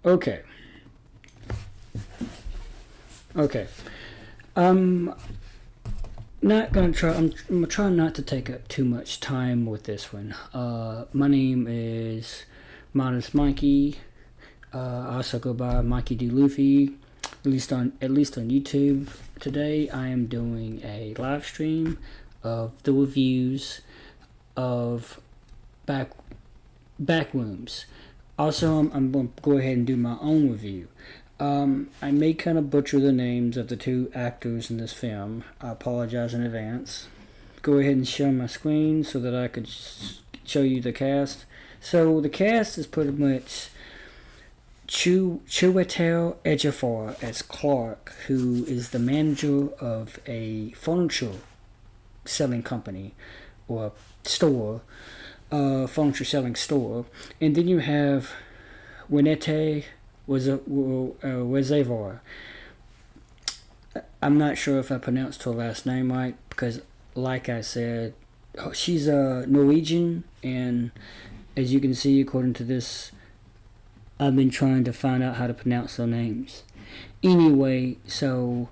Okay. Okay. Um, not gonna try. I'm trying not to take up too much time with this one. My name is Modest Mikey. I also go by Mikey D. Luffy. At least on YouTube. Today I am doing a live stream of the reviews of back Backrooms. Also, I'm going to go ahead and do my own review. I may kind of butcher the names of the two actors in this film. I apologize in advance. Go ahead and share my screen so that I could show you the cast. So the cast is pretty much Chiwetel Ejiofor as Clark, who is the manager of a furniture selling company or store, furniture selling store, and then you have Winete Wezavar. I'm not sure if I pronounced her last name right because, like I said, she's a Norwegian, and as you can see, according to this, I've been trying to find out how to pronounce their names. Anyway, so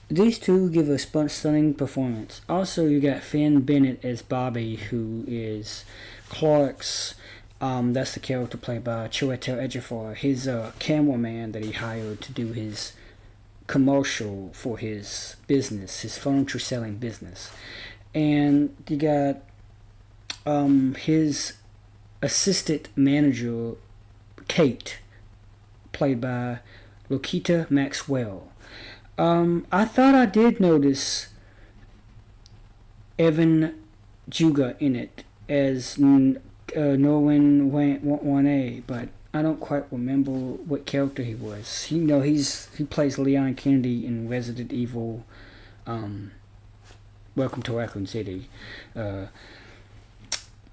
these two give a stunning performance. Also, you got Finn Bennett as Bobby, who is Clark's. That's the character played by Chiwetel Ejiofor. His cameraman that he hired to do his commercial for his business, his furniture selling business. And you got his assistant manager, Kate, played by Lokita Maxwell. I thought I did notice Evan Juga in it as Norwin 1A, but I don't quite remember what character he was. He plays Leon Kennedy in Resident Evil. Welcome to Raccoon City.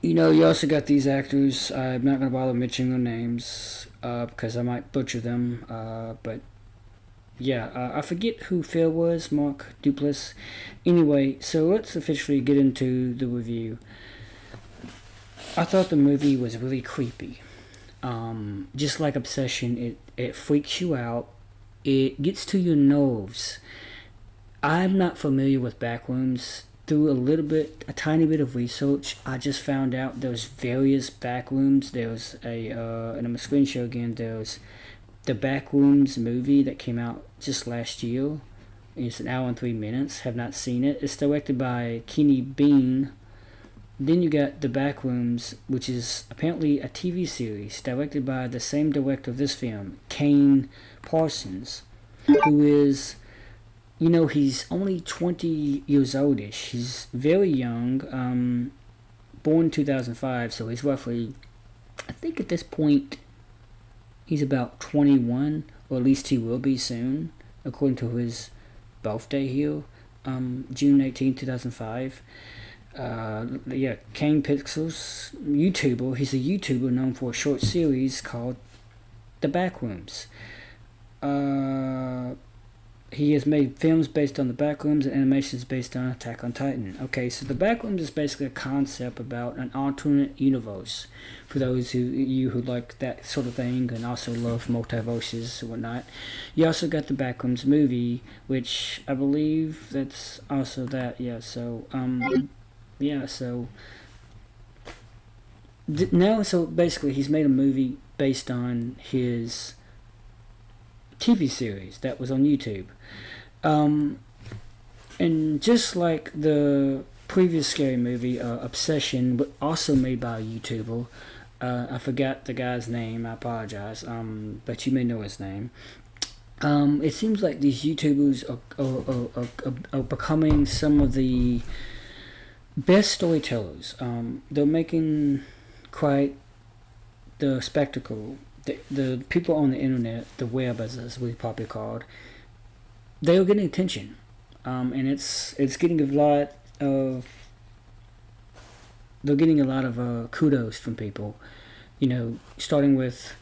You also got these actors. I'm not gonna bother mentioning their names because I might butcher them. But yeah, I forget who Phil was. Mark Duplass. Anyway, so let's officially get into the review. I thought the movie was really creepy. Just like Obsession, it freaks you out. It gets to your nerves. I'm not familiar with Backrooms. Through a tiny bit of research, I just found out there's various Backrooms. There's and I'm gonna screen show again. There's the Backrooms movie that came out just last year. It's an hour and 3 minutes. Have not seen it. It's directed by Kenny Bean. Then you got The Backrooms, which is apparently a TV series directed by the same director of this film, Kane Parsons, who is, he's only 20 years oldish. He's very young, born 2005, so he's roughly, I think at this point, he's about 21, or at least he will be soon, according to his birthday here, June 18, 2005. Kane Pixels, YouTuber. He's a YouTuber known for a short series called The Backrooms. He has made films based on The Backrooms and animations based on Attack on Titan. Okay, so The Backrooms is basically a concept about an alternate universe for those who like that sort of thing and also love multiverses and whatnot. You also got The Backrooms movie, which I believe that's also that. So basically he's made a movie based on his TV series that was on YouTube. And just like the previous scary movie, Obsession, but also made by a YouTuber, I forgot the guy's name, I apologize, but you may know his name. It seems like these YouTubers are becoming some of the best storytellers. They're making quite the spectacle. The people on the internet, the web as we probably called, they are getting attention, and it's getting a lot of they're getting a lot of kudos from people. Starting with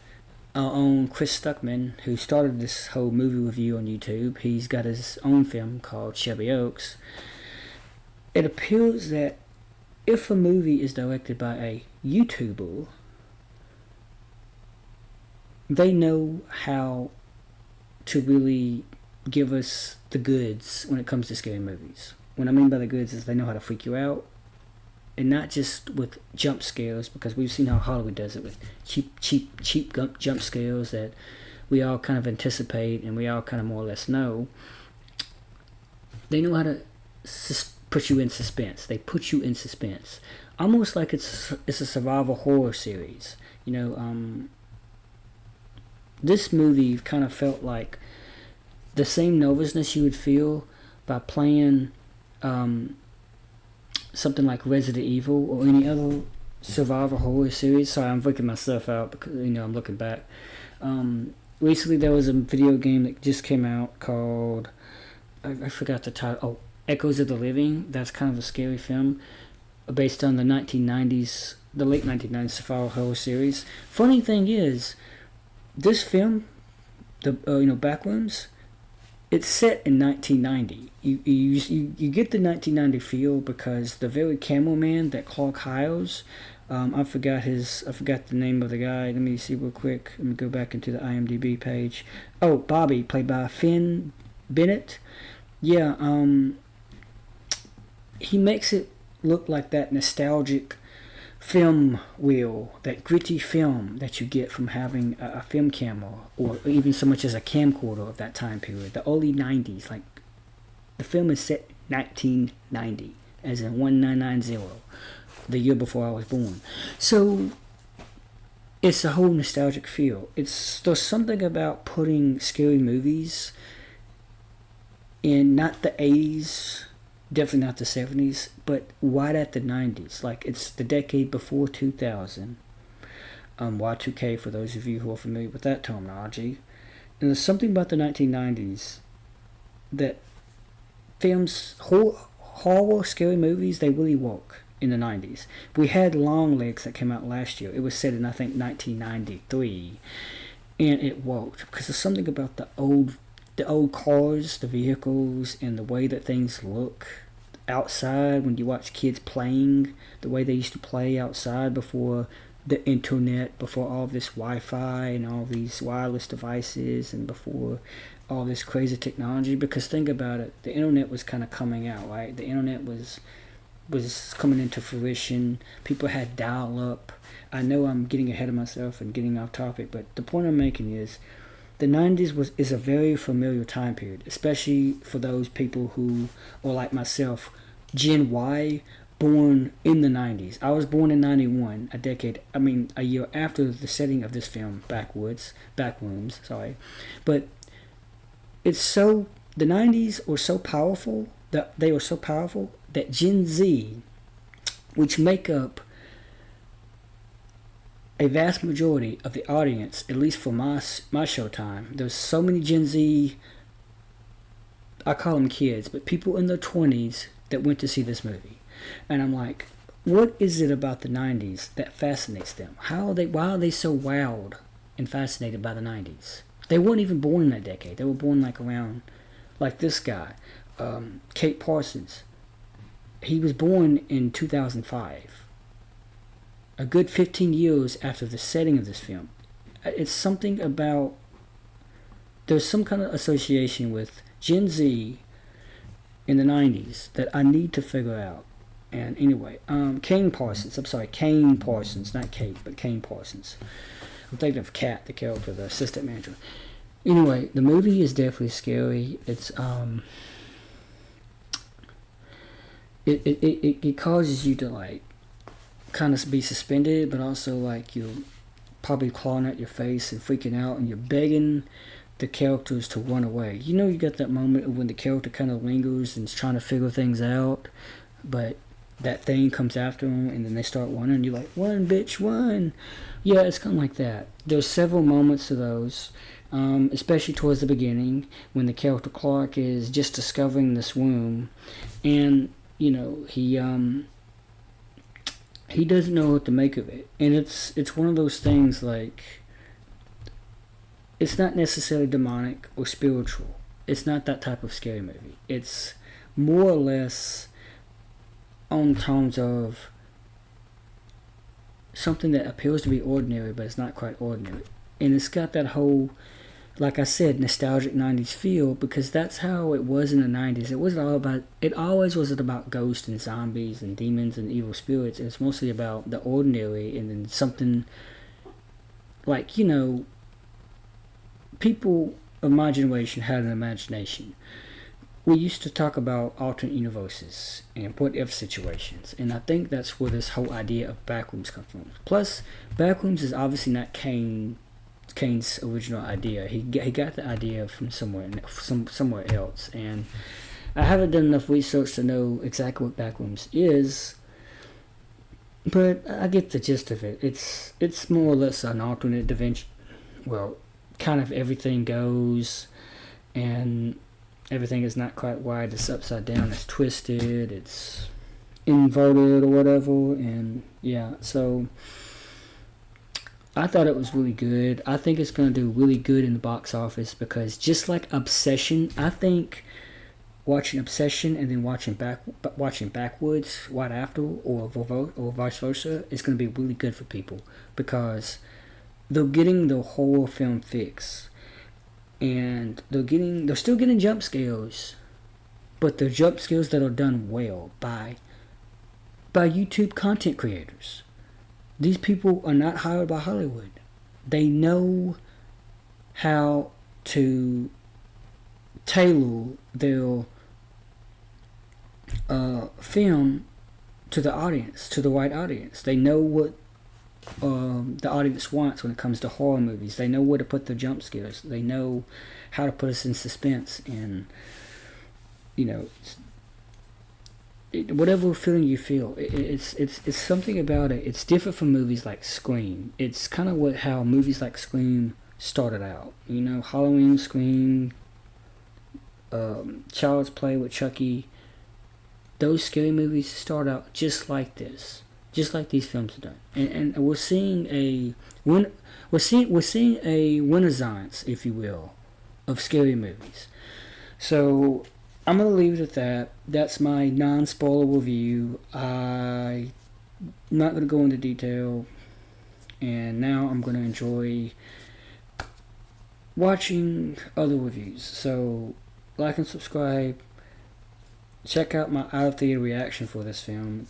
our own Chris Stuckman, who started this whole movie review on YouTube. He's got his own film called Shelby Oaks. It appears that if a movie is directed by a YouTuber, they know how to really give us the goods when it comes to scary movies. What I mean by the goods is they know how to freak you out, and not just with jump scares, because we've seen how Hollywood does it with cheap jump scares that we all kind of anticipate and we all kind of more or less know. They know how to put you in suspense. They put you in suspense, almost like it's a survival horror series. This movie kind of felt like the same nervousness you would feel by playing something like Resident Evil or any other survival horror series. Sorry, I'm freaking myself out because I'm looking back. Recently, there was a video game that just came out called I forgot the title. Oh, Echoes of the Living. That's kind of a scary film based on the 1990s, the late 1990s survival horror series. Funny thing is, this film, the Backrooms, it's set in 1990. You get the 1990 feel because the very cameraman that Clark hires, I forgot the name of the guy. Let me see real quick. Let me go back into the IMDb page. Oh, Bobby, played by Finn Bennett. Yeah, he makes it look like that nostalgic film wheel, that gritty film that you get from having a film camera, or even so much as a camcorder of that time period, the early 90s. Like, the film is set 1990, as in 1990, the year before I was born. So it's a whole nostalgic feel. There's something about putting scary movies in not the 80s, definitely not the 70s, but right at the 90s. Like, it's the decade before 2000. Y2K, for those of you who are familiar with that terminology. And there's something about the 1990s that films, horror, scary movies, they really work in the 90s. We had Long Legs that came out last year. It was set in, I think, 1993. And it worked because there's something about the old cars, the vehicles, and the way that things look outside when you watch kids playing, the way they used to play outside before the internet, before all this Wi-Fi and all these wireless devices, and before all this crazy technology. Because think about it, the internet was kind of coming out, right? The internet was coming into fruition. People had dial-up. I know I'm getting ahead of myself and getting off topic, but the point I'm making is the 90s is a very familiar time period, especially for those people who are like myself, Gen Y, born in the 90s. I was born in 91, a year after the setting of this film, Backrooms, sorry. But the 90s were so powerful, that Gen Z, which make up a vast majority of the audience, at least for my showtime, there's so many Gen Z, I call them kids, but people in their 20s that went to see this movie. And I'm like, what is it about the 90s that fascinates them? Why are they so wowed and fascinated by the 90s? They weren't even born in that decade. They were born around this guy, Kate Parsons. He was born in 2005. A good 15 years after the setting of this film. It's something about, there's some kind of association with Gen Z in the 90s that I need to figure out. And anyway, Kane Parsons, not Kate, but Kane Parsons. I'm thinking of Kat, the character, the assistant manager. Anyway, the movie is definitely scary. It's, it causes you to kind of be suspended, but also you're probably clawing at your face and freaking out, and you're begging the characters to run away. You got that moment when the character kind of lingers and is trying to figure things out, but that thing comes after them, and then they start running. You're like, run, bitch, run. Yeah, it's kind of like that. There's several moments of those, especially towards the beginning, when the character Clark is just discovering this womb, and he doesn't know what to make of it. And it's one of those things it's not necessarily demonic or spiritual. It's not that type of scary movie. It's more or less on terms of something that appears to be ordinary, but it's not quite ordinary. and it's got that whole, like I said, nostalgic 90s feel, because that's how it was in the 90s. It always wasn't about ghosts and zombies and demons and evil spirits. It's mostly about the ordinary, and then something like, people of my generation had an imagination. We used to talk about alternate universes and what if situations, and I think that's where this whole idea of Backrooms comes from. Plus, Backrooms is obviously not Kane's original idea. He got the idea from somewhere else, and I haven't done enough research to know exactly what Backrooms is, but I get the gist of it. It's more or less an alternate dimension. Well, kind of everything goes, and everything is not quite wide. It's upside down. It's twisted. It's inverted or whatever. And yeah, so I thought it was really good. I think it's going to do really good in the box office, because just like Obsession, I think watching Obsession and then watching Backwoods right after, or vice versa, is going to be really good for people, because they're getting the horror film fix, and they're still getting jump scares, but they're jump scares that are done well by YouTube content creators. These people are not hired by Hollywood. They know how to tailor their film to the audience, to the right audience. They know what the audience wants when it comes to horror movies. They know where to put the jump scares. They know how to put us in suspense, and whatever feeling you feel, it's something about it. It's different from movies like Scream. It's kind of how movies like Scream started out. Halloween, Scream, Child's Play with Chucky. Those scary movies start out just like this. Just like these films are done, and we're seeing a renaissance, if you will, of scary movies. So I'm gonna leave it at that. That's my non-spoiler review. I'm not gonna go into detail, and now I'm gonna enjoy watching other reviews. So like and subscribe. Check out my out of theater reaction for this film.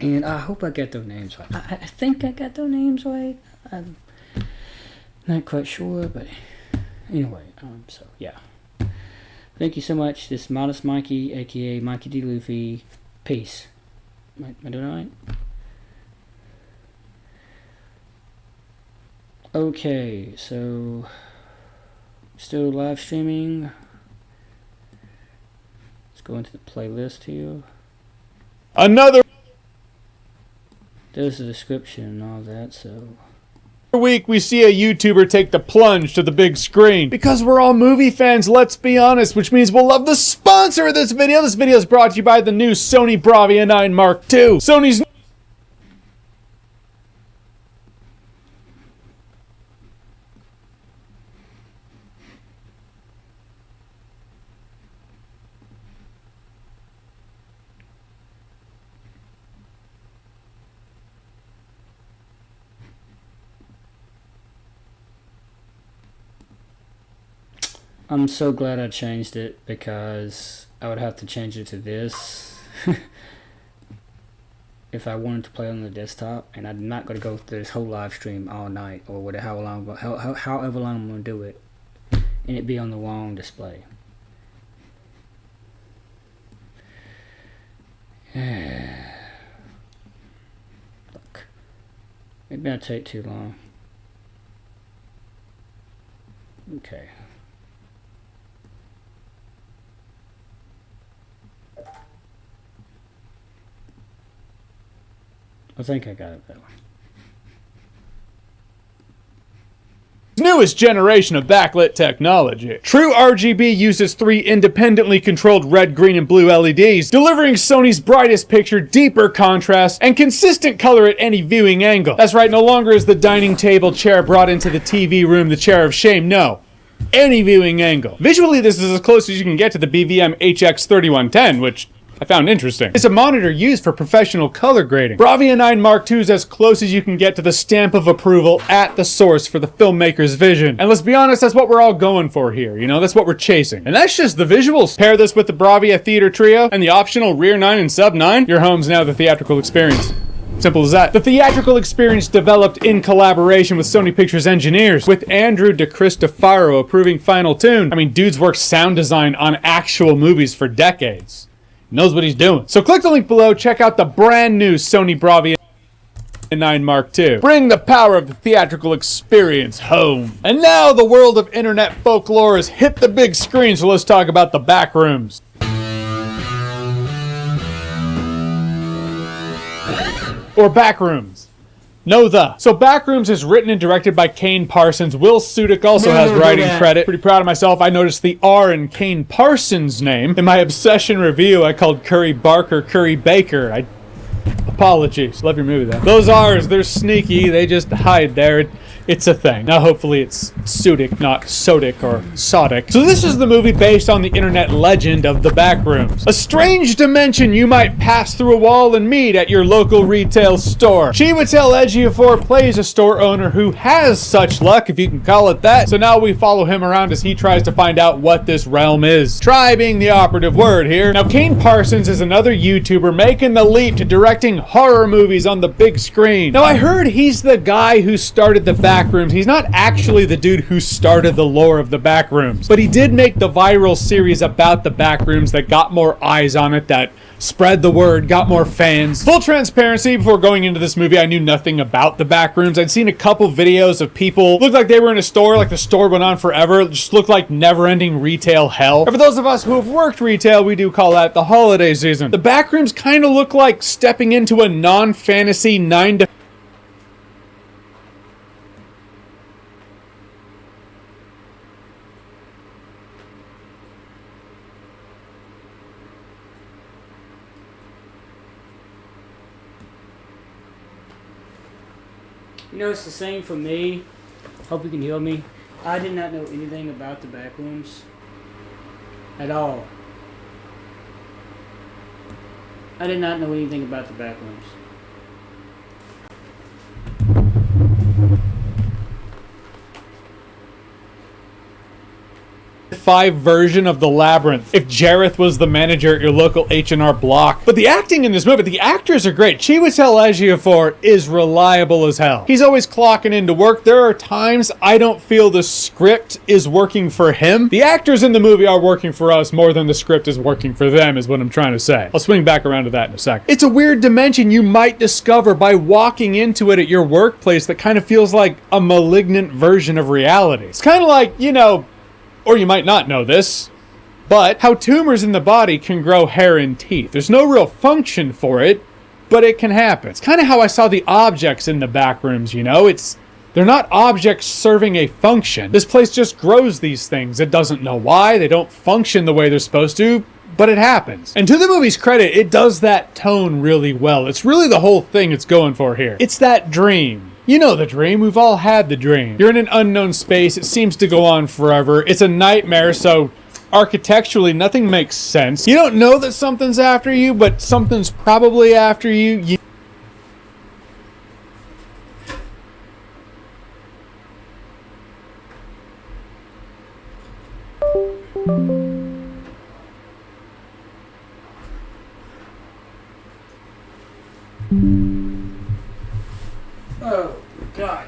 And I hope I get those names right. I think I got those names right. I'm not quite sure, but anyway, so yeah. Thank you so much. This is Modest Mikey, aka Mikey D. Luffy. Peace. Am I doing alright? Okay, so still live streaming. Let's go into the playlist here. There's a description and all that, so Every week we see a YouTuber take the plunge to the big screen. Because we're all movie fans, let's be honest, which means we'll love the sponsor of this video. This video is brought to you by the new Sony Bravia 9 Mark II. Sony's I'm so glad I changed it, because I would have to change it to this if I wanted to play on the desktop, and I'm not going to go through this whole live stream all night, or whatever, however long I'm going to do it, and it be on the wrong display. Look, maybe I'll take too long. Okay. I think I got it though. newest generation of backlit technology. True RGB uses 3 independently controlled red, green, and blue LEDs, delivering Sony's brightest picture, deeper contrast, and consistent color at any viewing angle. That's right, no longer is the dining table chair brought into the TV room the chair of shame, no. Any viewing angle. Visually, this is as close as you can get to the BVM HX3110, which I found interesting. It's a monitor used for professional color grading. Bravia 9 Mark II is as close as you can get to the stamp of approval at the source for the filmmaker's vision. And let's be honest, that's what we're all going for here, you know? That's what we're chasing. And that's just the visuals. Pair this with the Bravia Theater Trio and the optional rear 9 and sub 9, your home's now the theatrical experience. Simple as that. The theatrical experience developed in collaboration with Sony Pictures engineers, with Andrew DeCristofaro approving final tune. I mean, dude's worked sound design on actual movies for decades. Knows what he's doing. So click the link below, check out the brand new Sony Bravia 9 Mark II. Bring the power of the theatrical experience home. And now the world of internet folklore has hit the big screen, so let's talk about the Backrooms. Or Backrooms. So Backrooms is written and directed by Kane Parsons. Will Sudik also has writing credit. Pretty proud of myself. I noticed the R in Kane Parsons' name. In my Obsession review, I called Curry Barker Curry Baker. Apologies. Love your movie, though. Those R's, they're sneaky. They just hide there. It's a thing. Now, hopefully it's Sudik, not Sodic or Sodic. So this is the movie based on the internet legend of the Backrooms. A strange dimension you might pass through a wall and meet at your local retail store. Chiwetel Ejiofor plays a store owner who has such luck, if you can call it that. So now we follow him around as he tries to find out what this realm is. Try being the operative word here. Now, Kane Parsons is another YouTuber making the leap to directing horror movies on the big screen. Now, I heard he's the guy who started the Backrooms. He's not actually the dude who started the lore of the Backrooms, but he did make the viral series about the Backrooms that got more eyes on it, that spread the word, got more fans. Full transparency, before going into this movie, I knew nothing about the Backrooms. I'd seen a couple videos of people, looked like they were in a store, like the store went on forever. It just looked like never-ending retail hell. And for those of us who have worked retail, we do call that the holiday season. The Backrooms kind of look like stepping into a non-fantasy 9 to You know, it's the same for me. Hope you can hear me. I did not know anything about the Backrooms at all. I did not know anything about the Backrooms. 5 version of the Labyrinth if Jareth was the manager at your local H&R Block. But the acting in this movie, the actors are great. Chiwetel Ejiofor is reliable as hell. He's always clocking into work. There are times I don't feel the script is working for him. The actors in the movie are working for us more than the script is working for them, is what I'm trying to say. I'll swing back around to that in a sec. It's a weird dimension you might discover by walking into it at your workplace that kind of feels like a malignant version of reality. It's kind of like, you know, or you might not know this, but how tumors in the body can grow hair and teeth. There's no real function for it, but it can happen. It's kind of how I saw the objects in the Backrooms, you know? They're not objects serving a function. This place just grows these things. It doesn't know why. They don't function the way they're supposed to, but it happens. And to the movie's credit, it does that tone really well. It's really the whole thing it's going for here. It's that dream. You know the dream. We've all had the dream. You're in an unknown space. It seems to go on forever. It's a nightmare, so architecturally, nothing makes sense. You don't know that something's after you, but something's probably after you. Oh, God.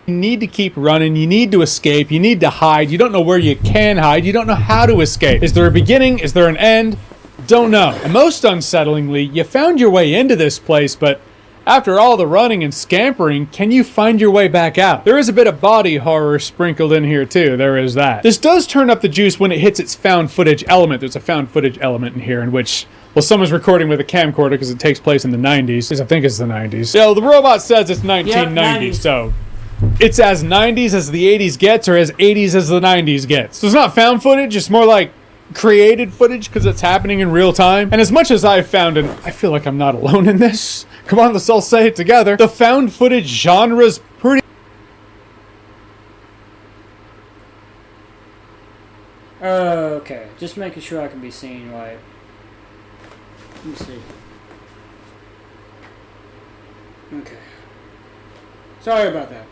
You need to keep running. You need to escape. You need to hide. You don't know where you can hide. You don't know how to escape. Is there a beginning? Is there an end? Don't know. And most unsettlingly, you found your way into this place, but after all the running and scampering, can you find your way back out? There is a bit of body horror sprinkled in here too. There is that. This does turn up the juice when it hits its found footage element. There's a found footage element in here in which, well, someone's recording with a camcorder because it takes place in the 90s. I think it's the 90s. Yo, the robot says it's 1990, Yep, 90s. So it's as 90s as the 80s gets, or as 80s as the 90s gets. So it's not found footage, it's more like created footage because it's happening in real time. And as much as I've found, and I feel like I'm not alone in this, come on, let's all say it together, the found footage genre's pretty... Okay, just making sure I can be seen right. Let me see. Okay. Sorry about that.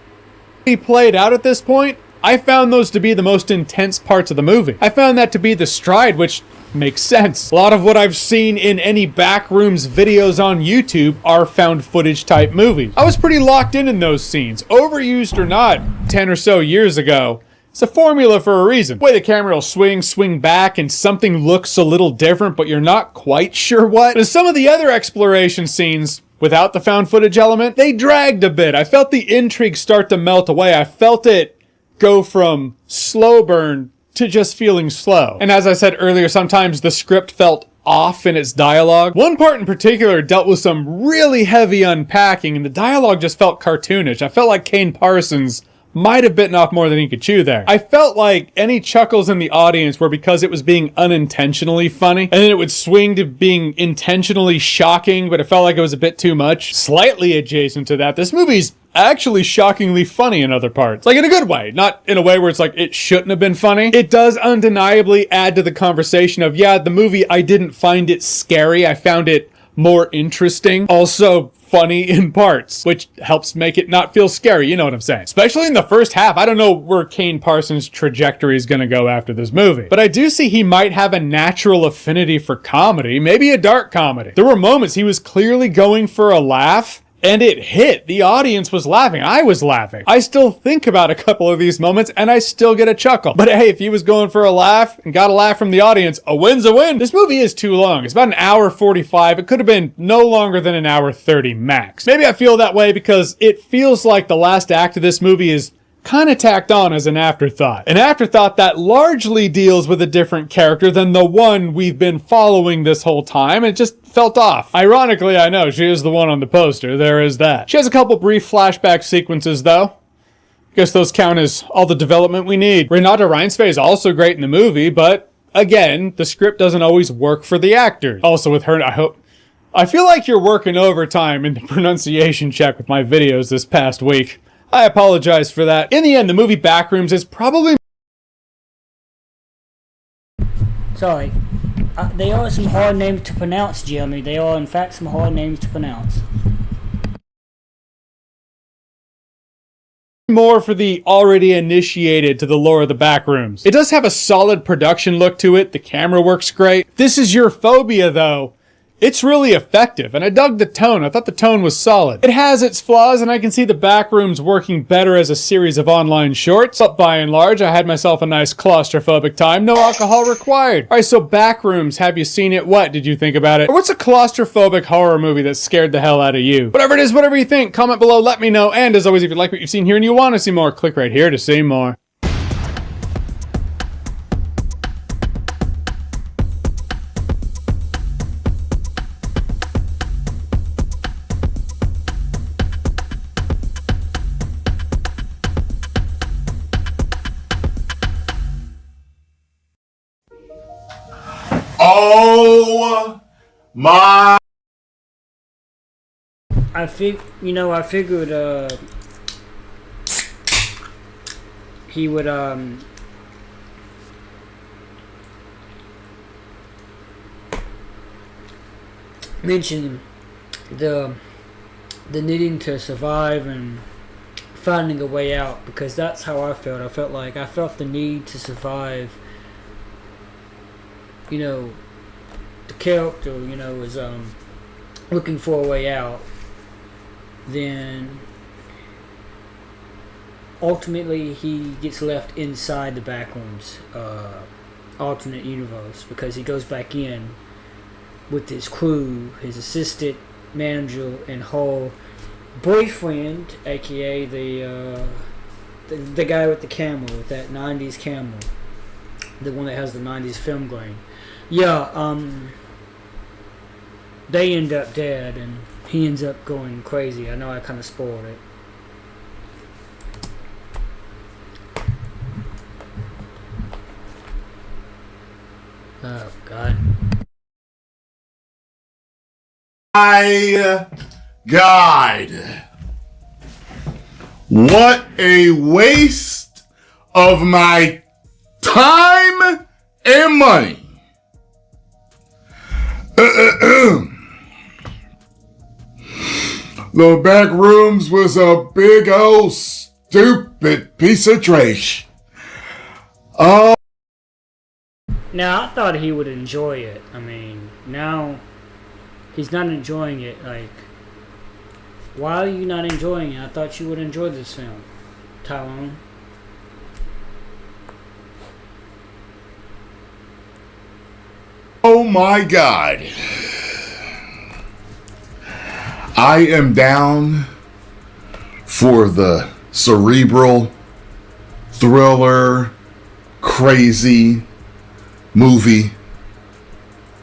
He played out at this point, I found those to be the most intense parts of the movie. I found that to be the stride, which makes sense. A lot of what I've seen in any Backrooms videos on YouTube are found footage type movies. I was pretty locked in those scenes, overused or not, 10 or so years ago. It's a formula for a reason. The way the camera will swing back, and something looks a little different, but you're not quite sure what. And some of the other exploration scenes, without the found footage element, they dragged a bit. I felt the intrigue start to melt away. I felt it go from slow burn to just feeling slow. And as I said earlier, sometimes the script felt off in its dialogue. One part in particular dealt with some really heavy unpacking, and the dialogue just felt cartoonish. I felt like Kane Parsons might have bitten off more than he could chew there. I felt like any chuckles in the audience were because it was being unintentionally funny, and then it would swing to being intentionally shocking, but it felt like it was a bit too much. Slightly adjacent to that, this movie's actually shockingly funny in other parts. Like in a good way, not in a way where it's like it shouldn't have been funny. It does undeniably add to the conversation of, yeah, the movie, I didn't find it scary, I found it more interesting. Also funny in parts, which helps make it not feel scary, you know what I'm saying? Especially in the first half. I don't know where Kane Parsons' trajectory is going to go after this movie, but I do see he might have a natural affinity for comedy, maybe a dark comedy. There were moments he was clearly going for a laugh, and it hit. The audience was laughing. I was laughing. I still think about a couple of these moments, and I still get a chuckle. But hey, if he was going for a laugh and got a laugh from the audience, a win's a win. This movie is too long. It's about an hour 45. It could have been no longer than an hour 30 max. Maybe I feel that way because it feels like the last act of this movie is kind of tacked on as an afterthought. An afterthought that largely deals with a different character than the one we've been following this whole time. It just felt off. Ironically, I know, she is the one on the poster. There is that. She has a couple brief flashback sequences, though. Guess those count as all the development we need. Renata Reinsve is also great in the movie, but again, the script doesn't always work for the actors. Also with her, I feel like you're working overtime in the pronunciation check with my videos this past week. I apologize for that. In the end, the movie Backrooms is probably... Sorry. They are some hard names to pronounce, Jeremy. They are, in fact, some hard names to pronounce. More for the already initiated to the lore of the Backrooms. It does have a solid production look to it. The camera works great. If this is your phobia, though, it's really effective, and I dug the tone. I thought the tone was solid. It has its flaws, and I can see the Backrooms working better as a series of online shorts, but by and large, I had myself a nice claustrophobic time. No alcohol required. Alright, so Backrooms, have you seen it? What did you think about it? Or what's a claustrophobic horror movie that scared the hell out of you? Whatever it is, whatever you think, comment below, let me know, and as always, if you like what you've seen here and you want to see more, click right here to see more. Oh my! I figured he would mention the needing to survive and finding a way out, because that's how I felt. I felt the need to survive. You know, the character, was looking for a way out. Then ultimately he gets left inside the Backrooms alternate universe, because he goes back in with his crew, his assistant manager, and whole boyfriend, aka the guy with the camera, with that 90s camera, the one that has the 90s film grain. Yeah, they end up dead, and he ends up going crazy. I know I kind of spoiled it. Oh, God. My God. What a waste of my time and money. The Backrooms was a big old stupid piece of trash. Oh. Now, I thought he would enjoy it. I mean, now he's not enjoying it. Like, why are you not enjoying it? I thought you would enjoy this film, Tyrone. Oh my God. I am down for the cerebral, thriller, crazy movie.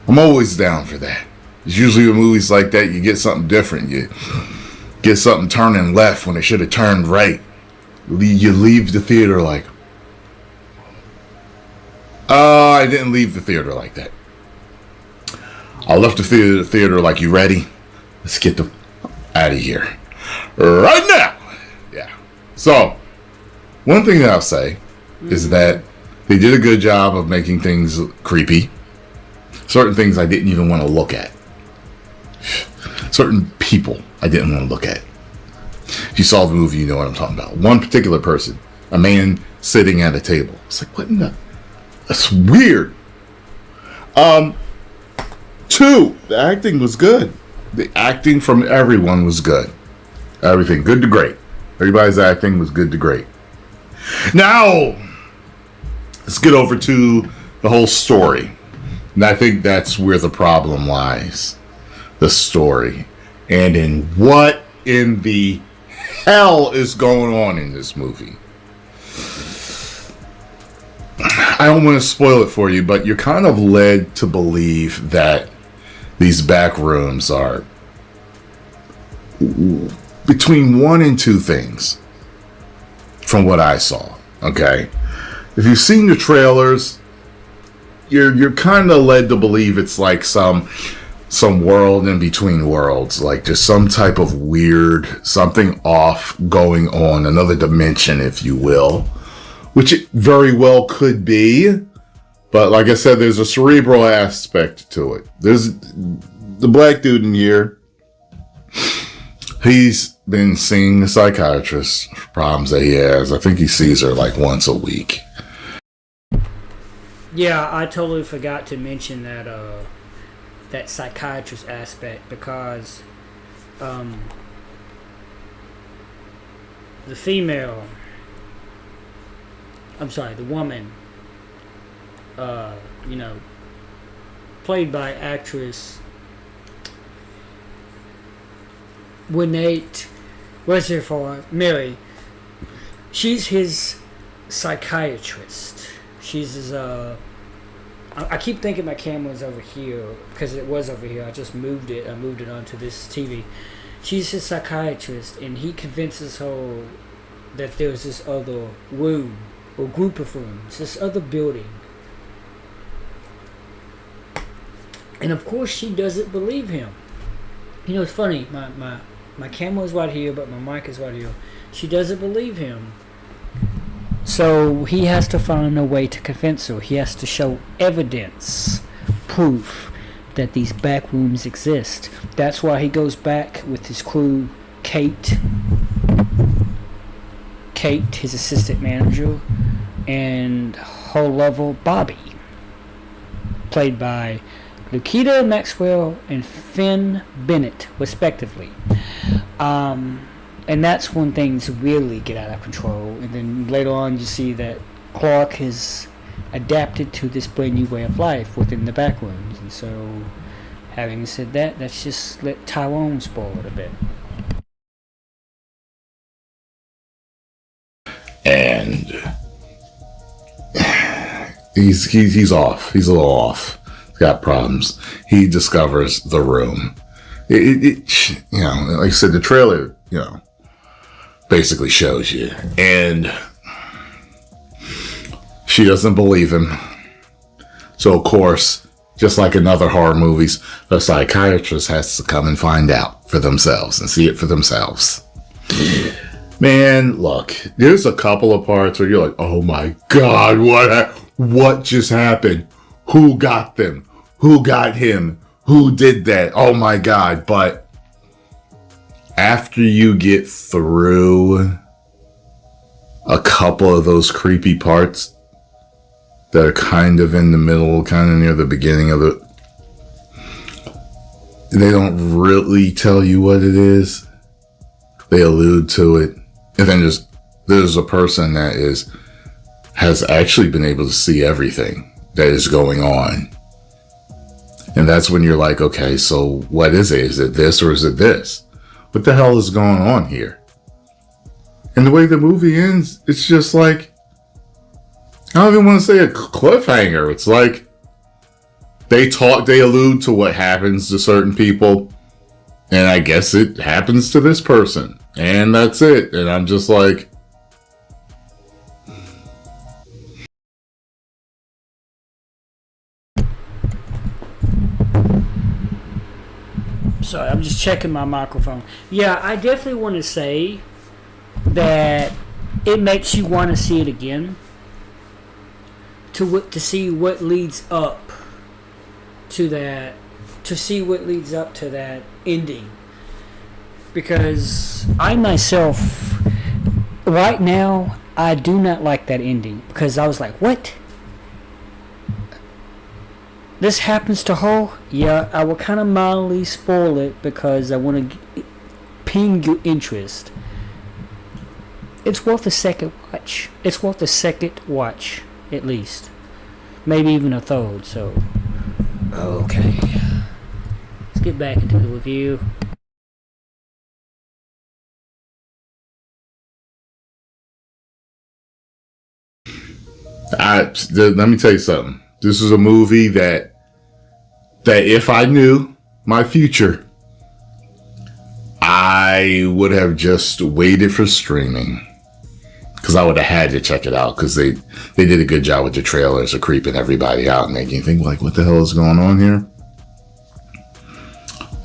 I'm always down for that. It's usually with movies like that, you get something different. You get something turning left when it should have turned right. You leave the theater like, I didn't leave the theater like that. I left the theater like, you ready? Let's get the out of here right now. Yeah. So, one thing that I'll say is that they did a good job of making things creepy. Certain things I didn't even want to look at. Certain people I didn't want to look at. If you saw the movie, you know what I'm talking about. One particular person, a man sitting at a table. It's like, what in the... That's weird. Two, the acting was good. The acting from everyone was good. Everything, good to great. Everybody's acting was good to great. Now, let's get over to the whole story. And I think that's where the problem lies. The story. And in what in the hell is going on in this movie. I don't want to spoil it for you, but you're kind of led to believe that these back rooms are between one and two things from what I saw. Okay? If you've seen the trailers, you're kind of led to believe it's like some world in between worlds, like just some type of weird, something off going on, another dimension, if you will, which it very well could be. But like I said, there's a cerebral aspect to it. There's the black dude in here. He's been seeing a psychiatrist for problems that he has. I think he sees her like once a week. Yeah, I totally forgot to mention that that psychiatrist aspect because the woman, played by actress Mary. She's his psychiatrist. She's his, I keep thinking my camera's over here because it was over here. I just moved it. I moved it onto this TV. She's his psychiatrist, and he convinces her that there's this other room or group of rooms, this other building. And of course, she doesn't believe him. You know, it's funny. My camera is right here, but my mic is right here. She doesn't believe him. So he has to find a way to convince her. He has to show evidence, proof that these back rooms exist. That's why he goes back with his crew, Kate, his assistant manager, and her lover, Bobby, played by Lukita Maxwell and Finn Bennett, respectively. And that's when things really get out of control. And then later on, you see that Clark has adapted to this brand new way of life within the back rooms. And so, having said that, let's just let Tyrone spoil it a bit. And he's off. He's a little off. He's got problems. He discovers the room. It like I said, the trailer, basically shows you. And she doesn't believe him. So, of course, just like in other horror movies, the psychiatrist has to come and find out for themselves and see it for themselves. Man, look, there's a couple of parts where you're like, oh my God, what just happened? Who got them? Who got him? Who did that? Oh my God. But after you get through a couple of those creepy parts that are kind of in the middle, kind of near the beginning of it, they don't really tell you what it is. They allude to it. And then there's a person that has actually been able to see everything that is going on. And that's when you're like, okay, so what is it? Is it this or is it this? What the hell is going on here? And the way the movie ends, it's just like, I don't even want to say a cliffhanger. It's like they allude to what happens to certain people. And I guess it happens to this person. And that's it. And I'm just like, sorry, I'm just checking my microphone. Yeah, I definitely want to say that it makes you want to see it again. To see what leads up to that. To see what leads up to that ending. Because I myself, right now, I do not like that ending. Because I was like, what? This happens to her? Yeah, I will kind of mildly spoil it because I want to ping your interest. It's worth a second watch. It's worth a second watch, at least. Maybe even a third, so. Okay. Let's get back into the review. let me tell you something. This is a movie that if I knew my future, I would have just waited for streaming. Because I would have had to check it out. Because they did a good job with the trailers of creeping everybody out and making you think, like, what the hell is going on here?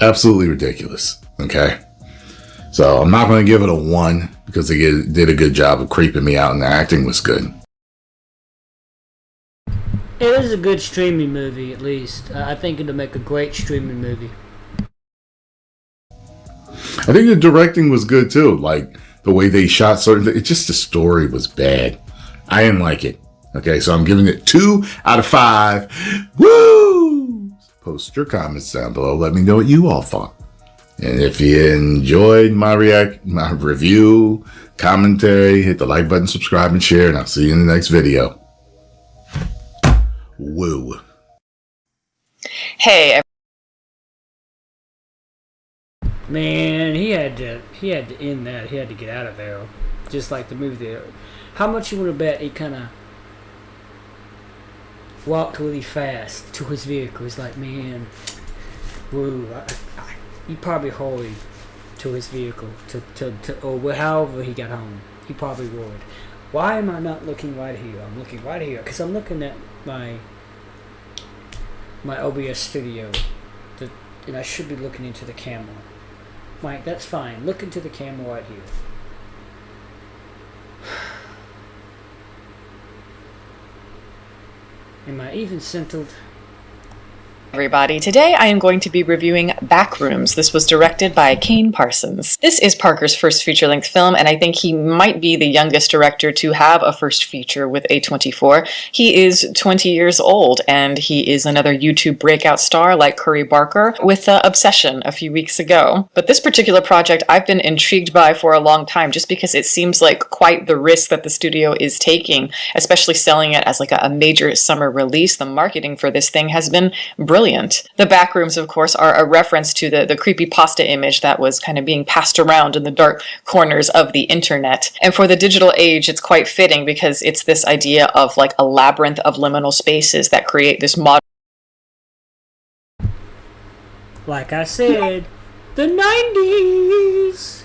Absolutely ridiculous. Okay? So I'm not going to give it a 1 because they did a good job of creeping me out and the acting was good. It is a good streaming movie, at least. I think it'll make a great streaming movie. I think the directing was good too. Like the way they shot certain things. It's just the story was bad. I didn't like it. Okay, so I'm giving it 2 out of 5. Woo! Post your comments down below. Let me know what you all thought. And if you enjoyed my review, commentary, hit the like button, subscribe, and share. And I'll see you in the next video. Woo. Hey. Man, he had to end that. He had to get out of there, just like the movie there. How much you want to bet he kind of walked really fast to his vehicle? He's like, man, woo. He probably hurried to his vehicle or however he got home. He probably would. Why am I not looking right here? I'm looking right here because I'm looking at my OBS studio, and I should be looking into the camera. Mike, that's fine. Look into the camera right here. Am I even centered? Everybody. Today I am going to be reviewing Backrooms. This was directed by Kane Parsons. This is Parker's first feature-length film, and I think he might be the youngest director to have a first feature with A24. He is 20 years old, and he is another YouTube breakout star like Curry Barker with Obsession a few weeks ago. But this particular project I've been intrigued by for a long time just because it seems like quite the risk that the studio is taking, especially selling it as like a major summer release. The marketing for this thing has been brilliant. The Backrooms, of course, are a reference to the creepypasta image that was kind of being passed around in the dark corners of the internet. And for the digital age, it's quite fitting because it's this idea of like a labyrinth of liminal spaces that create this modern. Like I said, the 90s!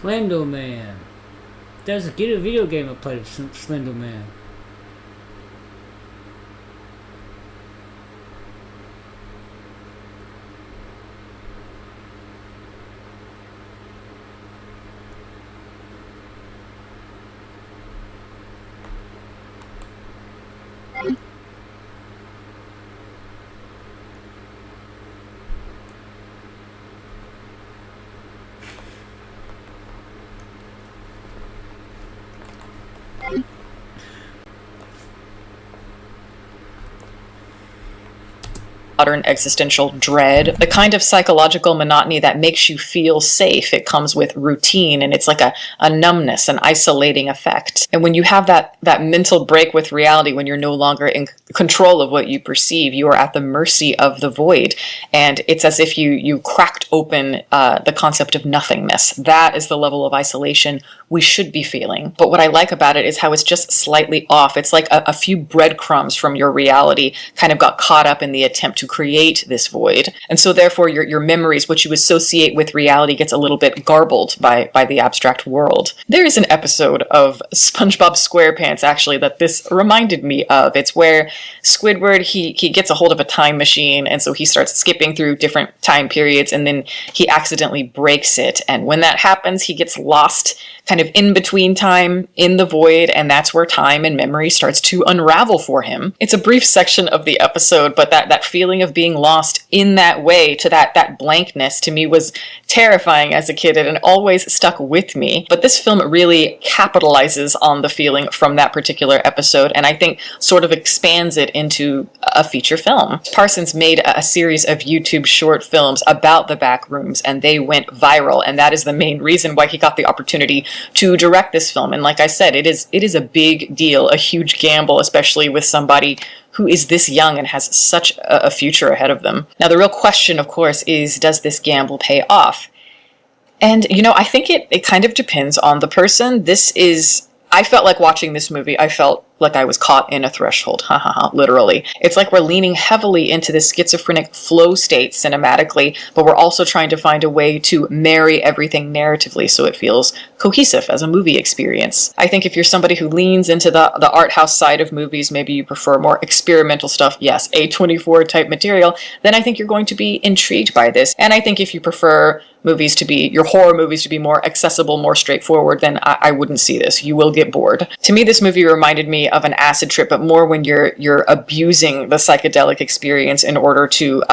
Slender Man. There's a video game I played of Slender Man. Modern existential dread, the kind of psychological monotony that makes you feel safe. It comes with routine, and it's like a numbness, an isolating effect. And when you have that mental break with reality, when you're no longer in control of what you perceive, you are at the mercy of the void. And it's as if you cracked open the concept of nothingness. That is the level of isolation we should be feeling. But what I like about it is how it's just slightly off. It's like a few breadcrumbs from your reality kind of got caught up in the attempt to create this void. And so therefore your memories, what you associate with reality, gets a little bit garbled by the abstract world. There is an episode of SpongeBob SquarePants actually that this reminded me of. It's where Squidward, he gets a hold of a time machine, and so he starts skipping through different time periods, and then he accidentally breaks it. And when that happens, he gets lost kind of in between time, in the void, and that's where time and memory starts to unravel for him. It's a brief section of the episode, but that feeling of being lost in that way, to that blankness, to me was terrifying as a kid, and it always stuck with me. But this film really capitalizes on the feeling from that particular episode, and I think sort of expands it into a feature film. Parsons made a series of YouTube short films about the Backrooms, and they went viral, and that is the main reason why he got the opportunity to direct this film. And like I said, it is a big deal, a huge gamble, especially with somebody who is this young and has such a future ahead of them. Now, the real question, of course, is, does this gamble pay off? And, I think it kind of depends on the person. I felt like watching this movie, I felt like I was caught in a threshold, literally. It's like we're leaning heavily into this schizophrenic flow state cinematically, but we're also trying to find a way to marry everything narratively so it feels cohesive as a movie experience. I think if you're somebody who leans into the art house side of movies, maybe you prefer more experimental stuff, yes, A24 type material, then I think you're going to be intrigued by this. And I think if you prefer your horror movies to be more accessible, more straightforward, then I wouldn't see this. You will get bored. To me, this movie reminded me of an acid trip, but more when you're abusing the psychedelic experience in order to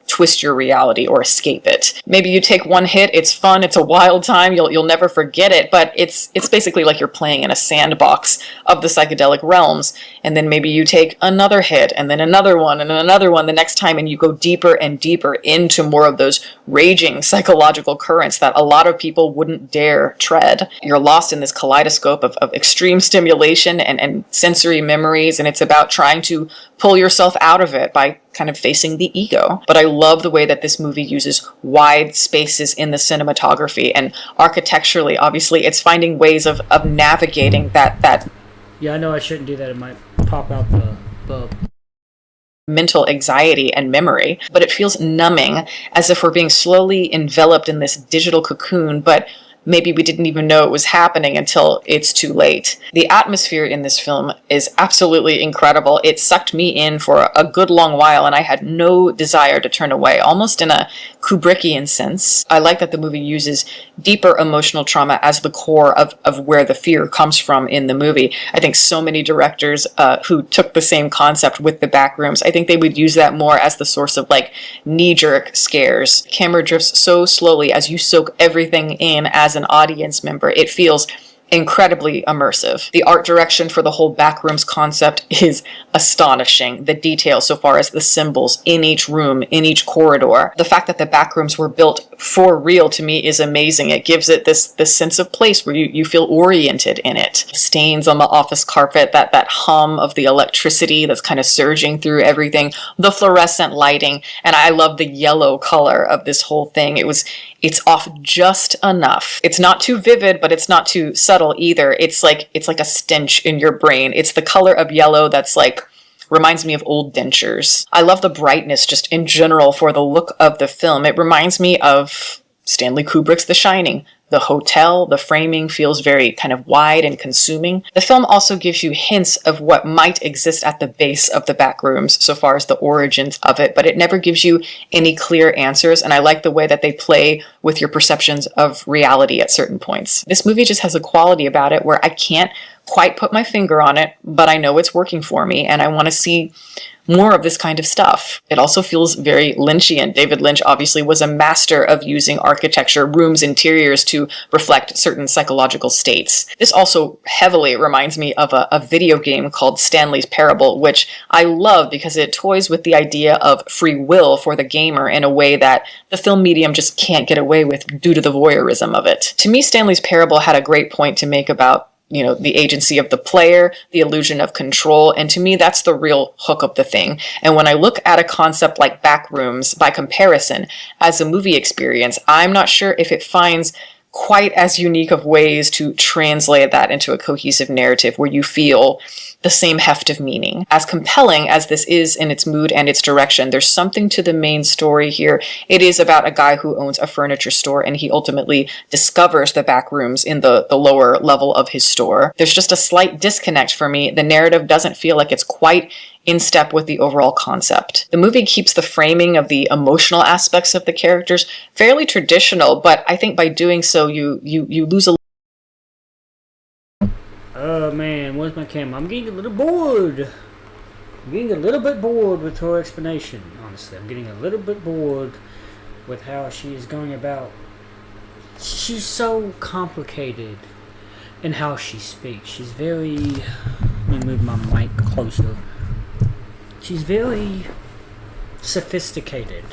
twist your reality or escape it. Maybe you take one hit, it's fun, it's a wild time, you'll never forget it, but it's basically like you're playing in a sandbox of the psychedelic realms, and then maybe you take another hit, and then another one, and another one the next time, and you go deeper and deeper into more of those raging psychological currents that a lot of people wouldn't dare tread. You're lost in this kaleidoscope of extreme stimulation and sensory memories, and it's about trying to pull yourself out of it by kind of facing the ego. But I love the way that this movie uses wide spaces in the cinematography, and architecturally, obviously, it's finding ways of navigating that. Yeah, I know I shouldn't do that. It might pop out the mental anxiety and memory, but it feels numbing, as if we're being slowly enveloped in this digital cocoon, but maybe we didn't even know it was happening until it's too late. The atmosphere in this film is absolutely incredible. It sucked me in for a good long while, and I had no desire to turn away, almost in a Kubrickian sense. I like that the movie uses deeper emotional trauma as the core of where the fear comes from in the movie. I think so many directors who took the same concept with the Backrooms, I think they would use that more as the source of knee-jerk scares. Camera drifts so slowly as you soak everything in as an audience member. It feels incredibly immersive. The art direction for the whole Backrooms concept is astonishing. The details so far as the symbols in each room, in each corridor. The fact that the Backrooms were built for real, to me, is amazing. It gives it this sense of place where you feel oriented in it. Stains on the office carpet, that hum of the electricity that's kind of surging through everything, the fluorescent lighting, and I love the yellow color of this whole thing. It's off just enough. It's not too vivid, but it's not too subtle either. It's like a stench in your brain. It's the color of yellow that's reminds me of old dentures. I love the brightness just in general for the look of the film. It reminds me of Stanley Kubrick's The Shining, the hotel, the framing feels very kind of wide and consuming. The film also gives you hints of what might exist at the base of the Backrooms so far as the origins of it, but it never gives you any clear answers, and I like the way that they play with your perceptions of reality at certain points. This movie just has a quality about it where I can't quite put my finger on it, but I know it's working for me, and I want to see more of this kind of stuff. It also feels very Lynchian. David Lynch obviously was a master of using architecture, rooms, interiors to reflect certain psychological states. This also heavily reminds me of a video game called Stanley's Parable, which I love because it toys with the idea of free will for the gamer in a way that the film medium just can't get away with due to the voyeurism of it. To me, Stanley's Parable had a great point to make about the agency of the player, the illusion of control, and to me, that's the real hook of the thing. And when I look at a concept like Backrooms, by comparison, as a movie experience, I'm not sure if it finds quite as unique of ways to translate that into a cohesive narrative where you feel the same heft of meaning. As compelling as this is in its mood and its direction, there's something to the main story here. It is about a guy who owns a furniture store, and he ultimately discovers the back rooms in the lower level of his store. There's just a slight disconnect for me. The narrative doesn't feel like it's quite in step with the overall concept. The movie keeps the framing of the emotional aspects of the characters fairly traditional, but I think by doing so, you lose a... Oh man, where's my camera? I'm getting a little bored. I'm getting a little bit bored with her explanation, honestly. I'm getting a little bit bored with how she is going about. She's so complicated in how she speaks. She's very... Let me move my mic closer. She's very sophisticated.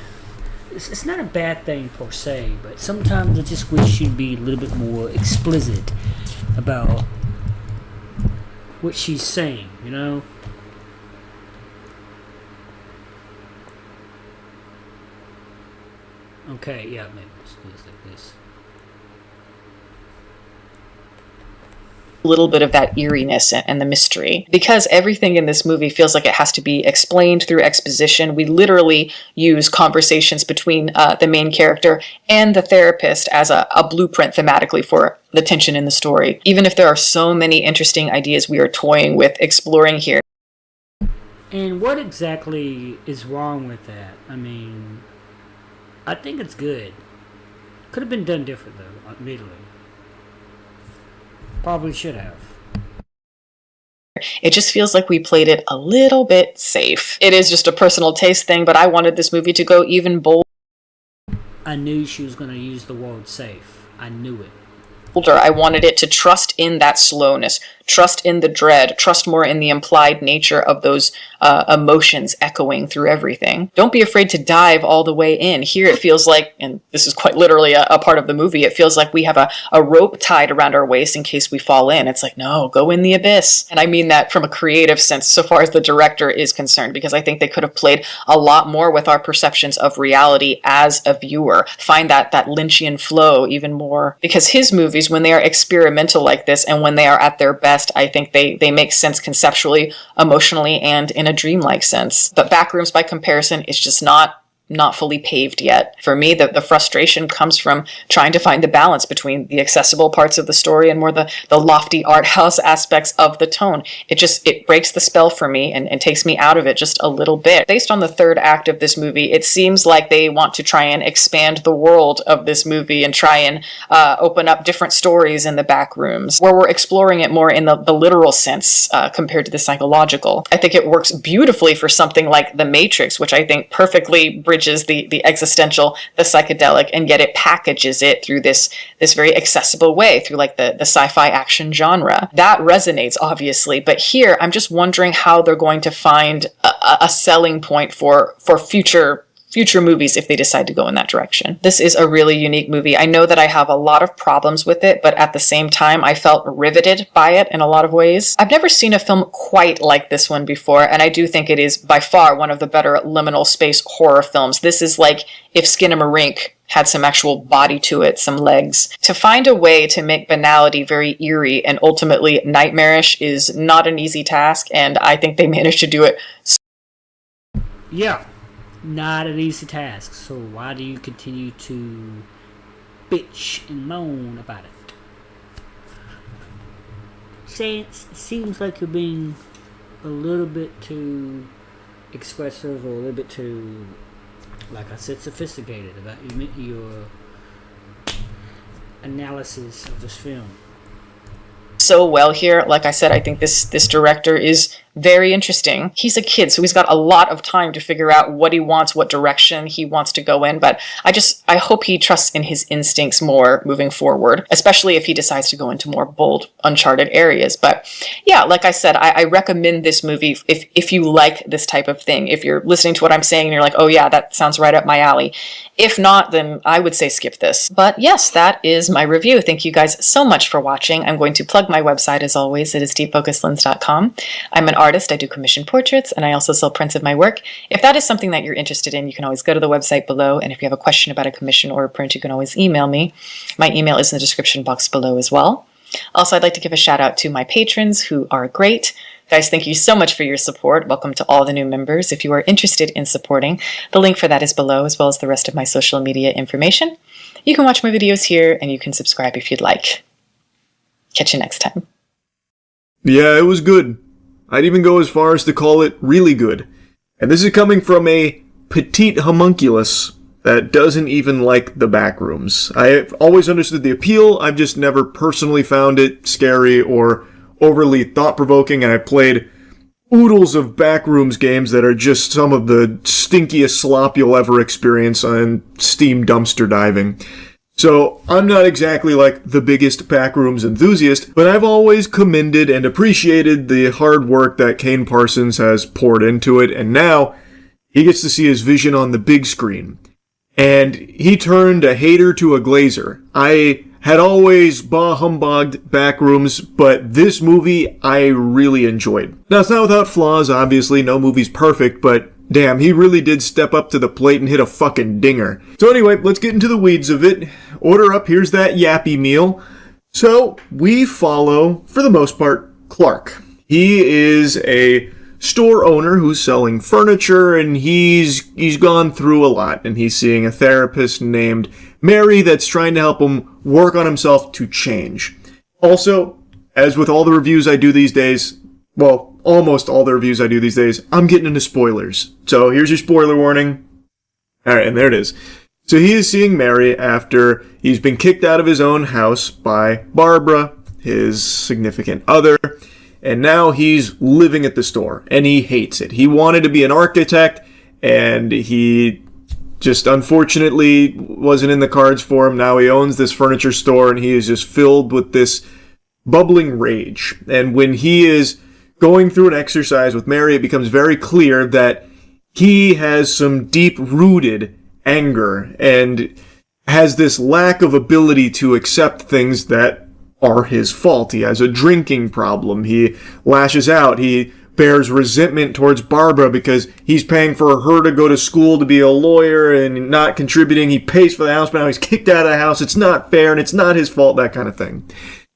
It's not a bad thing per se, but sometimes I just wish she'd be a little bit more explicit about what she's saying, you know? Okay, yeah, maybe let's do this like this. Little bit of that eeriness and the mystery. Because everything in this movie feels like it has to be explained through exposition, we literally use conversations between the main character and the therapist as a blueprint thematically for the tension in the story. Even if there are so many interesting ideas we are toying with exploring here. And what exactly is wrong with that? I mean, I think it's good. Could have been done different though, admittedly. Probably should have. It just feels like we played it a little bit safe. It is just a personal taste thing, but I wanted this movie to go even bolder. I knew she was going to use the word safe. I knew it. I wanted it to trust in that slowness, trust in the dread, trust more in the implied nature of those emotions echoing through everything. Don't be afraid to dive all the way in. Here it feels like, and this is quite literally a part of the movie, it feels like we have a rope tied around our waist in case we fall in. It's like, no, go in the abyss. And I mean that from a creative sense so far as the director is concerned, because I think they could have played a lot more with our perceptions of reality as a viewer. Find that Lynchian flow even more. Because his movies, when they are experimental like this and when they are at their best, I think they make sense conceptually, emotionally, and in a dreamlike sense. But Backrooms, by comparison, is just not fully paved yet. For me, the frustration comes from trying to find the balance between the accessible parts of the story and more the lofty art house aspects of the tone. It breaks the spell for me and takes me out of it just a little bit. Based on the third act of this movie, it seems like they want to try and expand the world of this movie and try and open up different stories in the back rooms, where we're exploring it more in the literal sense compared to the psychological. I think it works beautifully for something like The Matrix, which I think perfectly bridges the existential, the psychedelic, and yet it packages it through this very accessible way, through like the sci-fi action genre. That resonates, obviously, but here I'm just wondering how they're going to find a selling point for future movies if they decide to go in that direction. This is a really unique movie. I know that I have a lot of problems with it, but at the same time, I felt riveted by it in a lot of ways. I've never seen a film quite like this one before, and I do think it is by far one of the better liminal space horror films. This is like if Skinamarink had some actual body to it, some legs. To find a way to make banality very eerie and ultimately nightmarish is not an easy task, and I think they managed to do it. Yeah. Not an easy task. So why do you continue to bitch and moan about it. Saying it seems like you're being a little bit too expressive or a little bit too, like I said, sophisticated about your analysis of this film. So well here. Like I said, I think this director is very interesting. He's a kid, so he's got a lot of time to figure out what he wants, what direction he wants to go in. But I hope he trusts in his instincts more moving forward, especially if he decides to go into more bold, uncharted areas. But yeah, like I said, I recommend this movie if you like this type of thing. If you're listening to what I'm saying and you're like, oh yeah, that sounds right up my alley. If not, then I would say skip this. But yes, that is my review. Thank you guys so much for watching. I'm going to plug my website as always. It is deepfocuslens.com. I'm an artist. I do commission portraits, and I also sell prints of my work. If that is something that you're interested in, you can always go to the website below, and if you have a question about a commission or a print, you can always email me. My email is in the description box below as well. Also, I'd like to give a shout out to my patrons who are great. Guys, thank you so much for your support. Welcome to all the new members. If you are interested in supporting, the link for that is below, as well as the rest of my social media information. You can watch my videos here, and you can subscribe if you'd like. Catch you next time. Yeah, it was good. I'd even go as far as to call it really good. And this is coming from a petite homunculus that doesn't even like the Backrooms. I've always understood the appeal, I've just never personally found it scary or overly thought-provoking, and I played oodles of Backrooms games that are just some of the stinkiest slop you'll ever experience on Steam dumpster diving. So, I'm not exactly like the biggest Backrooms enthusiast, but I've always commended and appreciated the hard work that Kane Parsons has poured into it, and now he gets to see his vision on the big screen. And he turned a hater to a glazer. I had always bah-humbugged Backrooms, but this movie I really enjoyed. Now, it's not without flaws, obviously, no movie's perfect, but damn, he really did step up to the plate and hit a fucking dinger. So anyway, let's get into the weeds of it. Order up, here's that yappy meal. So, we follow, for the most part, Clark. He is a store owner who's selling furniture, and he's gone through a lot, and he's seeing a therapist named Mary that's trying to help him work on himself to change. Also, as with all the reviews I do these days, well, almost all the reviews I do these days, I'm getting into spoilers. So here's your spoiler warning. Alright, and there it is. So he is seeing Mary after he's been kicked out of his own house by Barbara, his significant other, and now he's living at the store, and he hates it. He wanted to be an architect, and he just unfortunately wasn't in the cards for him. Now he owns this furniture store, and he is just filled with this bubbling rage. And when he is going through an exercise with Mary, it becomes very clear that he has some deep-rooted anger and has this lack of ability to accept things that are his fault. He has a drinking problem. He lashes out. He bears resentment towards Barbara because he's paying for her to go to school to be a lawyer and not contributing. He pays for the house, but now he's kicked out of the house. It's not fair, and it's not his fault, that kind of thing.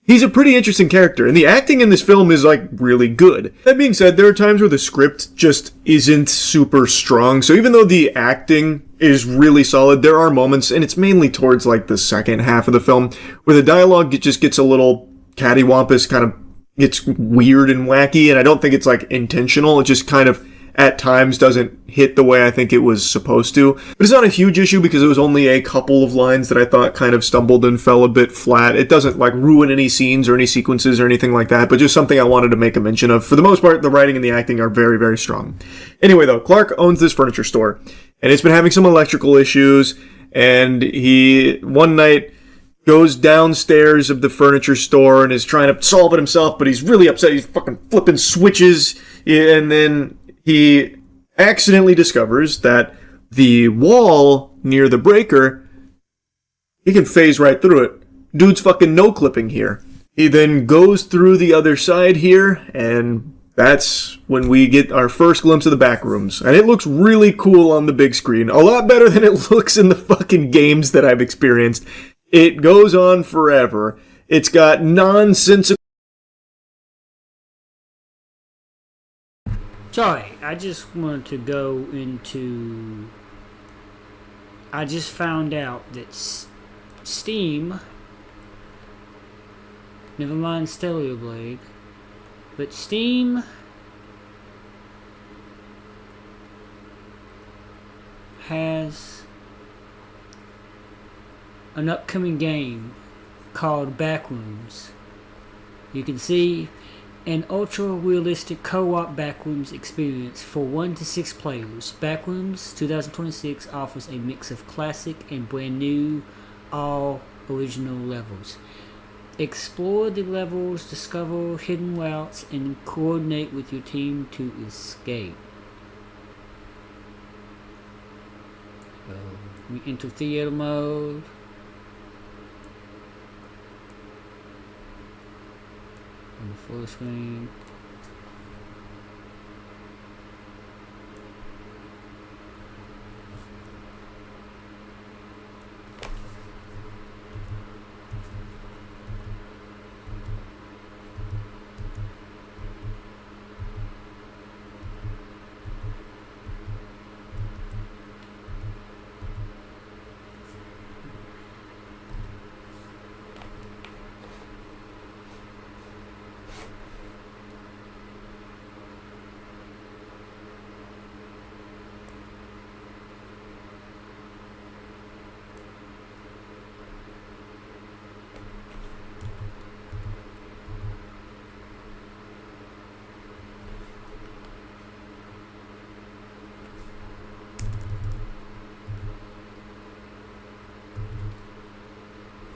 He's a pretty interesting character, and the acting in this film is, really good. That being said, there are times where the script just isn't super strong, so even though the acting is really solid, there are moments, and it's mainly towards, the second half of the film, where the dialogue just gets a little cattywampus, kind of gets weird and wacky, and I don't think it's, intentional. It just kind of, at times, doesn't hit the way I think it was supposed to. But it's not a huge issue because it was only a couple of lines that I thought kind of stumbled and fell a bit flat. It doesn't, ruin any scenes or any sequences or anything like that, but just something I wanted to make a mention of. For the most part, the writing and the acting are very, very strong. Anyway, though, Clark owns this furniture store, and it's been having some electrical issues, and he, one night, goes downstairs of the furniture store and is trying to solve it himself, but he's really upset. He's fucking flipping switches, and then he accidentally discovers that the wall near the breaker, he can phase right through it. Dude's fucking no-clipping here. He then goes through the other side here, and that's when we get our first glimpse of the Backrooms. And it looks really cool on the big screen. A lot better than it looks in the fucking games that I've experienced. It goes on forever. It's got nonsensical... Sorry, I just wanted to go into... I just found out that Steam, never mind Stellar Blade, but Steam has an upcoming game called Backrooms. You can see an ultra-realistic co-op Backrooms experience for 1 to 6 players. Backrooms 2026 offers a mix of classic and brand new, all original levels. Explore the levels, discover hidden routes, and coordinate with your team to escape. We enter theater mode. On the full screen.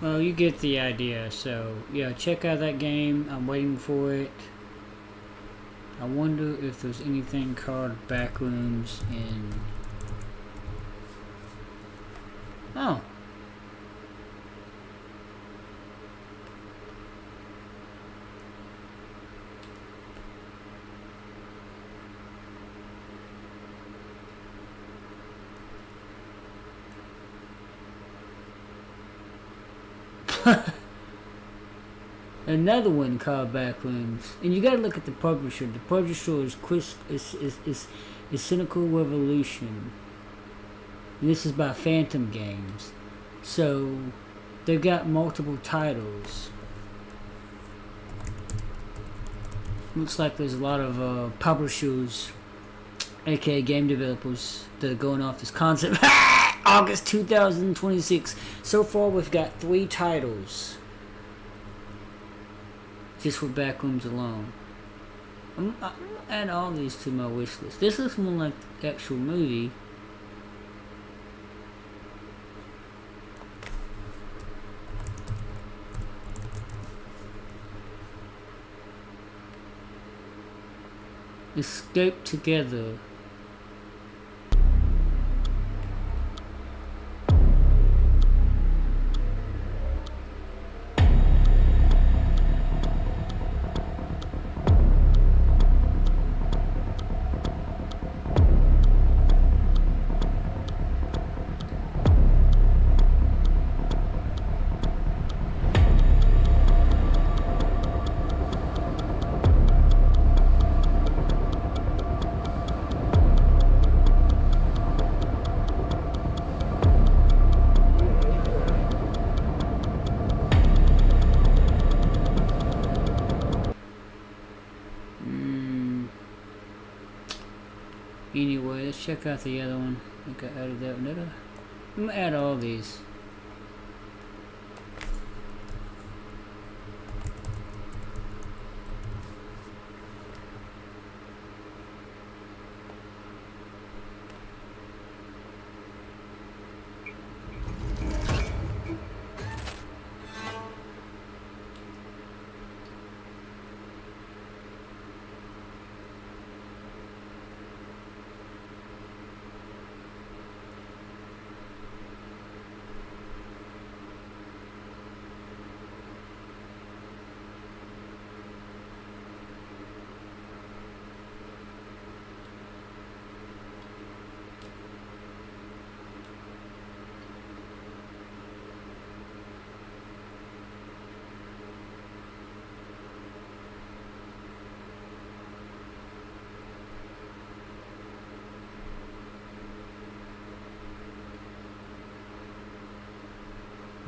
Well, you get the idea. So, yeah, check out that game. I'm waiting for it. I wonder if there's anything called Backrooms in... Oh. Another one called Backrooms, and you gotta look at the publisher. The publisher is Cynical Revolution. And this is by Phantom Games, so they've got multiple titles. Looks like there's a lot of publishers, aka game developers, that are going off this concept. August 2026. So far, we've got 3 titles. Just for Backrooms alone. I'm gonna add all these to my wish list. This looks more like the actual movie. Escape Together. Anyway, let's check out the other one. I think I added that one. I'm gonna add all these.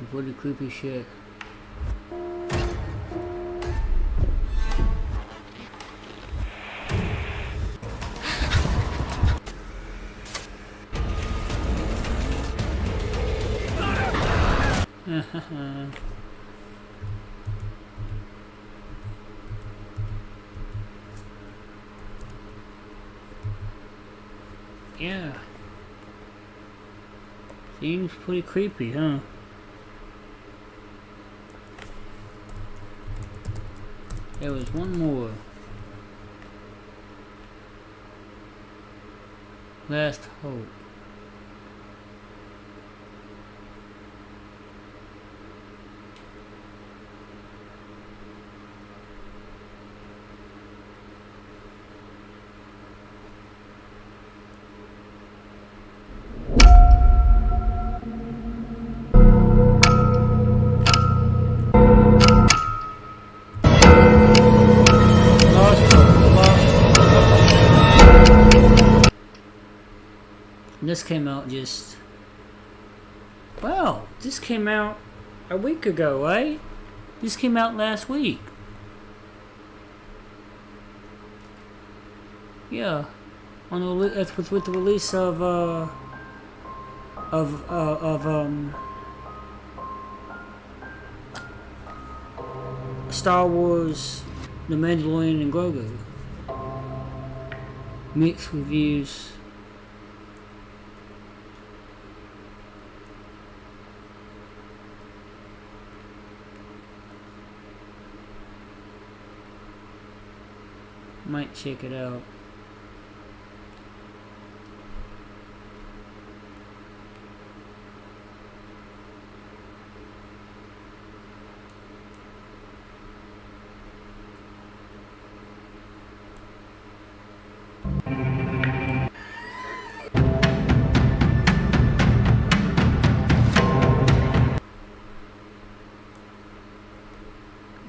Pretty creepy shit. Yeah. Seems pretty creepy, huh? There was one more. Last hope. This came out just... Wow, this came out a week ago, right? This came out last week. Yeah, on the that's with the release of Star Wars, The Mandalorian and Grogu. Mixed reviews. Might check it out.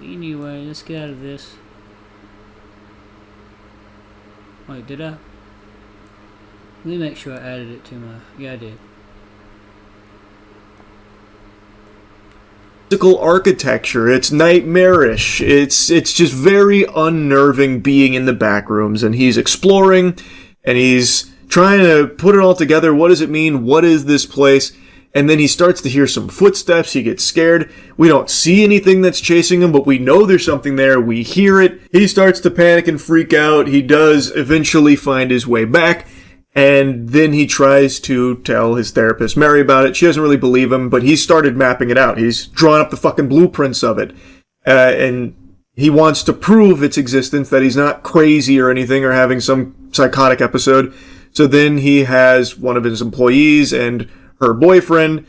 Anyway, let's get out of this. Wait, did I? Let me make sure I added it to my... Yeah, I did. Physical architecture, it's nightmarish. It's just very unnerving being in the back rooms, and he's exploring, and he's trying to put it all together. What does it mean? What is this place? And then he starts to hear some footsteps. He gets scared. We don't see anything that's chasing him, but we know there's something there. We hear it. He starts to panic and freak out. He does eventually find his way back. And then he tries to tell his therapist, Mary, about it. She doesn't really believe him, but he's started mapping it out. He's drawn up the fucking blueprints of it. And he wants to prove its existence, that he's not crazy or anything or having some psychotic episode. So then he has one of his employees and her boyfriend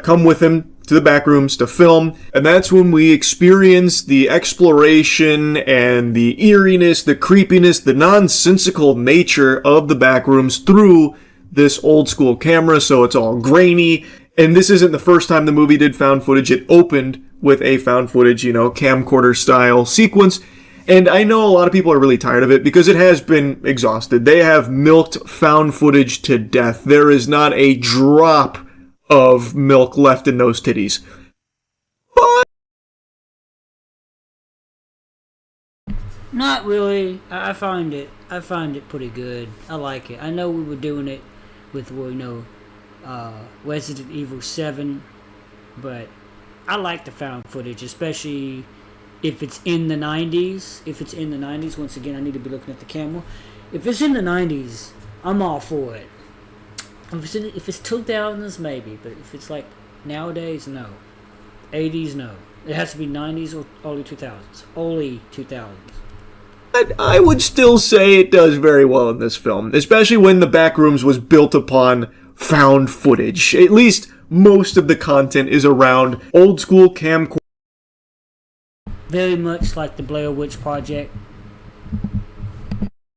come with him to the back rooms to film, and that's when we experience the exploration and the eeriness, the creepiness, the nonsensical nature of the back rooms through this old school camera, so it's all grainy. And this isn't the first time the movie did found footage. It opened with a found footage, camcorder style sequence. And I know a lot of people are really tired of it because it has been exhausted. They have milked found footage to death. There is not a drop of milk left in those titties. But Not really. I find it pretty good. I like it. I know we were doing it with Resident Evil 7, but I like the found footage, especially if it's in the 90s. If it's in the 90s, once again, I need to be looking at the camera. If it's in the 90s, I'm all for it. If it's 2000s, maybe. But if it's like nowadays, no. 80s, no. It has to be 90s or early 2000s. Early 2000s. I would still say it does very well in this film, especially when the Backrooms was built upon found footage. At least most of the content is around old school camcorder. Very much like the Blair Witch Project.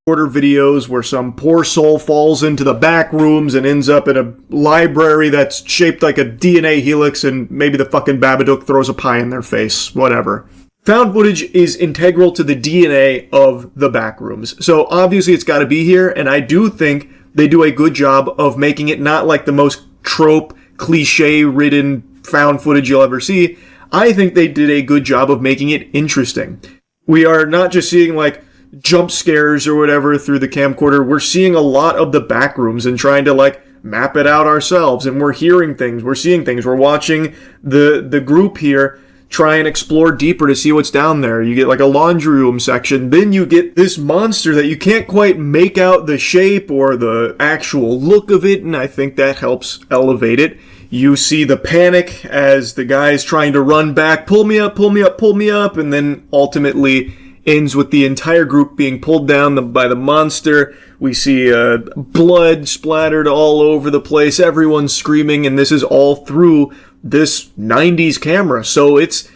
Videos where some poor soul falls into the back rooms and ends up in a library that's shaped like a DNA helix, and maybe the fucking Babadook throws a pie in their face. Whatever. Found footage is integral to the DNA of the back rooms, so obviously it's got to be here, and I do think they do a good job of making it not like the most trope, cliche-ridden found footage you'll ever see. I think they did a good job of making it interesting. We are not just seeing like jump scares or whatever through the camcorder. We're seeing a lot of the back rooms and trying to like map it out ourselves. And we're hearing things, we're seeing things, we're watching the group here try and explore deeper to see what's down there. You get like a laundry room section. Then you get this monster that you can't quite make out the shape or the actual look of it. And I think that helps elevate it. You see the panic as the guy's trying to run back, pull me up, pull me up, pull me up, and then ultimately ends with the entire group being pulled down by the monster. We see blood splattered all over the place, everyone's screaming, and this is all through this 90s camera. So it's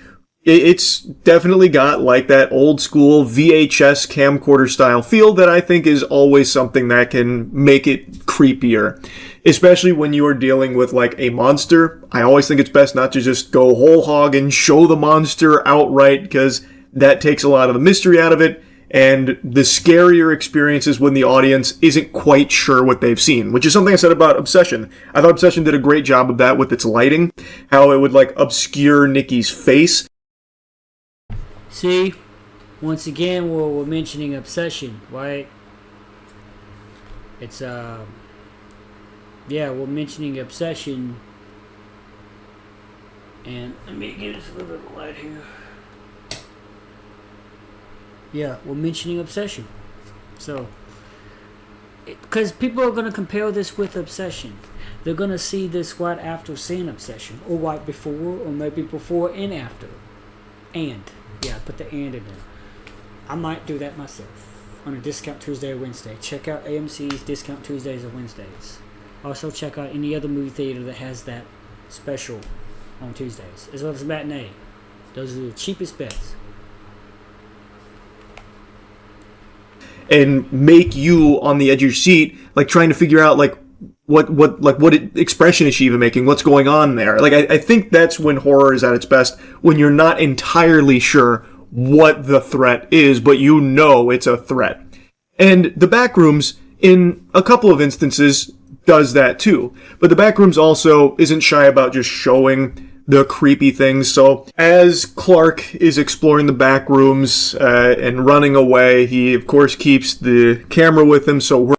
definitely got like that old school VHS camcorder style feel that I think is always something that can make it creepier. Especially when you are dealing with like a monster. I always think it's best not to just go whole hog and show the monster outright, because that takes a lot of the mystery out of it, and the scarier experience is when the audience isn't quite sure what they've seen, which is something I said about Obsession. I thought Obsession did a great job of that with its lighting, how it would like obscure Nikki's face. See, once again, we're mentioning Obsession, right? It's, yeah, we're mentioning Obsession, and let me get this a little bit of light here. Yeah, we're mentioning Obsession. So, because people are going to compare this with Obsession. They're going to see this right after seeing Obsession, or right before, or maybe before and after. And, yeah, put the and in there. I might do that myself on a Discount Tuesday or Wednesday. Check out AMC's Discount Tuesdays or Wednesdays. Also, check out any other movie theater that has that special on Tuesdays, as well as Matinee. Those are the cheapest bets. And make you on the edge of your seat, like trying to figure out like what expression is she even making? What's going on there? Like I think that's when horror is at its best, when you're not entirely sure what the threat is, but you know it's a threat. And the Backrooms, in a couple of instances, does that too. But the Backrooms also isn't shy about just showing the creepy things. So as Clark is exploring the back rooms and running away, he of course keeps the camera with him, so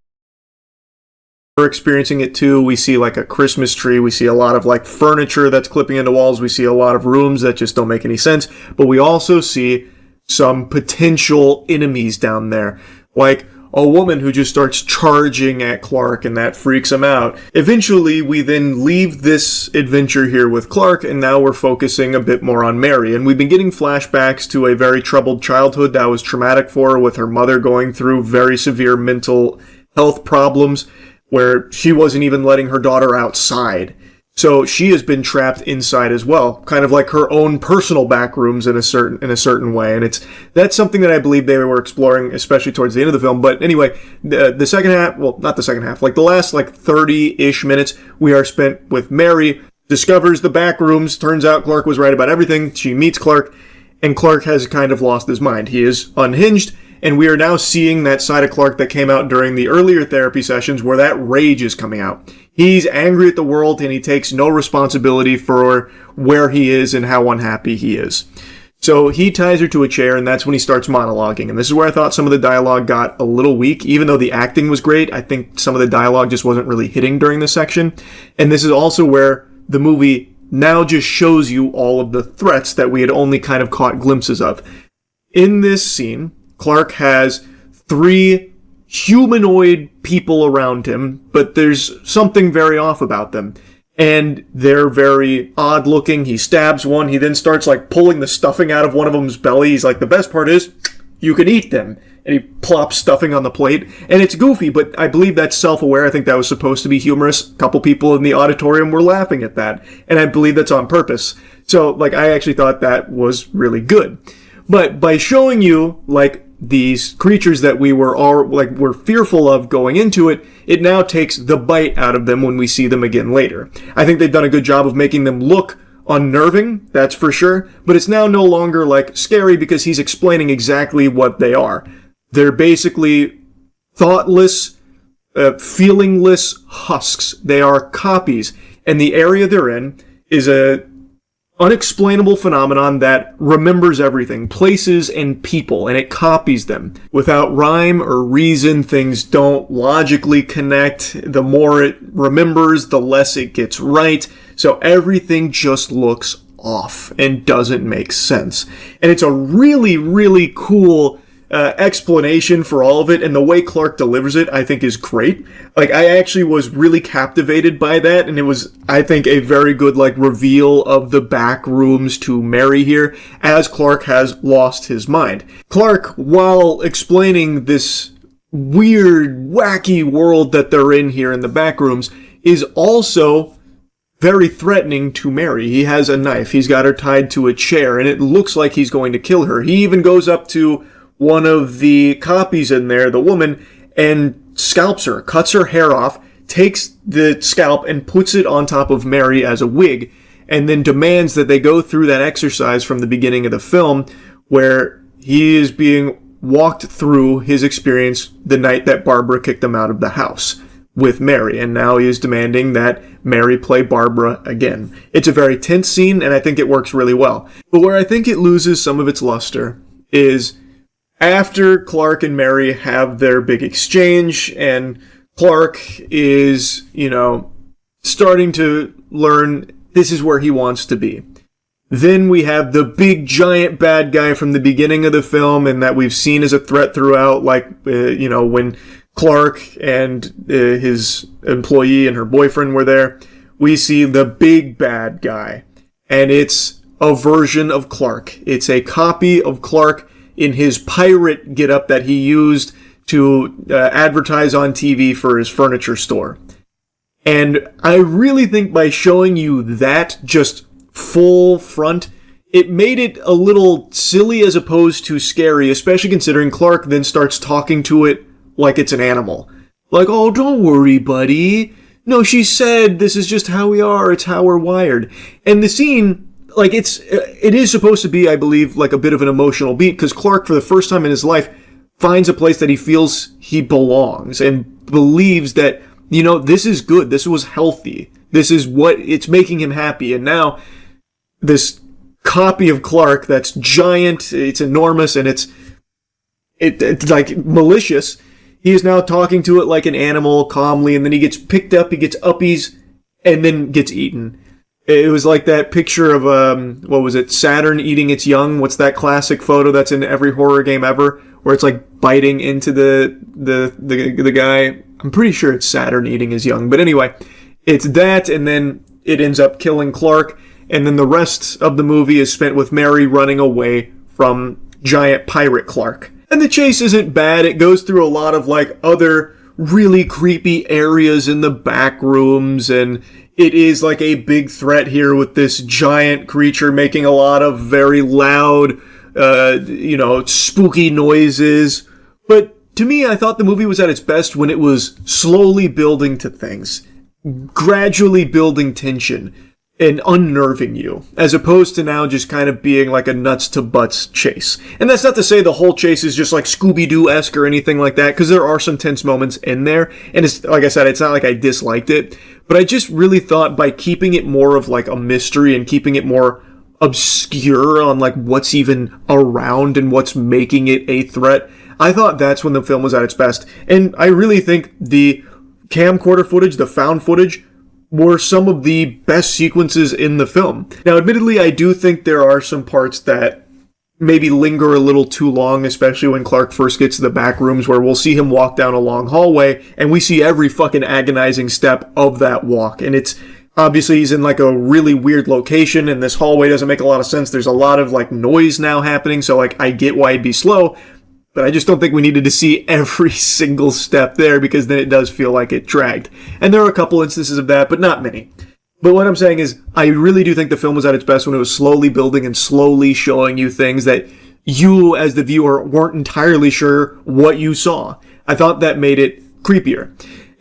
we're experiencing it too. We see like a Christmas tree, we see a lot of like furniture that's clipping into walls, we see a lot of rooms that just don't make any sense, but we also see some potential enemies down there, like a woman who just starts charging at Clark, and that freaks him out. Eventually, we then leave this adventure here with Clark, and now we're focusing a bit more on Mary. And we've been getting flashbacks to a very troubled childhood that was traumatic for her, with her mother going through very severe mental health problems, where she wasn't even letting her daughter outside. So she has been trapped inside as well, kind of like her own personal back rooms in a certain way, and that's something that I believe they were exploring, especially towards the end of the film. But anyway, the second half, well, not the second half, like the last like 30-ish minutes, we are spent with Mary, discovers the back rooms. Turns out Clark was right about everything. She meets Clark, and Clark has kind of lost his mind. He is unhinged. And we are now seeing that side of Clark that came out during the earlier therapy sessions, where that rage is coming out. He's angry at the world, and he takes no responsibility for where he is and how unhappy he is. So he ties her to a chair, and that's when he starts monologuing. And this is where I thought some of the dialogue got a little weak. Even though the acting was great, I think some of the dialogue just wasn't really hitting during this section. And this is also where the movie now just shows you all of the threats that we had only kind of caught glimpses of. In this scene, Clark has 3 humanoid people around him, but there's something very off about them. And they're very odd looking. He stabs one. He then starts like pulling the stuffing out of one of them's belly. He's like, the best part is you can eat them. And he plops stuffing on the plate. And it's goofy, but I believe that's self-aware. I think that was supposed to be humorous. A couple people in the auditorium were laughing at that. And I believe that's on purpose. So like, I actually thought that was really good. But by showing you like these creatures that we were fearful of going into it, it now takes the bite out of them when we see them again later. I think they've done a good job of making them look unnerving, that's for sure, but it's now no longer like scary because he's explaining exactly what they are. They're basically thoughtless, feelingless husks. They are copies, and the area they're in is a unexplainable phenomenon that remembers everything, places and people, and it copies them. Without rhyme or reason, things don't logically connect. The more it remembers, the less it gets right. So everything just looks off and doesn't make sense. And it's a really, really cool explanation for all of it, and the way Clark delivers it, I think, is great. Like, I actually was really captivated by that, and it was, I think, a very good, like, reveal of the Backrooms to Mary here, as Clark has lost his mind. Clark, while explaining this weird, wacky world that they're in here in the Backrooms, is also very threatening to Mary. He has a knife. He's got her tied to a chair, and it looks like he's going to kill her. He even goes up to one of the copies in there, the woman, and scalps her, cuts her hair off, takes the scalp and puts it on top of Mary as a wig, and then demands that they go through that exercise from the beginning of the film where he is being walked through his experience the night that Barbara kicked him out of the house with Mary, and now he is demanding that Mary play Barbara again. It's a very tense scene, and I think it works really well. But where I think it loses some of its luster is after Clark and Mary have their big exchange, and Clark is, starting to learn this is where he wants to be. Then we have the big giant bad guy from the beginning of the film, and that we've seen as a threat throughout, like, when Clark and his employee and her boyfriend were there. We see the big bad guy, and it's a version of Clark. It's a copy of Clark in his pirate getup that he used to advertise on TV for his furniture store. And I really think by showing you that just full front, it made it a little silly as opposed to scary, especially considering Clark then starts talking to it like it's an animal. Like, oh, don't worry, buddy. No, she said this is just how we are. It's how we're wired. And the scene, like, it is supposed to be, I believe, like a bit of an emotional beat, because Clark, for the first time in his life, finds a place that he feels he belongs and believes that, this is good. This was healthy. This is what, it's making him happy. And now this copy of Clark that's giant, it's enormous, and it's like malicious. He is now talking to it like an animal calmly, and then he gets picked up, he gets uppies, and then gets eaten. It was like that picture of, Saturn eating its young? What's that classic photo that's in every horror game ever? Where it's like biting into the guy. I'm pretty sure it's Saturn eating his young. But anyway, it's that, and then it ends up killing Clark. And then the rest of the movie is spent with Mary running away from giant pirate Clark. And the chase isn't bad. It goes through a lot of, like, other really creepy areas in the back rooms, and it is like a big threat here with this giant creature making a lot of very loud, spooky noises. But to me, I thought the movie was at its best when it was slowly building to things, gradually building tension, and unnerving you, as opposed to now just kind of being like a nuts to butts chase. And that's not to say the whole chase is just like Scooby-Doo-esque or anything like that, because there are some tense moments in there, and it's, like I said, it's not like I disliked it, but I just really thought by keeping it more of like a mystery and keeping it more obscure on like what's even around and what's making it a threat, I thought that's when the film was at its best. And I really think the camcorder footage, the found footage, were some of the best sequences in the film. Now, admittedly, I do think there are some parts that maybe linger a little too long, especially when Clark first gets to the back rooms, where we'll see him walk down a long hallway, and we see every fucking agonizing step of that walk. And it's, obviously, he's in like a really weird location, and this hallway doesn't make a lot of sense. There's a lot of like noise now happening, so like I get why it'd be slow, but I just don't think we needed to see every single step there, because then it does feel like it dragged. And there are a couple instances of that, but not many. But what I'm saying is, I really do think the film was at its best when it was slowly building and slowly showing you things that you, as the viewer, weren't entirely sure what you saw. I thought that made it creepier.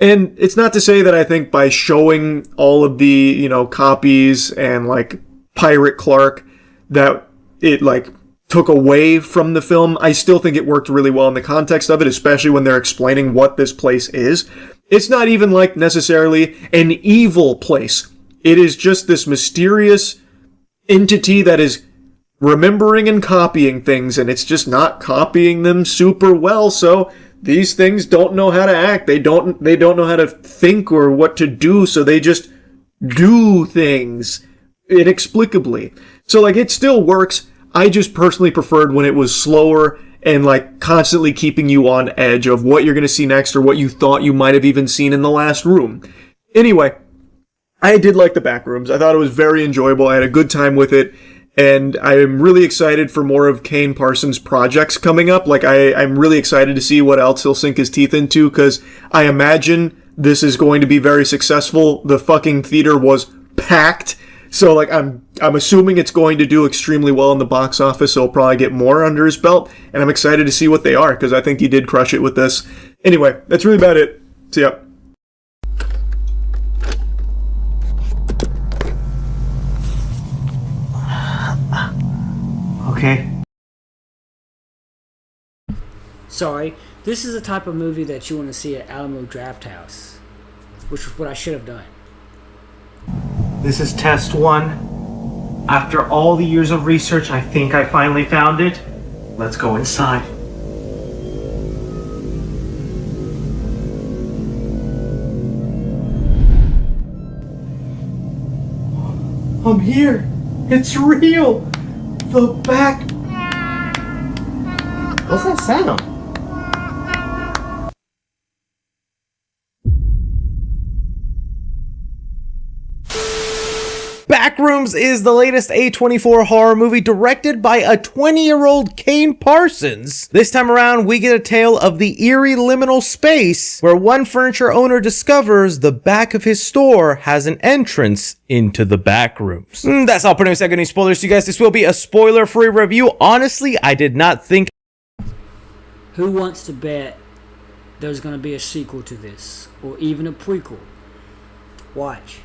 And it's not to say that I think by showing all of the, copies and, like, Pirate Clark, that it, like, took away from the film. I still think it worked really well in the context of it, especially when they're explaining what this place is. It's not even like necessarily an evil place. It is just this mysterious entity that is remembering and copying things, and it's just not copying them super well, so these things don't know how to act. They don't know how to think or what to do, so they just do things inexplicably. So, like, it still works. I just personally preferred when it was slower and, like, constantly keeping you on edge of what you're going to see next or what you thought you might have even seen in the last room. Anyway, I did like the Backrooms. I thought it was very enjoyable. I had a good time with it. And I'm really excited for more of Kane Parsons' projects coming up. Like, I'm really excited to see what else he'll sink his teeth into, because I imagine this is going to be very successful. The fucking theater was packed. So, like, I'm assuming it's going to do extremely well in the box office, so he'll probably get more under his belt. And I'm excited to see what they are, because I think he did crush it with this. Anyway, that's really about it. See ya. Okay. Sorry, this is the type of movie that you want to see at Alamo Drafthouse, which is what I should have done. This is test 1. After all the years of research, I think I finally found it. Let's go inside. I'm here. It's real. The back. What's that sound? Backrooms is the latest A24 horror movie directed by a 20-year-old Kane Parsons. This time around, we get a tale of the eerie liminal space where one furniture owner discovers the back of his store has an entrance into the backrooms. That's all. Pretty much. I got any spoilers to you guys. This will be a spoiler-free review. Honestly, I did not think. Who wants to bet there's going to be a sequel to this, or even a prequel? Watch.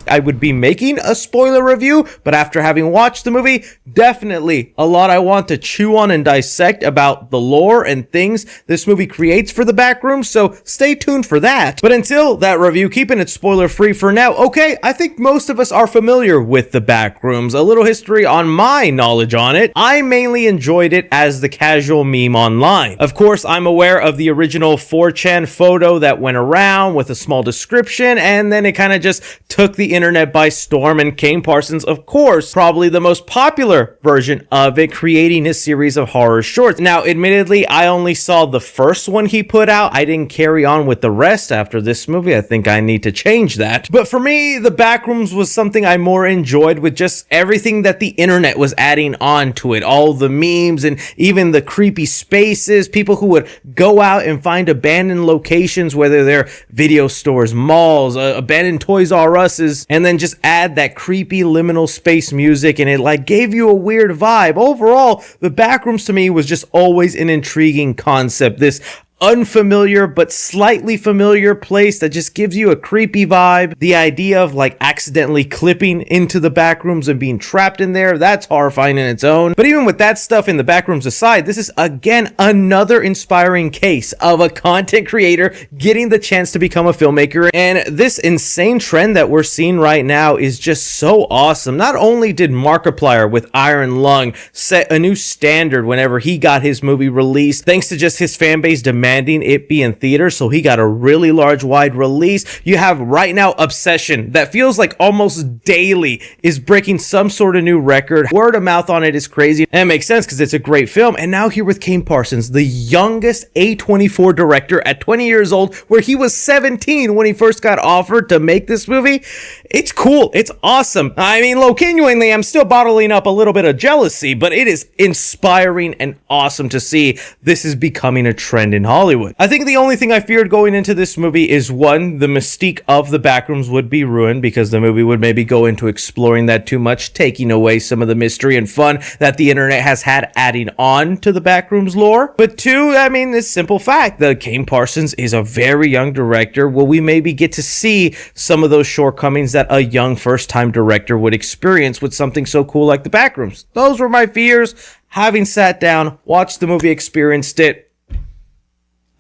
I would be making a spoiler review, but after having watched the movie, definitely a lot I want to chew on and dissect about the lore and things this movie creates for the Backrooms, so stay tuned for that. But until that review, keeping it spoiler free for now. Okay, I think most of us are familiar with the Backrooms. A little history on my knowledge on it. I mainly enjoyed it as the casual meme online. Of course, I'm aware of the original 4chan photo that went around with a small description, and then it kind of just took the internet by storm, and Kane Parsons, of course, probably the most popular version of it, creating his series of horror shorts. Now, admittedly, I only saw the first one he put out. I didn't carry on with the rest after this movie. I think I need to change that. But for me, the Backrooms was something I more enjoyed, with just everything that the internet was adding on to it. All the memes and even the creepy spaces, people who would go out and find abandoned locations, whether they're video stores, malls, abandoned Toys R Us's, and then just add that creepy liminal space music, and it like gave you a weird vibe. Overall, the Backrooms to me was just always an intriguing concept. This unfamiliar but slightly familiar place that just gives you a creepy vibe. The idea of like accidentally clipping into the Backrooms and being trapped in there, that's horrifying in its own. But even with that stuff in the Backrooms aside, this is again another inspiring case of a content creator getting the chance to become a filmmaker. And this insane trend that we're seeing right now is just so awesome. Not only did Markiplier with Iron Lung set a new standard whenever he got his movie released, thanks to just his fan base demanding it be in theaters, so he got a really large wide release. You have right now Obsession that feels like almost daily is breaking some sort of new record. Word of mouth on it is crazy, and it makes sense because it's a great film. And now here with Kane Parsons, the youngest A24 director at 20 years old, where he was 17 when he first got offered to make this movie. It's cool. It's awesome. I mean, genuinely, I'm still bottling up a little bit of jealousy, but it is inspiring and awesome to see this is becoming a trend in Hollywood. I think the only thing I feared going into this movie is, one, the mystique of the Backrooms would be ruined because the movie would maybe go into exploring that too much, taking away some of the mystery and fun that the internet has had adding on to the Backrooms lore. But two, I mean, this simple fact that Kane Parsons is a very young director. Will we maybe get to see some of those shortcomings that a young first-time director would experience with something so cool like the Backrooms? Those were my fears. Having sat down, watched the movie, experienced it,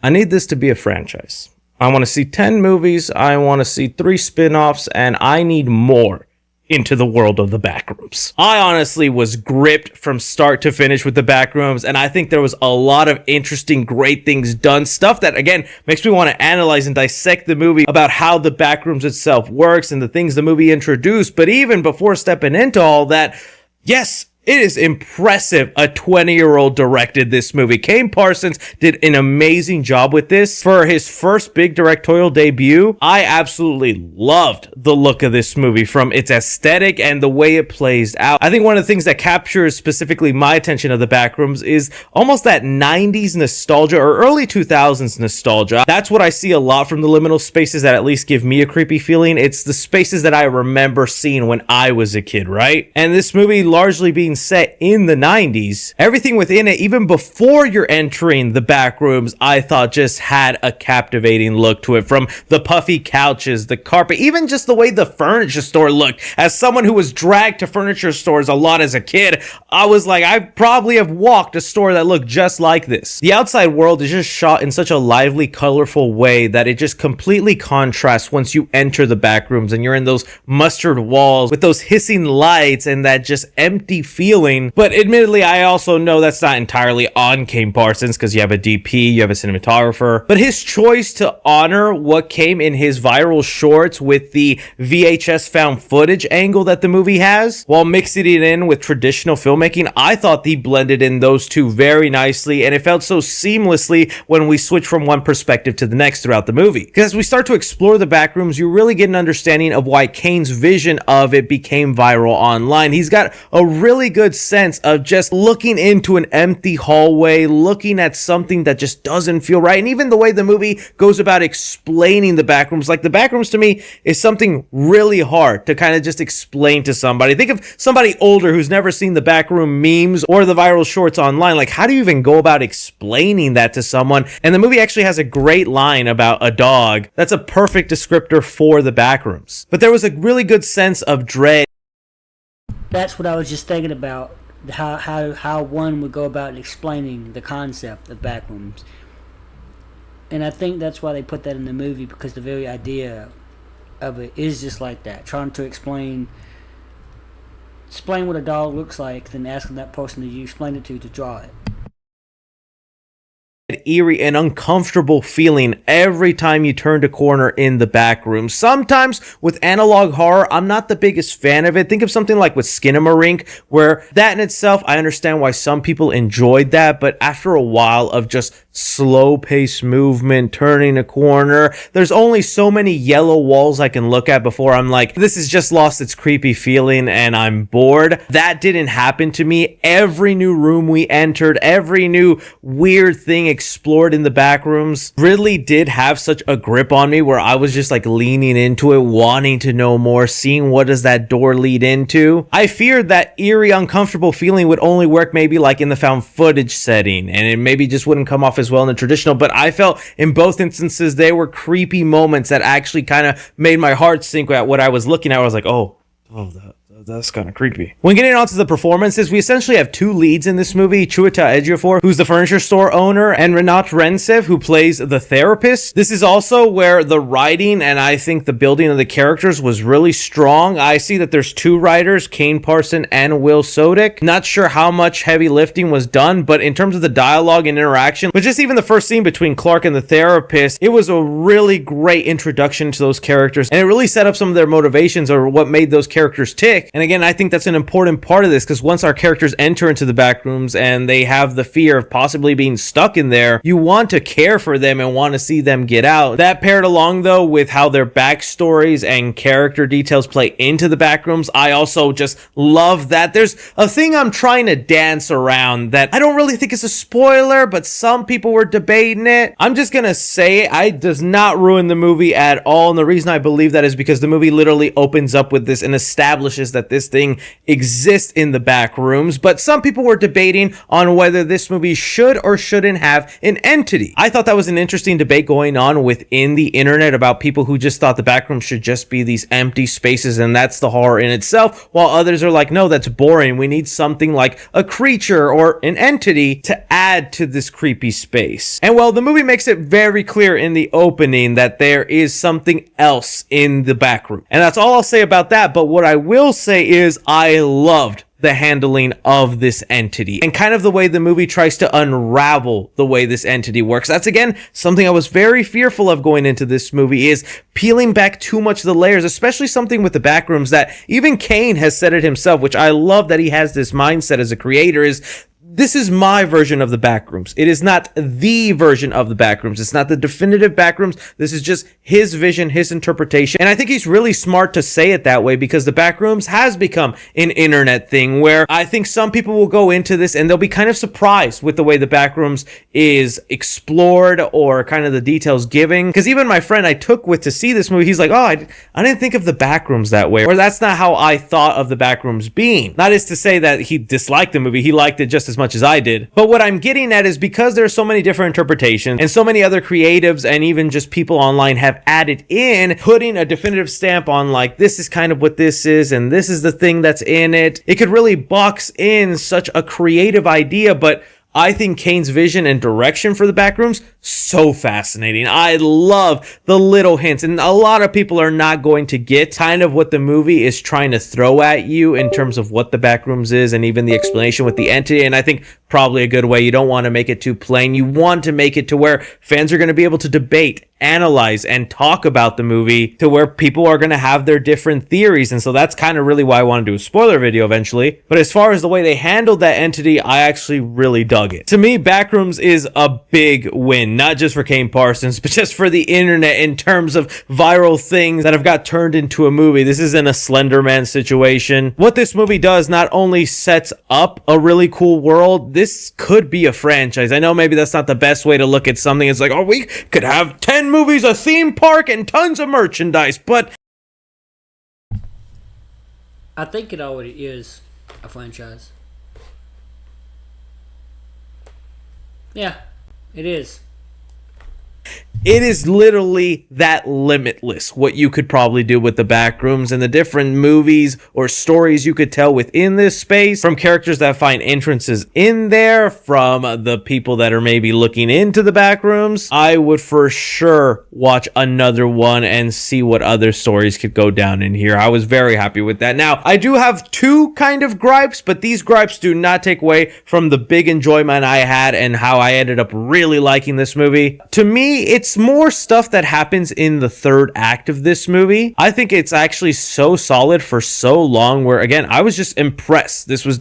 I need this to be a franchise. I want to see 10 movies, I want to see 3 spin-offs, and I need more. into the world of the Backrooms. I honestly was gripped from start to finish with the Backrooms, and I think there was a lot of interesting, great things done. Stuff that, again, makes me want to analyze and dissect the movie about how the Backrooms itself works and the things the movie introduced. But even before stepping into all that, yes, it is impressive a 20-year-old directed this movie. Kane Parsons did an amazing job with this. For his first big directorial debut, I absolutely loved the look of this movie, from its aesthetic and the way it plays out. I think one of the things that captures specifically my attention of the Backrooms is almost that 90s nostalgia or early 2000s nostalgia. That's what I see a lot from the liminal spaces that at least give me a creepy feeling. It's the spaces that I remember seeing when I was a kid, right? And this movie largely being set in the 90s, everything within it, even before you're entering the Backrooms, I thought just had a captivating look to it. From the puffy couches, the carpet, even just the way the furniture store looked. As someone who was dragged to furniture stores a lot as a kid, I was like, I probably have walked a store that looked just like this. The outside world is just shot in such a lively, colorful way that it just completely contrasts once you enter the Backrooms and you're in those mustard walls with those hissing lights and that just empty feeling. But admittedly, I also know that's not entirely on Kane Parsons, because you have a DP, you have a cinematographer, but his choice to honor what came in his viral shorts with the VHS found footage angle that the movie has, while mixing it in with traditional filmmaking, I thought he blended in those two very nicely, and it felt so seamlessly when we switch from one perspective to the next throughout the movie. Because as we start to explore the Backrooms, you really get an understanding of why Kane's vision of it became viral online. He's got a really good sense of just looking into an empty hallway, looking at something that just doesn't feel right. And even the way the movie goes about explaining the Backrooms, like the Backrooms to me is something really hard to kind of just explain to somebody. Think of somebody older who's never seen the Backroom memes or the viral shorts online. Like, how do you even go about explaining that to someone? And the movie actually has a great line about a dog that's a perfect descriptor for the Backrooms. But there was a really good sense of dread. That's what I was just thinking about, how one would go about explaining the concept of Backrooms. And I think that's why they put that in the movie, because the very idea of it is just like that, trying to explain what a dog looks like, then asking that person that you explain it to draw it. Eerie and uncomfortable feeling every time you turned a corner in the Backroom. Sometimes with analog horror, I'm not the biggest fan of it. Think of something like with Skinamarink, where that in itself, I understand why some people enjoyed that, but after a while of just slow-paced movement, turning a corner, there's only so many yellow walls I can look at before I'm like, this has just lost its creepy feeling and I'm bored. That didn't happen to me. Every new room we entered, every new weird thing explored in the Backrooms really did have such a grip on me, where I was just like leaning into it, wanting to know more, seeing what does that door lead into. I feared that eerie, uncomfortable feeling would only work maybe like in the found footage setting, and it maybe just wouldn't come off as well in the traditional, but I felt in both instances they were creepy moments that actually kind of made my heart sink at what I was looking at. I was like, oh, that's kind of creepy. When getting onto the performances, we essentially have two leads in this movie: Chiwetel Ejiofor, who's the furniture store owner, and Renat Rensev, who plays the therapist. This is also where the writing and I think the building of the characters was really strong. I see that there's two writers, Kane Parson and Will Sodick. Not sure how much heavy lifting was done, but in terms of the dialogue and interaction, but just even the first scene between Clark and the therapist, it was a really great introduction to those characters, and it really set up some of their motivations or what made those characters tick. And again, I think that's an important part of this, because once our characters enter into the Backrooms and they have the fear of possibly being stuck in there, you want to care for them and want to see them get out. That paired along, though, with how their backstories and character details play into the Backrooms, I also just love that. There's a thing I'm trying to dance around that I don't really think is a spoiler, but some people were debating it. I'm just gonna say it does not ruin the movie at all, and the reason I believe that is because the movie literally opens up with this and establishes that that this thing exists in the back rooms, but some people were debating on whether this movie should or shouldn't have an entity. I thought that was an interesting debate going on within the internet about people who just thought the back rooms should just be these empty spaces and that's the horror in itself, while others are like, no, that's boring. We need something like a creature or an entity to add to this creepy space. And well, the movie makes it very clear in the opening that there is something else in the back room. And that's all I'll say about that. But what I will say is I loved the handling of this entity and kind of the way the movie tries to unravel the way this entity works. That's again something I was very fearful of going into this movie, is peeling back too much of the layers, especially something with the backrooms that even Kane has said it himself, which I love that he has this mindset as a creator, is this is my version of the Backrooms. It is not the version of the Backrooms. It's not the definitive Backrooms. This is just his vision, his interpretation. And I think he's really smart to say it that way, because the Backrooms has become an internet thing where I think some people will go into this and they'll be kind of surprised with the way the Backrooms is explored or kind of the details given. Because even my friend I took with to see this movie, he's like, oh, I didn't think of the Backrooms that way. Or that's not how I thought of the Backrooms being. Not is to say that he disliked the movie. He liked it just as much as I did. But what I'm getting at is because there are so many different interpretations and so many other creatives and even just people online have added in, putting a definitive stamp on like, this is kind of what this is and this is the thing that's in it. It could really box in such a creative idea, but I think Kane's vision and direction for the Backrooms, so fascinating. I love the little hints, and a lot of people are not going to get kind of what the movie is trying to throw at you in terms of what the Backrooms is and even the explanation with the entity. And I think probably a good way. You don't want to make it too plain. You want to make it to where fans are going to be able to debate, analyze, and talk about the movie, to where people are going to have their different theories. And so that's kind of really why I want to do a spoiler video eventually. But as far as the way they handled that entity, I actually really dug it. To me, Backrooms is a big win, not just for Kane Parsons, but just for the internet in terms of viral things that have got turned into a movie. This isn't a Slender Man situation. What this movie does not only sets up a really cool world, this could be a franchise. I know maybe that's not the best way to look at something. It's like, oh, we could have 10 movies, a theme park, and tons of merchandise, but I think it already is a franchise. Yeah, it is. it is literally that limitless what you could probably do with the Backrooms and the different movies or stories you could tell within this space, from characters that find entrances in there, from the people that are maybe looking into the Backrooms. I would for sure watch another one and see what other stories could go down in here. I was very happy with that. Now, I do have two kind of gripes, but these gripes do not take away from the big enjoyment I had and how I ended up really liking this movie. To me, it's more stuff that happens in the third act of this movie. I think it's actually so solid for so long, where again, I was just impressed. This was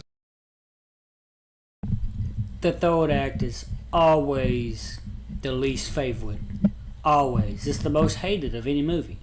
the third act is always the least favorite. Always. It's the most hated of any movie.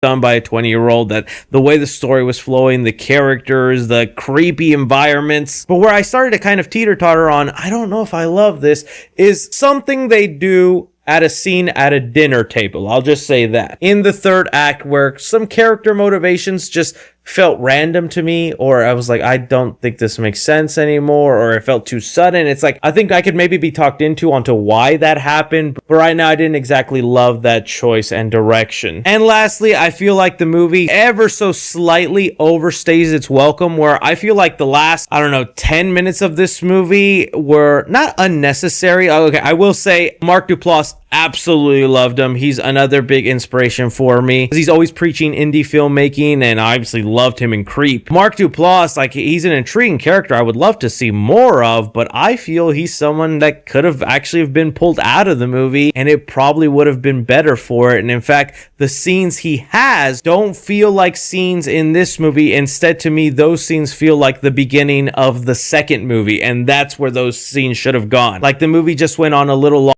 Done by a 20-year-old, that the way the story was flowing, the characters, the creepy environments. But where I started to kind of teeter-totter on, I don't know if I love this, is something they do at a scene at a dinner table. I'll just say that. In the third act, where some character motivations just felt random to me, or I was like, I don't think this makes sense anymore, or it felt too sudden. It's like, I think I could maybe be talked into onto why that happened, but right now I didn't exactly love that choice and direction. And lastly, I feel like the movie ever so slightly overstays its welcome, where I feel like the last, 10 minutes of this movie were not unnecessary. Okay, I will say Mark Duplass, absolutely loved him. He's another big inspiration for me. He's always preaching indie filmmaking, and I obviously loved him in Creep. Mark Duplass, he's an intriguing character I would love to see more of, but I feel he's someone that could have actually been pulled out of the movie, and it probably would have been better for it. And in fact, the scenes he has don't feel like scenes in this movie. Instead, to me, those scenes feel like the beginning of the second movie, and that's where those scenes should have gone. Like, the movie just went on a little long.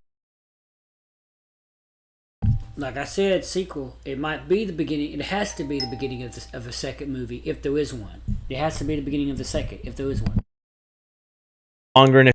Like I said, sequel, it might be the beginning. It has to be the beginning of a second movie, if there is one. It has to be the beginning of the second, if there is one. Longer, and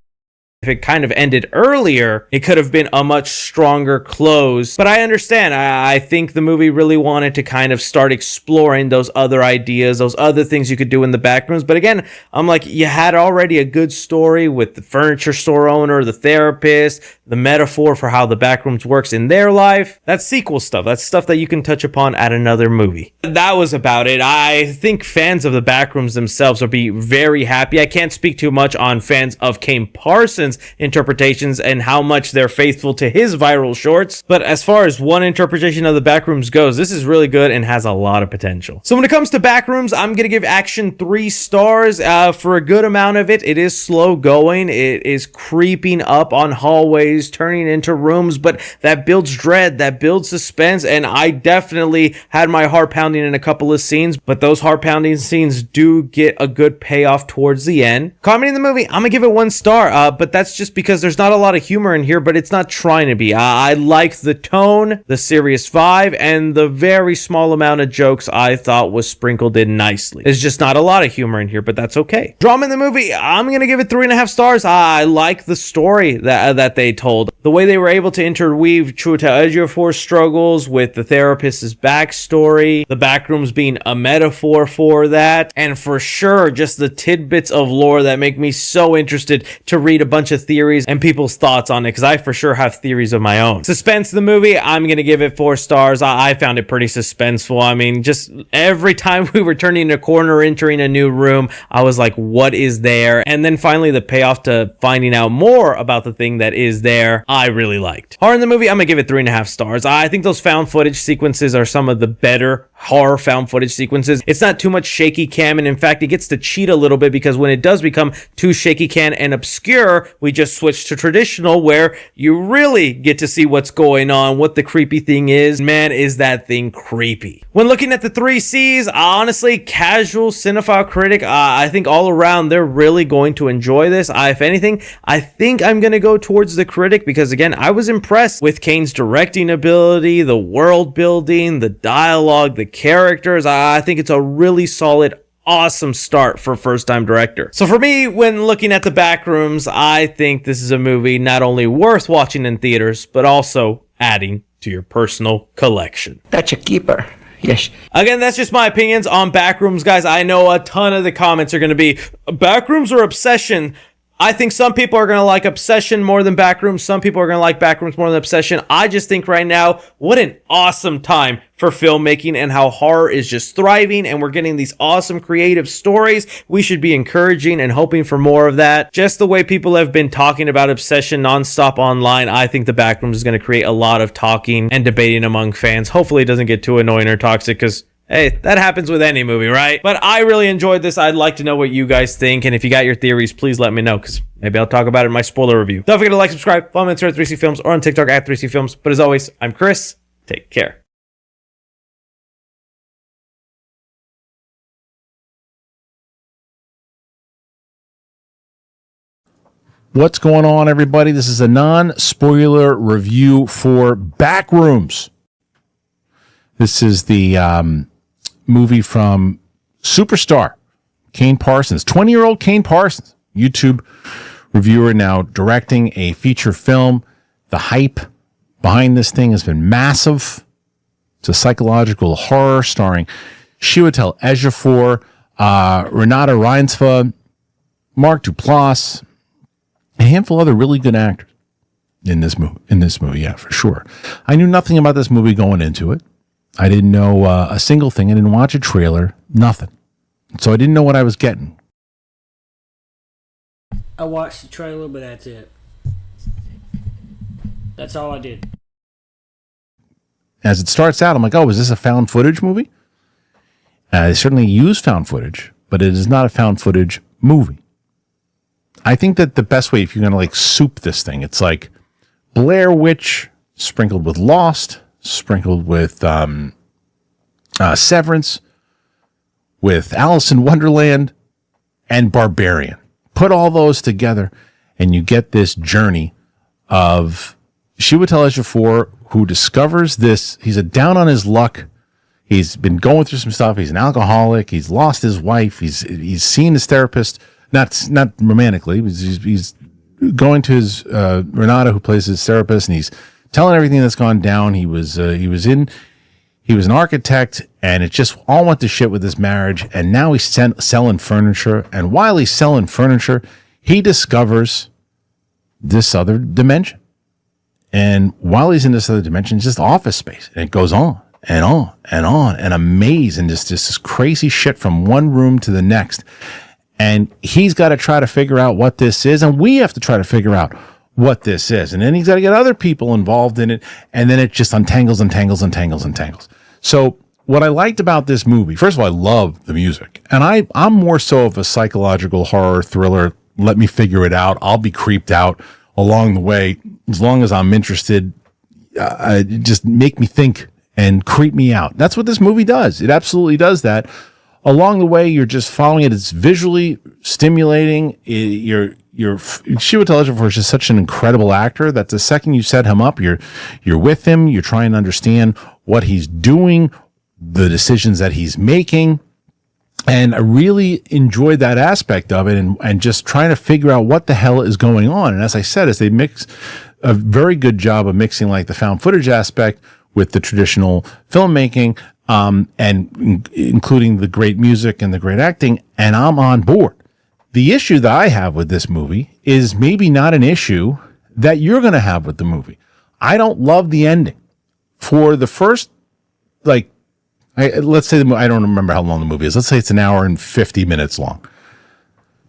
If it kind of ended earlier, it could have been a much stronger close. But I understand. I think the movie really wanted to kind of start exploring those other ideas, those other things you could do in the Backrooms. But again, I'm like, you had already a good story with the furniture store owner, the therapist, the metaphor for how the Backrooms works in their life. That's sequel stuff. That's stuff that you can touch upon at another movie. That was about it. I think fans of the Backrooms themselves will be very happy. I can't speak too much on fans of Kane Parsons' interpretations and how much they're faithful to his viral shorts. But as far as one interpretation of the Backrooms goes, this is really good and has a lot of potential. So when it comes to Backrooms, I'm going to give action 3 stars. For a good amount of it, it is slow going. It is creeping up on hallways, turning into rooms, but that builds dread, that builds suspense, and I definitely had my heart pounding in a couple of scenes, but those heart pounding scenes do get a good payoff towards the end. Comedy in the movie, I'm gonna give it 1 star, but that's just because there's not a lot of humor in here, but it's not trying to be. I like the tone, the serious vibe, and the very small amount of jokes I thought was sprinkled in nicely. There's just not a lot of humor in here, but that's okay. Drama in the movie, I'm gonna give it 3.5 stars. I like the story that they told. The way they were able to interweave Chiwetel Ejiofor's struggles with the therapist's backstory, the Backrooms being a metaphor for that, and for sure, just the tidbits of lore that make me so interested to read a bunch of theories and people's thoughts on it, because I for sure have theories of my own. Suspense in the movie, I'm gonna give it 4 stars. I found it pretty suspenseful. I mean, just every time we were turning a corner, entering a new room, I was like, what is there? And then finally the payoff to finding out more about the thing that is there, I really liked. Horror in the movie, I'm gonna give it 3.5 stars. I think those found footage sequences are some of the better horror found footage sequences. It's not too much shaky cam, and in fact, it gets to cheat a little bit, because when it does become too shaky cam and obscure, we just switch to traditional, where you really get to see what's going on, what the creepy thing is. Man, is that thing creepy. When looking at the 3 C's, honestly, casual cinephile critic, I think all around they're really going to enjoy this. If anything, I think I'm gonna go towards the critic, because again, I was impressed with Kane's directing ability, the world building, the dialogue, the characters. I think it's a really solid, awesome start for a first-time director. So for me, when looking at the Backrooms, I think this is a movie not only worth watching in theaters, but also adding to your personal collection. That's a keeper. Yes. Again, that's just my opinions on Backrooms, guys. I know a ton of the comments are going to be Backrooms or Obsession. I think some people are going to like Obsession more than Backrooms. Some people are going to like Backrooms more than Obsession. I just think right now, what an awesome time for filmmaking, and how horror is just thriving, and we're getting these awesome creative stories. We should be encouraging and hoping for more of that. Just the way people have been talking about Obsession nonstop online, I think the Backrooms is going to create a lot of talking and debating among fans. Hopefully it doesn't get too annoying or toxic, because hey, that happens with any movie, right? But I really enjoyed this. I'd like to know what you guys think, and if you got your theories, please let me know, because maybe I'll talk about it in my spoiler review. Don't forget to like, subscribe, follow me on Twitter at 3C Films, or on TikTok at 3C Films. But as always, I'm Chris. Take care. What's going on, everybody? This is a non-spoiler review for Backrooms. This is the movie from superstar Kane Parsons, 20-year-old Kane Parsons, YouTube reviewer, now directing a feature film. The hype behind this thing has been massive. It's a psychological horror starring Chiwetel Ejiofor, Renata Reinsva, Mark Duplass, a handful of other really good actors in this movie, yeah, for sure. I knew nothing about this movie going into it. I didn't know a single thing. I didn't watch a trailer, nothing. So I didn't know what I was getting. I watched the trailer, but that's it. That's all I did. As it starts out, I'm like, oh, is this a found footage movie? They certainly use found footage, but it is not a found footage movie. I think that the best way, if you're going to like soup this thing, it's like Blair Witch sprinkled with Lost, sprinkled with Severance, with Alice in Wonderland, and Barbarian. Put all those together, and you get this journey of Chiwetel Ejiofor, who discovers this. He's a down on his luck. He's been going through some stuff. He's an alcoholic. He's lost his wife. He's seen his therapist. Not romantically. He's going to his Renata, who plays his therapist, and he's telling everything that's gone down. He was an architect, and it just all went to shit with his marriage. And now he's selling furniture. And while he's selling furniture, he discovers this other dimension. And while he's in this other dimension, it's just office space, and it goes on and on and on, and a maze, and just this crazy shit from one room to the next. And he's got to try to figure out what this is, and we have to try to figure out what this is. And then he's got to get other people involved in it, and then it just untangles. So what I liked about this movie, first of all, I love the music. And I'm more so of a psychological horror thriller. Let me figure it out. I'll be creeped out along the way. As long as I'm interested, just make me think and creep me out. That's what this movie does. It absolutely does that. Along the way, you're just following it. It's visually stimulating. Chiwetel Ejiofor is just such an incredible actor that the second you set him up, you're with him. You're trying to understand what he's doing, the decisions that he's making. And I really enjoyed that aspect of it, and just trying to figure out what the hell is going on. And as I said, as they mix a very good job of mixing like the found footage aspect with the traditional filmmaking, and including the great music and the great acting, and I'm on board. The issue that I have with this movie is maybe not an issue that you're going to have with the movie. I don't love the ending. For the first, let's say, I don't remember how long the movie is. Let's say it's an hour and 50 minutes long.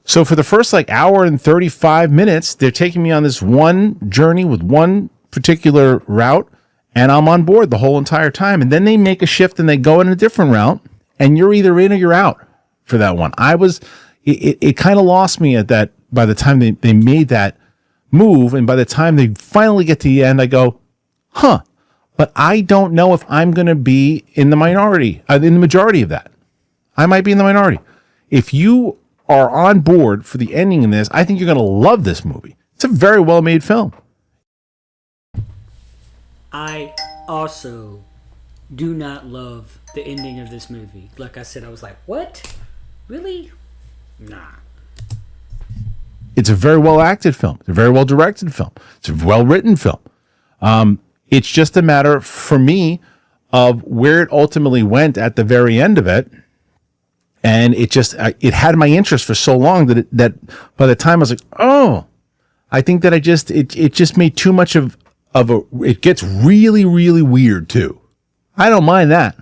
So for the first hour and 35 minutes, they're taking me on this one journey with one particular route, and I'm on board the whole entire time. And then they make a shift and they go in a different route, and you're either in or you're out for that one. It kind of lost me at that by the time they made that move. And by the time they finally get to the end, I go, but I don't know if I'm going to be in the minority, in the majority of that. I might be in the minority. If you are on board for the ending in this, I think you're going to love this movie. It's a very well-made film. I also do not love the ending of this movie. Like I said, I was like, what? Really? Nah. It's a very well-acted film. It's a very well-directed film. It's a well-written film. It's just a matter, for me, of where it ultimately went at the very end of it. And it had my interest for so long that by the time I was like, oh, I think that it just made too much of it gets really, really weird too. I don't mind that.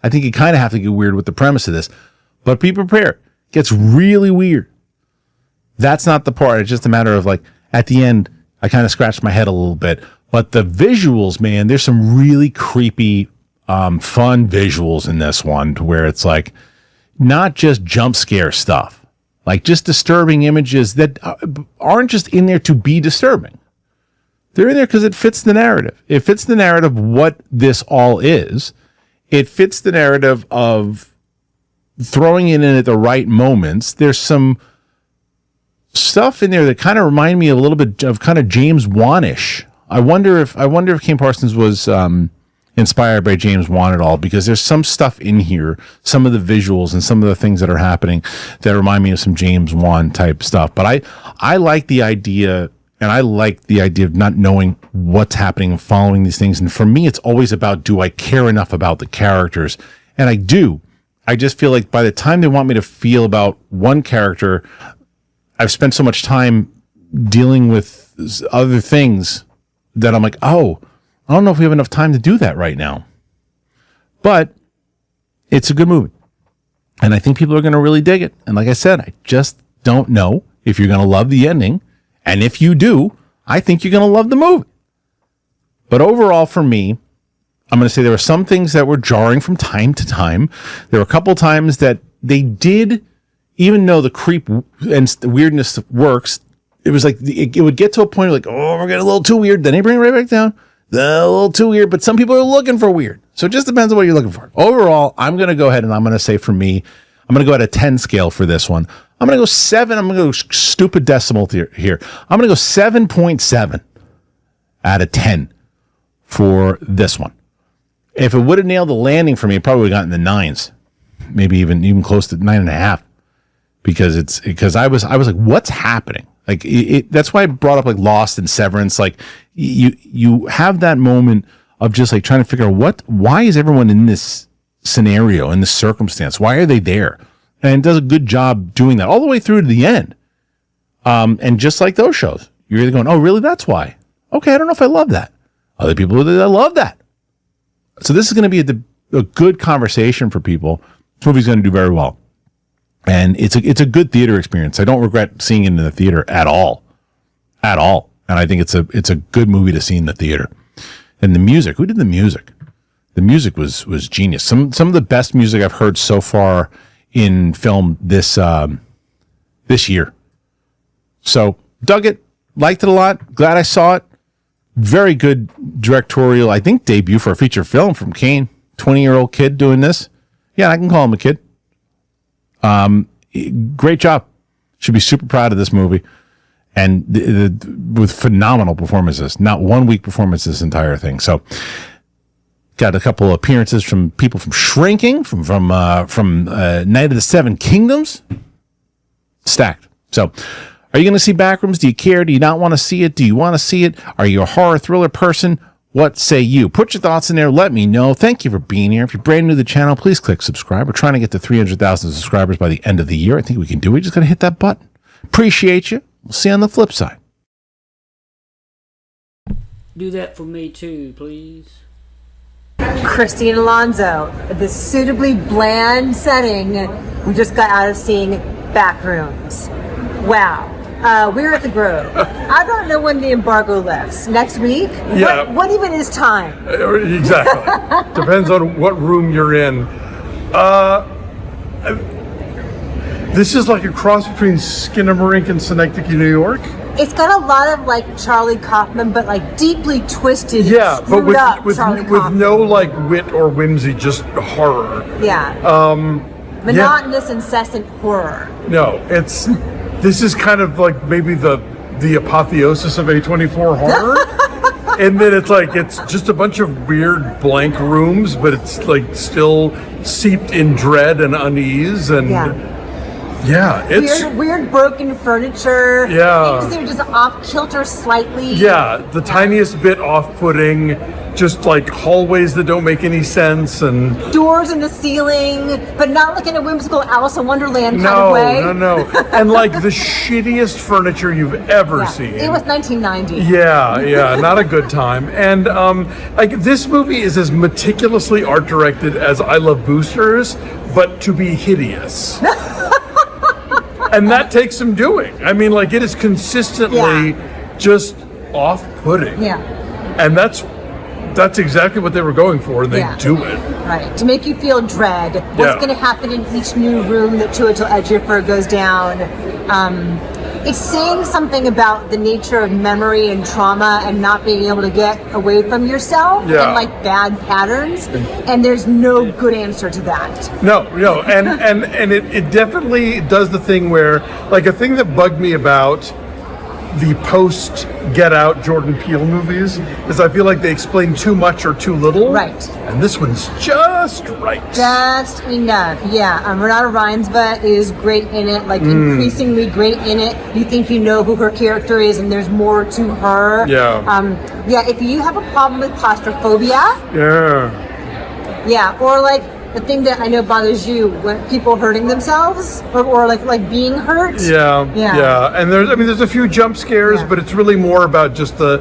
I think you kind of have to get weird with the premise of this, but be prepared. It gets really weird. That's not the part. It's just a matter of at the end, I kind of scratched my head a little bit, but the visuals, man, there's some really creepy, fun visuals in this one to where it's not just jump scare stuff, just disturbing images that aren't just in there to be disturbing. They're in there because it fits the narrative. It fits the narrative of what this all is. It fits the narrative of throwing it in at the right moments. There's some stuff in there that kind of remind me a little bit of kind of James Wan-ish. I wonder if Kim Parsons was inspired by James Wan at all, because there's some stuff in here, some of the visuals and some of the things that are happening that remind me of some James Wan type stuff. But I like the idea. And I like the idea of not knowing what's happening and following these things. And for me, it's always about, do I care enough about the characters? And I do. I just feel like by the time they want me to feel about one character, I've spent so much time dealing with other things that I'm like, oh, I don't know if we have enough time to do that right now. But it's a good movie. And I think people are going to really dig it. And like I said, I just don't know if you're going to love the ending. And if you do, I think you're going to love the movie. But overall, for me, I'm going to say there were some things that were jarring from time to time. There were a couple times that they did, even though the creep and the weirdness works, it was it would get to a point of oh, we're getting a little too weird. Then they bring it right back down. A little too weird, but some people are looking for weird. So it just depends on what you're looking for. Overall, I'm going to go ahead and I'm going to say, for me, I'm going to go at a 10 scale for this one. I'm going to go 7. I'm going to go stupid decimal here. I'm going to go 7.7 out of 10 for this one. If it would have nailed the landing for me, it probably would have gotten the 9s, maybe even close to 9.5, because I was like, what's happening? Like that's why I brought up like Lost and Severance. Like you have that moment of just like trying to figure out why is everyone in this scenario, in this circumstance? Why are they there? And it does a good job doing that all the way through to the end. And just like those shows, you're either going, oh, really? That's why. Okay, I don't know if I love that. Other people that love that. So this is going to be a good conversation for people. This movie's going to do very well. And it's a good theater experience. I don't regret seeing it in the theater at all. At all. And I think it's a good movie to see in the theater. And the music, who did the music? The music was genius. Some of the best music I've heard so far in film this year. So dug it, liked it a lot, glad I saw it. Very good directorial, I think, debut for a feature film from Kane. 20-year-old kid doing this. Yeah, I can call him a kid. Great job. Should be super proud of this movie. And with phenomenal performances. Not one weak performance this entire thing. So got a couple appearances from people from Shrinking, from Night of the Seven Kingdoms. Stacked. So are you going to see Backrooms? Do you care? Do you not want to see it? Do you want to see it? Are you a horror thriller person? What say you? Put your thoughts in there. Let me know. Thank you for being here. If you're brand new to the channel, please click subscribe. We're trying to get to 300,000 subscribers by the end of the year. I think we can do it. Just got to hit that button. Appreciate you. We'll see you on the flip side. Do that for me too, please. Christine Alonso, this suitably bland setting. We just got out of seeing Backrooms. Wow. We're at the Grove. I don't know when the embargo lifts. Next week? Yeah. What even is time? Exactly. Depends on what room you're in. This is like a cross between Skinamarink and Synecdoche, New York. It's got a lot of like Charlie Kaufman, but like deeply twisted. Yeah, but with Kaufman. no like wit or whimsy, just horror. Yeah. Monotonous, incessant horror. No, this is kind of like maybe the apotheosis of A24 horror. And then it's just a bunch of weird blank rooms, but it's like still seeped in dread and unease and it's weird broken furniture. Yeah. Things that are just off kilter slightly. Yeah, the tiniest bit off-putting, just like hallways that don't make any sense and doors in the ceiling, but not like in a whimsical Alice in Wonderland kind of way. No. And like the shittiest furniture you've ever seen. It was 1990. Yeah, not a good time. And like this movie is as meticulously art directed as I Love Boosters, but to be hideous. And that takes some doing. I mean, like it is consistently just off-putting. Yeah. And that's exactly what they were going for, and they do it. Right. To make you feel dread. What's going to happen in each new room that Chiwetel Ejiofor goes down. It's saying something about the nature of memory and trauma and not being able to get away from yourself and like bad patterns. And there's no good answer to that. No. And it definitely does the thing where, like, a thing that bugged me about the post Get Out Jordan Peele movies is I feel like they explain too much or too little. Right. And this one's just right. Just enough. Yeah. Renata Reinsva is great in it, like increasingly great in it. You think you know who her character is and there's more to her. Yeah. If you have a problem with claustrophobia. Yeah. Or like the thing that I know bothers you when people hurting themselves or like being hurt. Yeah. And there's a few jump scares, but it's really more about just the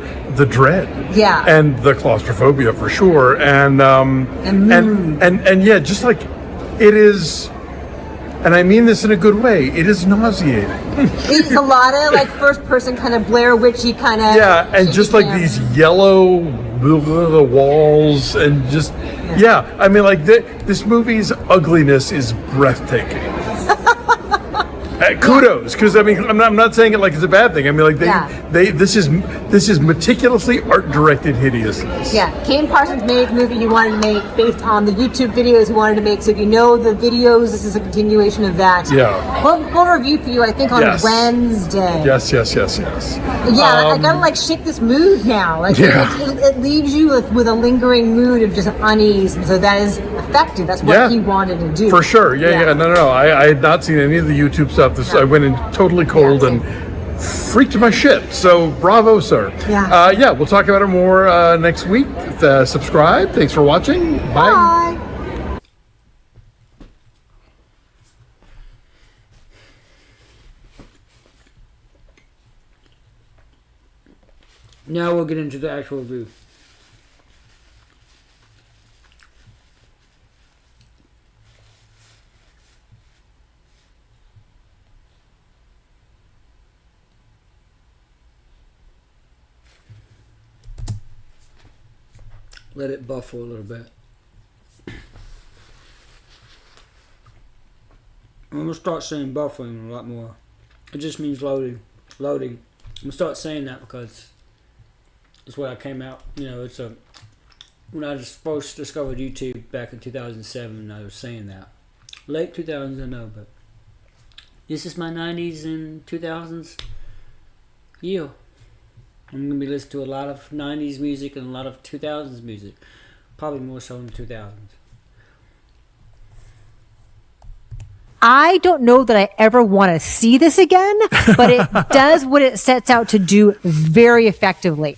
dread. Yeah. And the claustrophobia for sure. And yeah, just like it is, and I mean this in a good way, it is nauseating. It's a lot of like first person kind of Blair Witchy kind of. Yeah, and just like these yellow walls and just I mean like this movie's ugliness is breathtaking. Kudos, because I mean I'm not saying it like it's a bad thing. I mean like this is meticulously art directed hideousness. Yeah, Kane Parsons made the movie he wanted to make based on the YouTube videos he wanted to make. So if you know the videos, this is a continuation of that. Yeah. We'll review for you, I think, on Wednesday. Yes. Yeah, I gotta like shake this mood now. Like it leaves you with a lingering mood of just unease, and so that is effective. That's what he wanted to do. For sure. Yeah. No. I had not seen any of the YouTube stuff. I went in totally cold, and freaked my shit. So bravo, sir. Yeah. We'll talk about it more next week. Subscribe. Thanks for watching. Bye. Bye. Now we'll get into the actual review. Let it buff for a little bit. I'm gonna start saying buffering a lot more. It just means loading. Loading. I'm gonna start saying that because it's what I came out. It's when I just first discovered YouTube back in 2007. I was saying that late 2000s, I know, but this is my 90s and 2000s year. I'm gonna be listening to a lot of 90s music and a lot of 2000s music, probably more so in the 2000s. I don't know that I ever want to see this again, but it does what it sets out to do very effectively.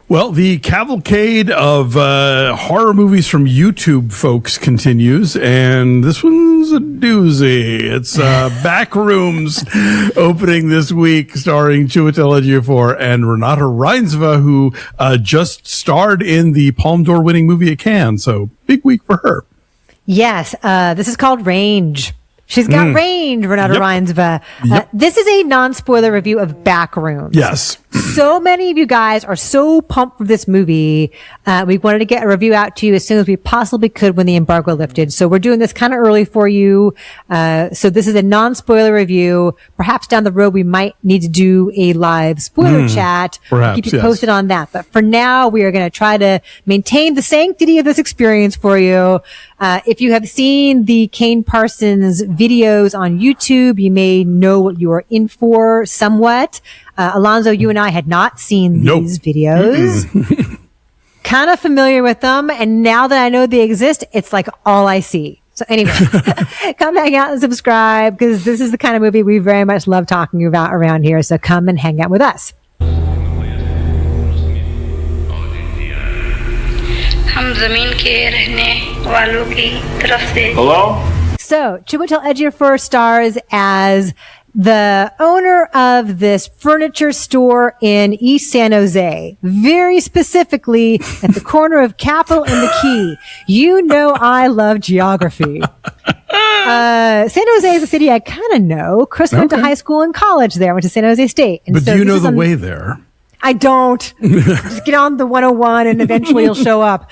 Well, the cavalcade of horror movies from YouTube folks continues, and this one's a doozy. It's Backrooms opening this week, starring Chiwetel Ejiofor and Renata Reinsve, who just starred in the Palme d'Or winning movie at Cannes. So big week for her. Yes, this is called Range. She's got range, Renata Reinsve. This is a non-spoiler review of Backrooms. Yes. So many of you guys are so pumped for this movie. We wanted to get a review out to you as soon as we possibly could when the embargo lifted. So we're doing this kind of early for you. So this is a non-spoiler review. Perhaps down the road we might need to do a live spoiler chat. Perhaps, keep you posted on that. But for now, we are going to try to maintain the sanctity of this experience for you. If you have seen the Kane Parsons videos on YouTube, you may know what you are in for somewhat. Alonzo, you and I had not seen these videos. Kind of familiar with them. And now that I know they exist, it's like all I see. So anyway, come hang out and subscribe because this is the kind of movie we very much love talking about around here. So come and hang out with us. Hello? So, Chiwetel Ejiofor stars as the owner of this furniture store in East San Jose, very specifically at the corner of Capitol and the Key. You know I love geography. San Jose is a city I kind of know. Chris went to high school and college there. Went to San Jose State. And But do you know the way there? I don't. Just get on the 101 and eventually you'll show up.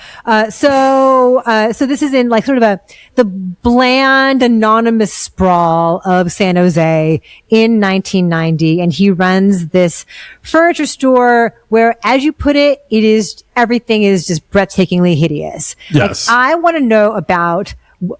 So this is in like sort of the bland, anonymous sprawl of San Jose in 1990. And he runs this furniture store where, as you put it, everything is just breathtakingly hideous. Yes. Like, I want to know about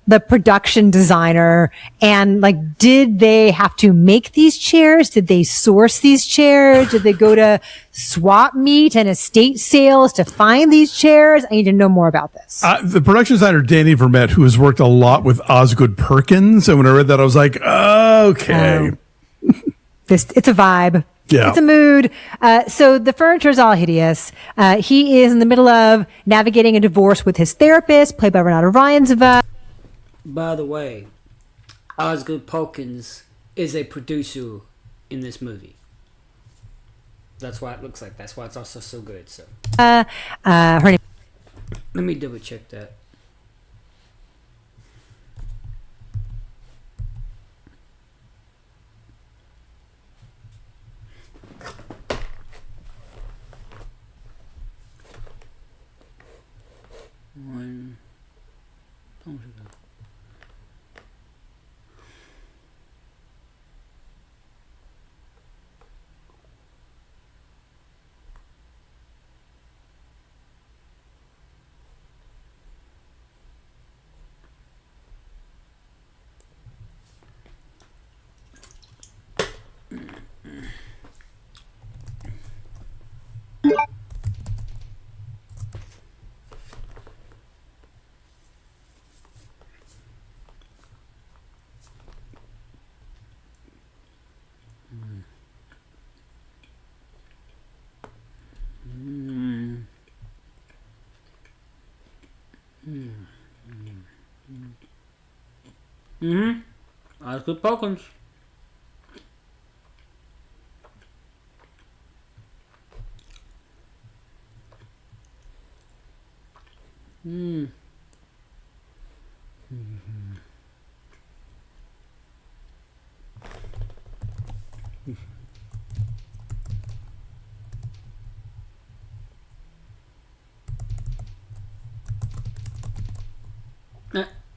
the production designer and like, did they have to make these chairs? Did they source these chairs? Did they go to swap meet and estate sales to find these chairs? I need to know more about this. The production designer, Danny Vermette, who has worked a lot with Osgood Perkins. And when I read that, I was like, okay. It's a vibe. Yeah. It's a mood. So the furniture is all hideous. He is in the middle of navigating a divorce with his therapist, played by Renata Reinsve. By the way, Osgood Perkins is a producer in this movie. That's why it looks like. That's why it's also so good. So, her name. Let me double check that. One. That's good Pokemon.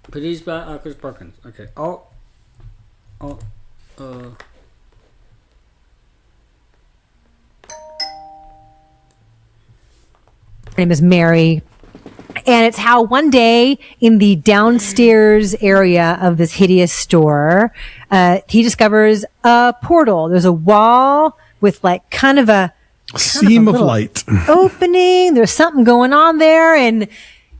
Produced by Chris Perkins. Okay. My name is Mary. And it's how one day in the downstairs area of this hideous store, he discovers a portal. There's a wall with like kind of a seam of light opening. There's something going on there, and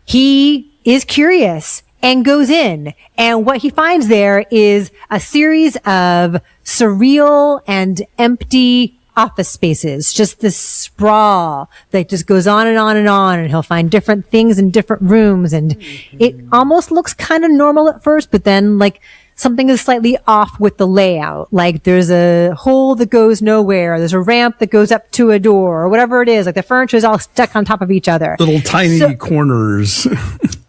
he is curious and goes in. And what he finds there is a series of surreal and empty office spaces, just this sprawl that just goes on and on and on, and he'll find different things in different rooms, and it almost looks kind of normal at first, but then like something is slightly off with the layout. Like there's a hole that goes nowhere, there's a ramp that goes up to a door, or whatever it is. Like the furniture is all stuck on top of each other. Little tiny corners.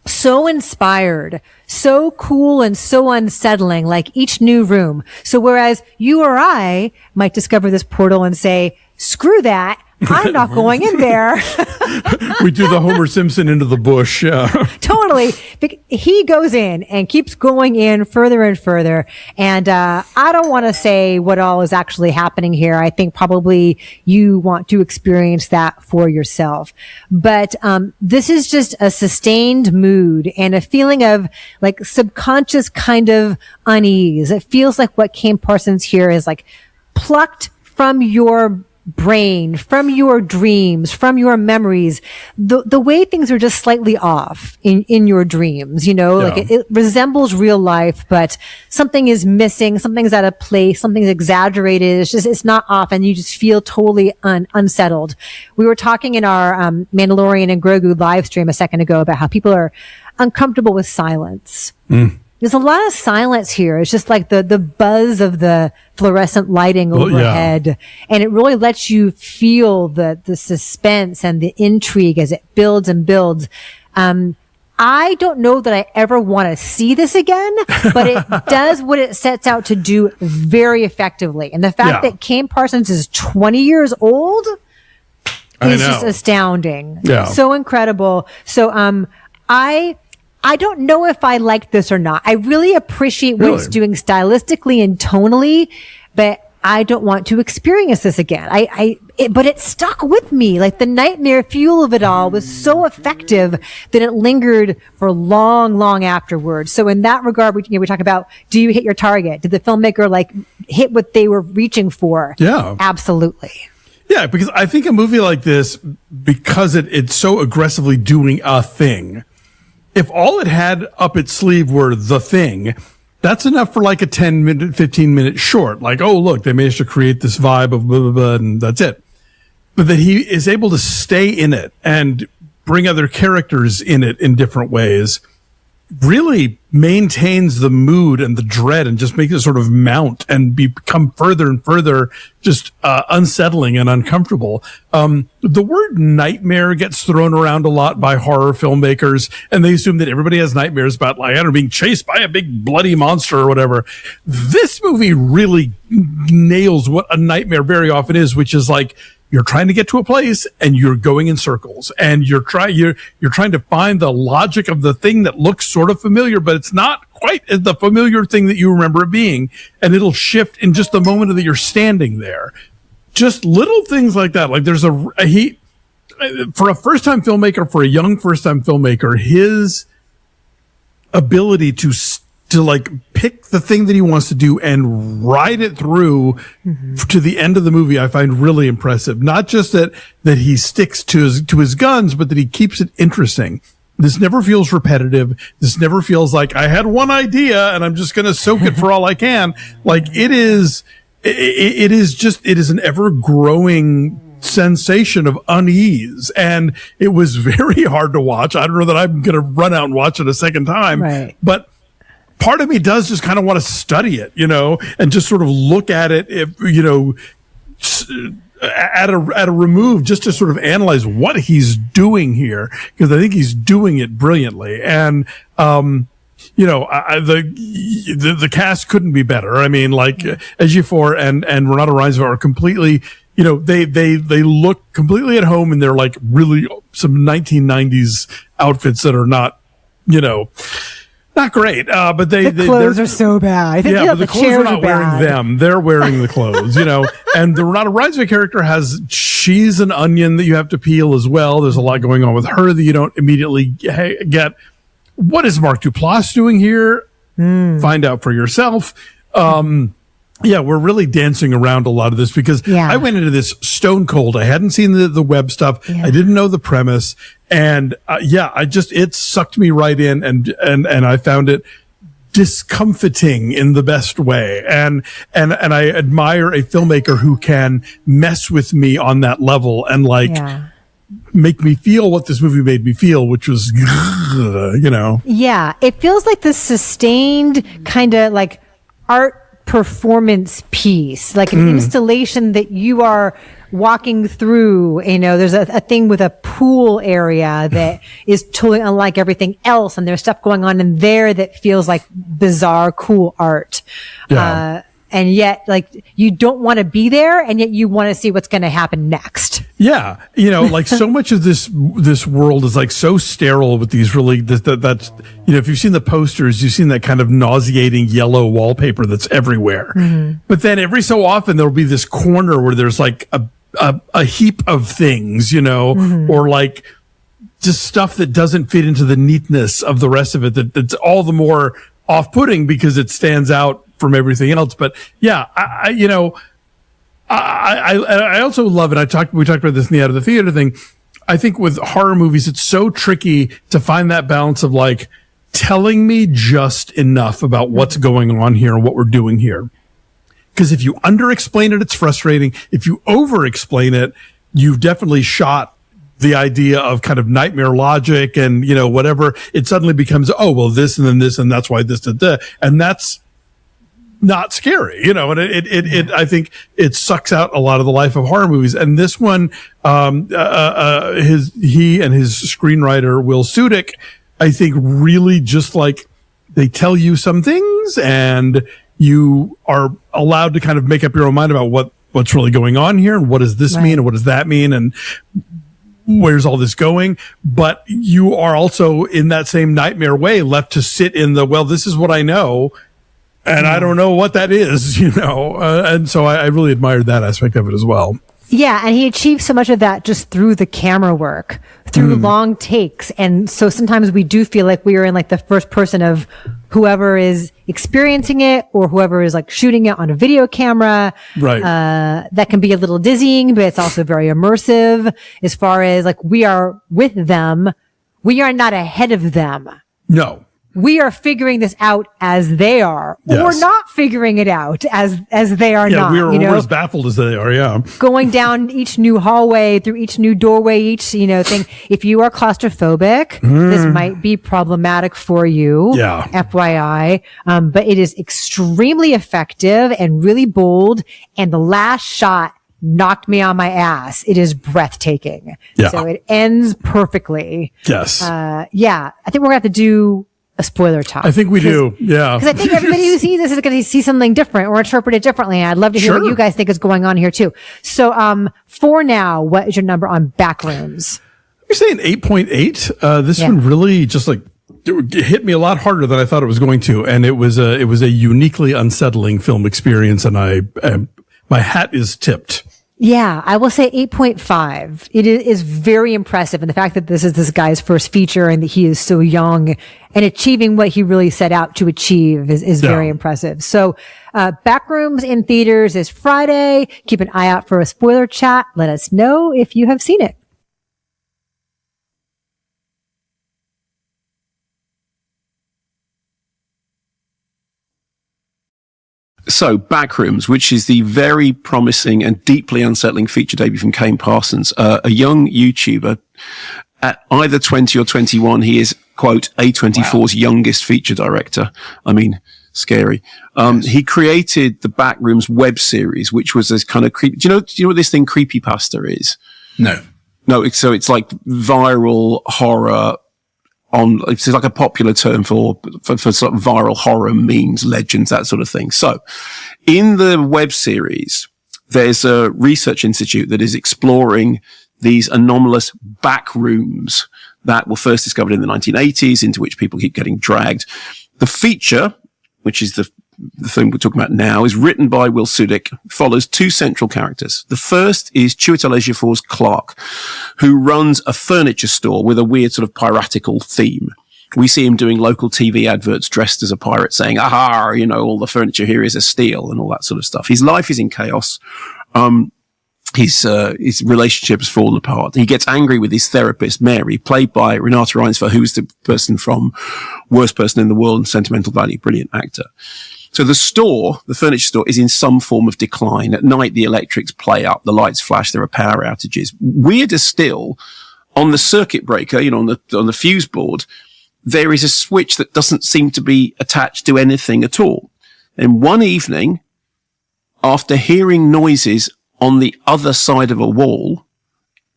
So inspired, so cool, and so unsettling, like each new room. So whereas you or I might discover this portal and say, screw that, I'm not going in there. We do the Homer Simpson into the bush. Yeah. Totally. He goes in and keeps going in further and further. And I don't want to say what all is actually happening here. I think probably you want to experience that for yourself. But this is just a sustained mood and a feeling of like subconscious kind of unease. It feels like what Kane Parsons here is like plucked from your brain, from your dreams, from your memories, the way things are just slightly off in your dreams, you know, like it resembles real life, but something is missing, something's out of place, something's exaggerated. It's not off, and you just feel totally unsettled. We were talking in our Mandalorian and Grogu live stream a second ago about how people are uncomfortable with silence. There's a lot of silence here. It's just like the buzz of the fluorescent lighting overhead. And it really lets you feel the suspense and the intrigue as it builds and builds. I don't know that I ever want to see this again, but it does what it sets out to do very effectively. And the fact that Kane Parsons is 20 years old is just astounding. Yeah. So incredible. So, I don't know if I like this or not. I really appreciate what it's doing stylistically and tonally, but I don't want to experience this again. But it stuck with me. Like the nightmare fuel of it all was so effective that it lingered for long, long afterwards. So in that regard, we talk about, do you hit your target? Did the filmmaker like hit what they were reaching for? Yeah. Absolutely. Yeah, because I think a movie like this, because it's so aggressively doing a thing, if all it had up its sleeve were the thing, that's enough for like a 10-minute, 15-minute short. Like, oh, look, they managed to create this vibe of blah, blah, blah, and that's it. But that he is able to stay in it and bring other characters in it in different ways really maintains the mood and the dread and just makes it sort of mount and become further and further just unsettling and uncomfortable. The word nightmare gets thrown around a lot by horror filmmakers, and they assume that everybody has nightmares about, like, I don't know, being chased by a big bloody monster or whatever. This movie really nails what a nightmare very often is, which is like, you're trying to get to a place and you're going in circles, and you're trying to find the logic of the thing that looks sort of familiar, but it's not quite the familiar thing that you remember it being. And it'll shift in just the moment that you're standing there. Just little things like that. Like there's for a first-time filmmaker, for a young first-time filmmaker, his ability to like pick the thing that he wants to do and ride it through to the end of the movie, I find really impressive. Not just that he sticks to his guns, but that he keeps it interesting. This never feels repetitive. This never feels like I had one idea and I'm just going to soak it for all I can. Like it is an ever growing sensation of unease, and it was very hard to watch. I don't know that I'm going to run out and watch it a second time, Right. but part of me does just kind of want to study it, and just sort of look at it, at a remove, just to sort of analyze what he's doing here, because I think he's doing it brilliantly. And, the cast couldn't be better. I mean, like Ejiofor and Renata Reinsva are completely, they look completely at home in their like really some 1990s outfits that are not, not great. But the clothes are so bad. I think, but the clothes are not wearing them. They're wearing the clothes, And the Renata Reinsva character she's an onion that you have to peel as well. There's a lot going on with her that you don't immediately get. What is Mark Duplass doing here? Find out for yourself. We're really dancing around a lot of this because I went into this stone cold. I hadn't seen the web stuff. I didn't know the premise. And it sucked me right in and I found it discomfiting in the best way. And I admire a filmmaker who can mess with me on that level and make me feel what this movie made me feel, which was, Yeah, it feels like this sustained kind of like art performance piece, like an installation that you are walking through. There's a thing with a pool area that is totally unlike everything else, and there's stuff going on in there that feels like bizarre, cool art. And yet, like, you don't want to be there, and yet you want to see what's going to happen next. Yeah. Like so much of this world is like so sterile with these really, that's, if you've seen the posters, you've seen that kind of nauseating yellow wallpaper that's everywhere. But then every so often there'll be this corner where there's like a heap of things, or like just stuff that doesn't fit into the neatness of the rest of it. That's all the more off-putting because it stands out from everything else. But yeah, I also love it. We talked about this in the Out of the Theater thing. I think with horror movies, it's so tricky to find that balance of like telling me just enough about what's going on here and what we're doing here. Because if you under-explain it, it's frustrating. If you over-explain it, you've definitely shot the idea of kind of nightmare logic and, whatever. It suddenly becomes, oh, well, this and then this, and that's why this and that. And that's not scary, and it I think it sucks out a lot of the life of horror movies. And this one, he and his screenwriter, Will Sudik, I think really just like they tell you some things and you are allowed to kind of make up your own mind about what's really going on here and what does this mean and what does that mean and where's all this going. But you are also in that same nightmare way left to sit in this is what I know. And I don't know what that is, and so I really admired that aspect of it as well. Yeah, and he achieved so much of that just through the camera work, through long takes. And so sometimes we do feel like we are in like the first person of whoever is experiencing it or whoever is like shooting it on a video camera. Right. That can be a little dizzying, but it's also very immersive as far as like we are with them. We are not ahead of them. No. We are figuring this out as they are, or not figuring it out as they are not. We're as baffled as they are. Yeah, going down each new hallway, through each new doorway, each thing. If you are claustrophobic, this might be problematic for you. Yeah, FYI. But it is extremely effective and really bold. And the last shot knocked me on my ass. It is breathtaking. Yeah. So it ends perfectly. Yes. I think we're gonna have to do a spoiler talk. I think we do. Yeah. Because I think everybody who sees this is going to see something different or interpret it differently. And I'd love to hear what you guys think is going on here too. So, for now, what is your number on Backrooms? You're saying 8.8. This one really just like it hit me a lot harder than I thought it was going to. And it was a uniquely unsettling film experience. And my hat is tipped. Yeah, I will say 8.5. It is very impressive. And the fact that this is this guy's first feature and that he is so young and achieving what he really set out to achieve is very impressive. So, Backrooms in theaters is Friday. Keep an eye out for a spoiler chat. Let us know if you have seen it. So, Backrooms, which is the very promising and deeply unsettling feature debut from Kane Parsons, a young YouTuber. At either 20 or 21, he is, quote, A24's youngest feature director. I mean, scary. He created the Backrooms web series, which was this kind of creepy. Do you know what this thing creepypasta is? No. No, it's like viral horror it's like a popular term for sort of viral horror memes, legends, that sort of thing. So in the web series, there's a research institute that is exploring these anomalous back rooms that were first discovered in the 1980s, into which people keep getting dragged. The feature, which is the thing we're talking about now, is written by Will Sudik, follows two central characters. The first is Chiwetel Ejiofor's Clark, who runs a furniture store with a weird sort of piratical theme. We see him doing local TV adverts dressed as a pirate saying, aha, all the furniture here is a steal and all that sort of stuff. His life is in chaos. His relationship has fallen apart. He gets angry with his therapist, Mary, played by Renata Reinsver, who's the person from Worst Person in the World and Sentimental Value. Brilliant actor. So the furniture store, is in some form of decline. At night, the electrics play up, the lights flash, there are power outages. Weirder still, on the circuit breaker, on the fuse board, there is a switch that doesn't seem to be attached to anything at all. And one evening, after hearing noises on the other side of a wall,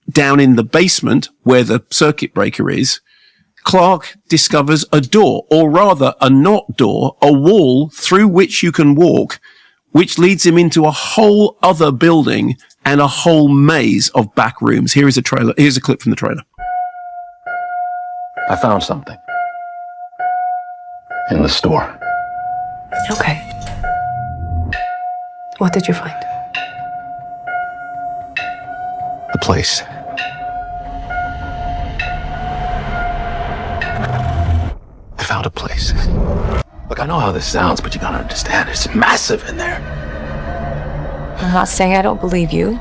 down in the basement where the circuit breaker is, Clark discovers a door, or rather a not door, a wall through which you can walk, which leads him into a whole other building and a whole maze of back rooms. Here is a trailer. Here's a clip from the trailer. I found something in the store. Okay. What did you find? The place. I found a place. Look, I know how this sounds, but you gotta understand, it's massive in there. I'm not saying I don't believe you.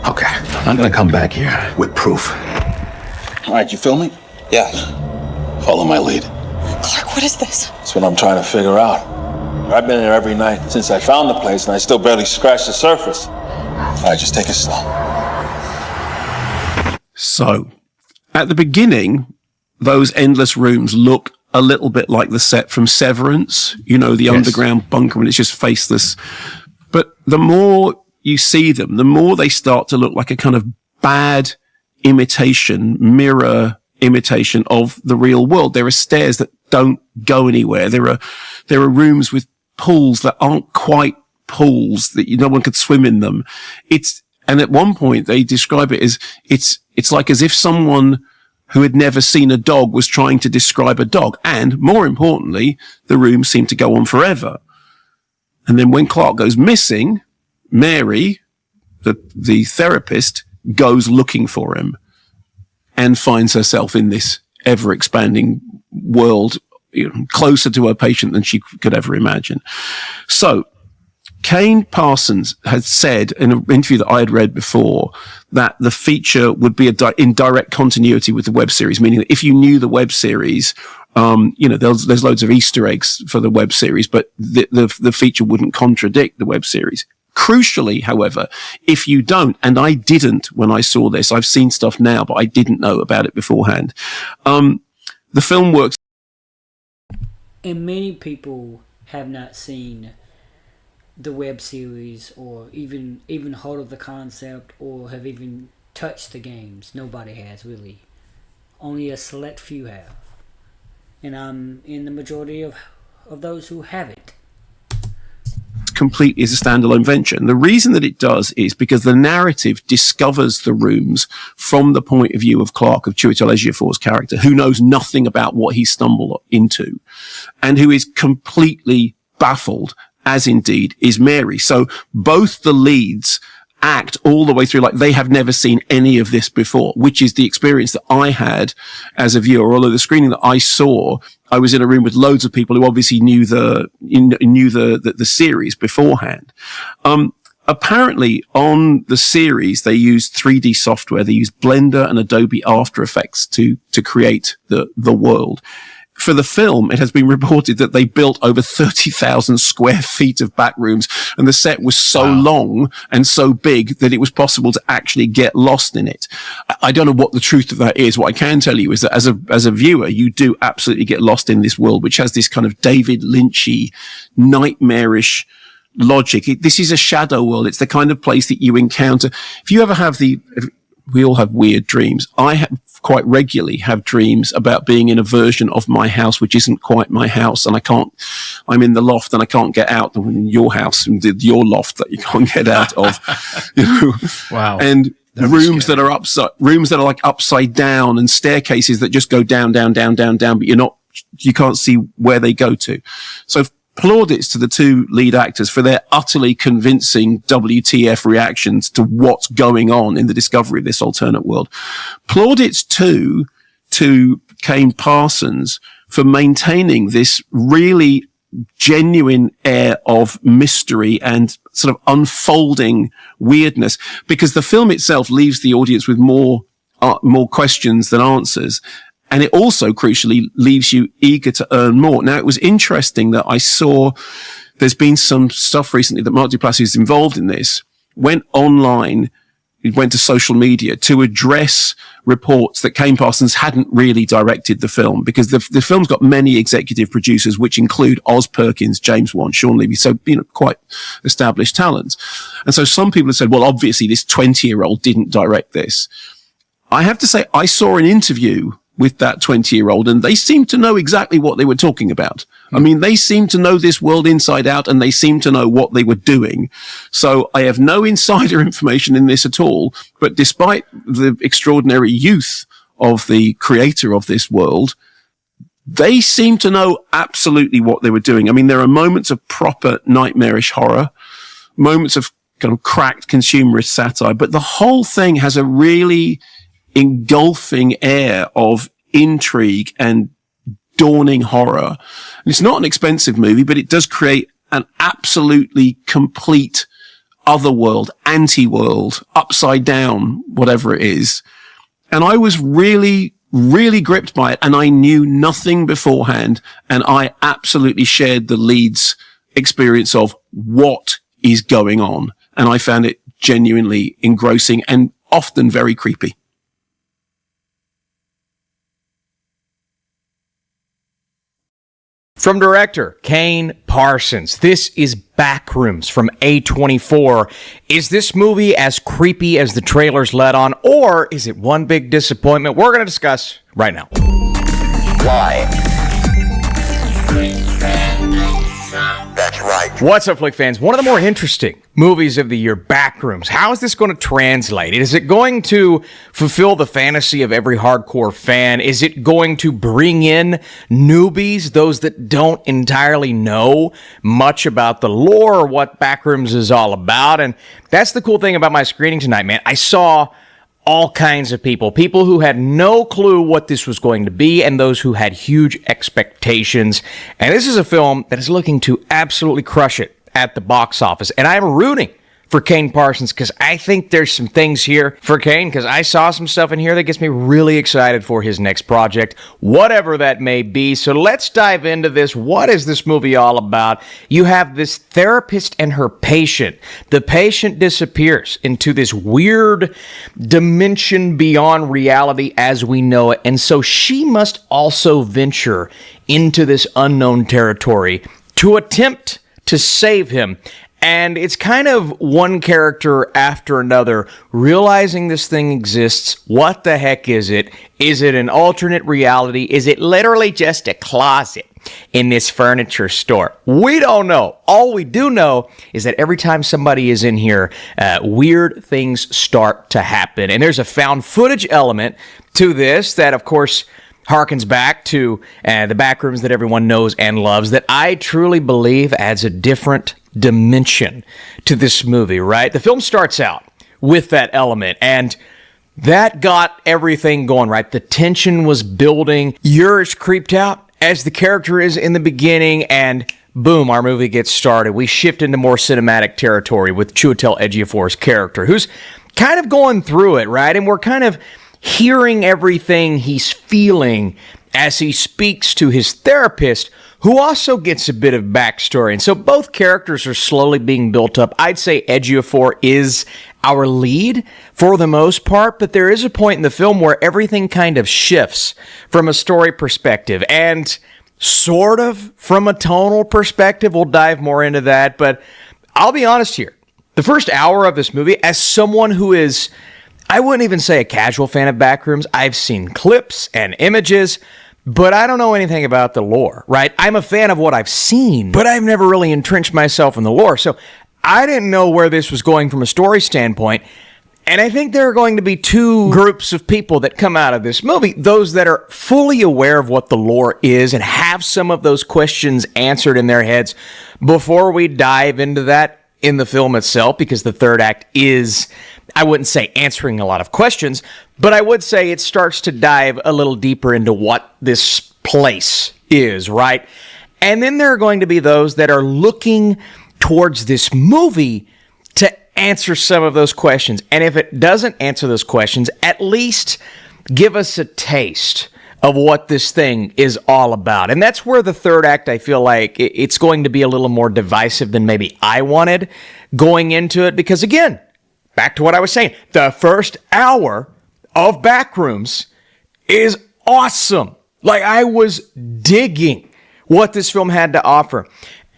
Okay, I'm gonna come back here with proof. All right, you feel me? Yeah. Follow my lead. Clark, what is this? That's what I'm trying to figure out. I've been here every night since I found the place, and I still barely scratched the surface. All right, just take it slow. So, at the beginning, those endless rooms look a little bit like the set from Severance, the underground bunker, and it's just faceless. But the more you see them, the more they start to look like a kind of bad mirror imitation of the real world. There are stairs that don't go anywhere. There are rooms with pools that aren't quite pools, that no one could swim in them. And at one point they describe it as, it's like as if someone who had never seen a dog was trying to describe a dog. And more importantly, the rooms seem to go on forever. And then when Clark goes missing, Mary, the therapist, goes looking for him and finds herself in this ever expanding world, closer to her patient than she could ever imagine. So Kane Parsons had said in an interview that I had read before that the feature would be in direct continuity with the web series, meaning that if you knew the web series, there's loads of Easter eggs for the web series, but the feature wouldn't contradict the web series. Crucially, however, if you don't, and I didn't when I saw this, I've seen stuff now, but I didn't know about it beforehand. The film works. And many people have not seen the web series or even heard of the concept or have even touched the games. Nobody has, really. Only a select few have. And I'm in the majority of those who haven't. Complete is a standalone venture. And the reason that it does is because the narrative discovers the rooms from the point of view of Clark, of Chiwetel Ejiofor's character, who knows nothing about what he stumbled into and who is completely baffled, as indeed is Mary. So both the leads act all the way through like they have never seen any of this before, which is the experience that I had as a viewer. Although the screening that I saw, I was in a room with loads of people who obviously knew the series beforehand. Apparently on the series, they used 3D software. They used Blender and Adobe After Effects to create the world. for the film, it has been reported that they built over 30,000 square feet of Backrooms, and the set was so long and so big that it was possible to actually get lost in it. I don't know what the truth of that is. What I can tell you is that as a viewer, you do absolutely get lost in this world, which has this kind of David Lynchy, nightmarish logic. This is a shadow world. It's the kind of place that you encounter. If you ever have we all have weird dreams. I quite regularly have dreams about being in a version of my house which isn't quite my house, and I'm in the loft and I can't get out. In your house, and your loft that you can't get out of. Wow. And rooms that are like upside down, and staircases that just go down, but you can't see where they go to. So plaudits to the two lead actors for their utterly convincing WTF reactions to what's going on in the discovery of this alternate world. Plaudits too to Kane Parsons for maintaining this really genuine air of mystery and sort of unfolding weirdness, because the film itself leaves the audience with more questions than answers. And it also, crucially, leaves you eager to earn more. Now, it was interesting that I saw there's been some stuff recently that Mark Duplass, who's involved in this, went online, went to social media to address reports that Kane Parsons hadn't really directed the film, because the film's got many executive producers, which include Oz Perkins, James Wan, Sean Levy, so, quite established talents. And so some people have said, well, obviously this 20-year-old didn't direct this. I have to say, I saw an interview with that 20-year-old, and they seemed to know exactly what they were talking about. I mean, they seemed to know this world inside out, and they seemed to know what they were doing. So I have no insider information in this at all, but despite the extraordinary youth of the creator of this world, they seem to know absolutely what they were doing. I mean, there are moments of proper nightmarish horror, moments of kind of cracked consumerist satire, but the whole thing has a really engulfing air of intrigue and dawning horror. And it's not an expensive movie, but it does create an absolutely complete otherworld, anti-world, upside down, whatever it is. And I was really, really gripped by it, and I knew nothing beforehand, and I absolutely shared the lead's experience of what is going on. And I found it genuinely engrossing and often very creepy. From director Kane Parsons, this is Backrooms from A24. Is this movie as creepy as the trailers let on, or is it one big disappointment? We're going to discuss right now. Why? That's right. What's up, Flick fans? One of the more interesting movies of the year, Backrooms. How is this going to translate? Is it going to fulfill the fantasy of every hardcore fan? Is it going to bring in newbies, those that don't entirely know much about the lore or what Backrooms is all about? And that's the cool thing about my screening tonight, man. I saw all kinds of people who had no clue what this was going to be, and those who had huge expectations. And this is a film that is looking to absolutely crush it at the box office. And I'm rooting for Kane Parsons, because I think there's some things here for Kane, because I saw some stuff in here that gets me really excited for his next project, whatever that may be. So let's dive into this. What is this movie all about? You have this therapist and her patient. The patient disappears into this weird dimension beyond reality as we know it, and so she must also venture into this unknown territory to attempt to save him. And it's kind of one character after another realizing this thing exists. What the heck is it? Is it an alternate reality? Is it literally just a closet in this furniture store? We don't know. All we do know is that every time somebody is in here, weird things start to happen. And there's a found footage element to this that, of course, harkens back to the Backrooms that everyone knows and loves, that I truly believe adds a different dimension to this movie, right? The film starts out with that element, and that got everything going, right? The tension was building. You're as creeped out as the character is in the beginning, and boom, our movie gets started. We shift into more cinematic territory with Chiwetel Ejiofor's character, who's kind of going through it, right? And we're kind of hearing everything he's feeling as he speaks to his therapist, who also gets a bit of backstory. And so both characters are slowly being built up. I'd say Ejiofor is our lead for the most part, but there is a point in the film where everything kind of shifts from a story perspective and sort of from a tonal perspective. We'll dive more into that, but I'll be honest here. The first hour of this movie, as someone who is, I wouldn't even say a casual fan of Backrooms, I've seen clips and images, but I don't know anything about the lore, right? I'm a fan of what I've seen, but I've never really entrenched myself in the lore. So I didn't know where this was going from a story standpoint. And I think there are going to be two groups of people that come out of this movie. Those that are fully aware of what the lore is and have some of those questions answered in their heads before we dive into that in the film itself, because the third act is, I wouldn't say answering a lot of questions, but I would say it starts to dive a little deeper into what this place is, right? And then there are going to be those that are looking towards this movie to answer some of those questions. And if it doesn't answer those questions, at least give us a taste of what this thing is all about. And that's where the third act, I feel like it's going to be a little more divisive than maybe I wanted going into it. Because again, back to what I was saying, the first hour of Backrooms is awesome. Like, I was digging what this film had to offer.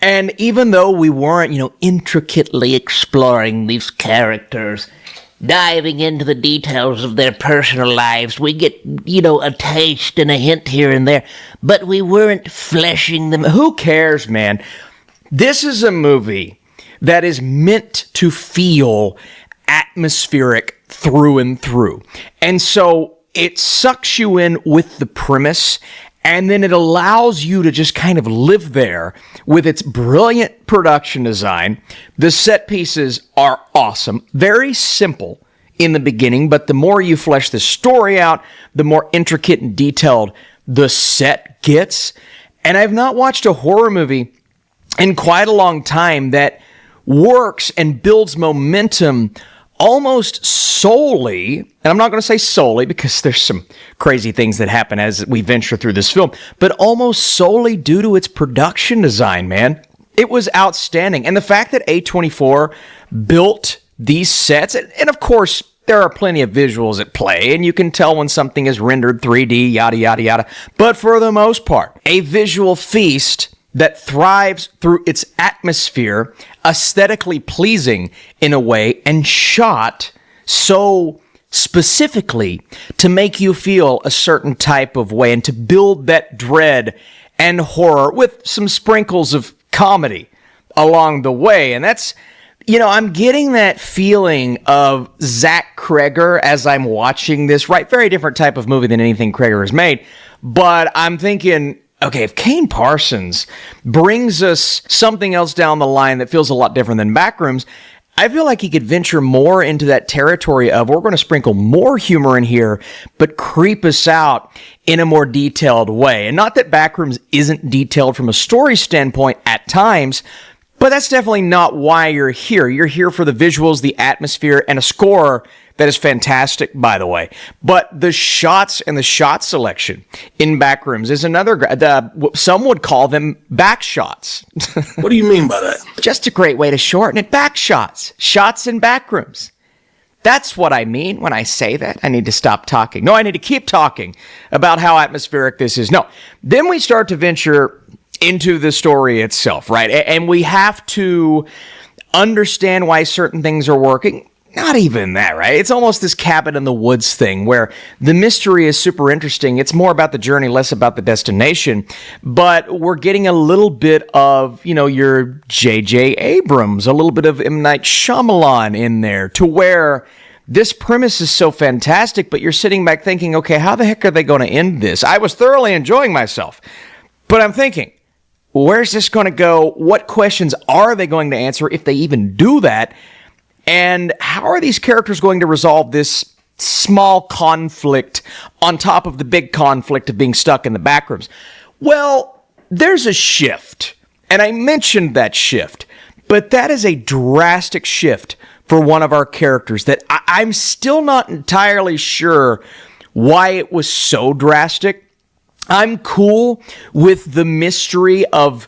And even though we weren't, intricately exploring these characters, diving into the details of their personal lives, we get, a taste and a hint here and there, but we weren't fleshing them. Who cares, man? This is a movie that is meant to feel atmospheric through and through. And so it sucks you in with the premise, and then it allows you to just kind of live there with its brilliant production design. The set pieces are awesome. Very simple in the beginning, but the more you flesh the story out, the more intricate and detailed the set gets. And I've not watched a horror movie in quite a long time that works and builds momentum almost solely, and I'm not going to say solely because there's some crazy things that happen as we venture through this film, but almost solely due to its production design, man. It was outstanding. And the fact that A24 built these sets, and of course, there are plenty of visuals at play, and you can tell when something is rendered 3D, yada, yada, yada. But for the most part, a visual feast that thrives through its atmosphere, aesthetically pleasing in a way, and shot so specifically to make you feel a certain type of way and to build that dread and horror with some sprinkles of comedy along the way. And that's, I'm getting that feeling of Zach Cregger as I'm watching this, right? Very different type of movie than anything Cregger has made. But I'm thinking, okay, if Kane Parsons brings us something else down the line that feels a lot different than Backrooms, I feel like he could venture more into that territory of, we're going to sprinkle more humor in here, but creep us out in a more detailed way. And not that Backrooms isn't detailed from a story standpoint at times, but that's definitely not why you're here. You're here for the visuals, the atmosphere, and a score that is fantastic, by the way. But the shots and the shot selection in Backrooms is another, some would call them back shots. What do you mean by that? Just a great way to shorten it. Back shots. Shots in Backrooms. That's what I mean when I say that. I need to stop talking. No, I need to keep talking about how atmospheric this is. No. Then we start to venture into the story itself, right? And we have to understand why certain things are working. Not even that, right? It's almost this cabin in the woods thing where the mystery is super interesting. It's more about the journey, less about the destination. But we're getting a little bit of, your J.J. Abrams, a little bit of M. Night Shyamalan in there, to where this premise is so fantastic, but you're sitting back thinking, okay, how the heck are they going to end this? I was thoroughly enjoying myself, but I'm thinking, where's this going to go? What questions are they going to answer if they even do that? And how are these characters going to resolve this small conflict on top of the big conflict of being stuck in the backrooms? Well, there's a shift, and I mentioned that shift, but that is a drastic shift for one of our characters that I'm still not entirely sure why it was so drastic. I'm cool with the mystery of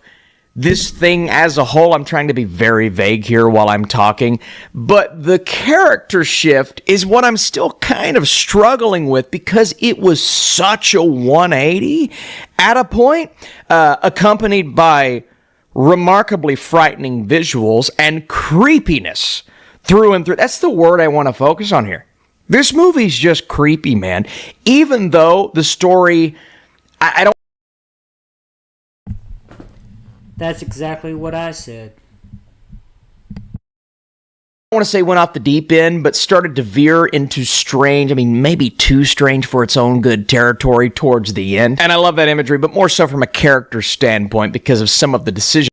this thing as a whole. I'm trying to be very vague here while I'm talking, but the character shift is what I'm still kind of struggling with because it was such a 180 at a point, accompanied by remarkably frightening visuals and creepiness through and through. That's the word I want to focus on here. This movie's just creepy, man. Even though the story, I don't. That's exactly what I said. I want to say went off the deep end, but started to veer into strange, maybe too strange for its own good territory towards the end. And I love that imagery, but more so from a character standpoint because of some of the decisions.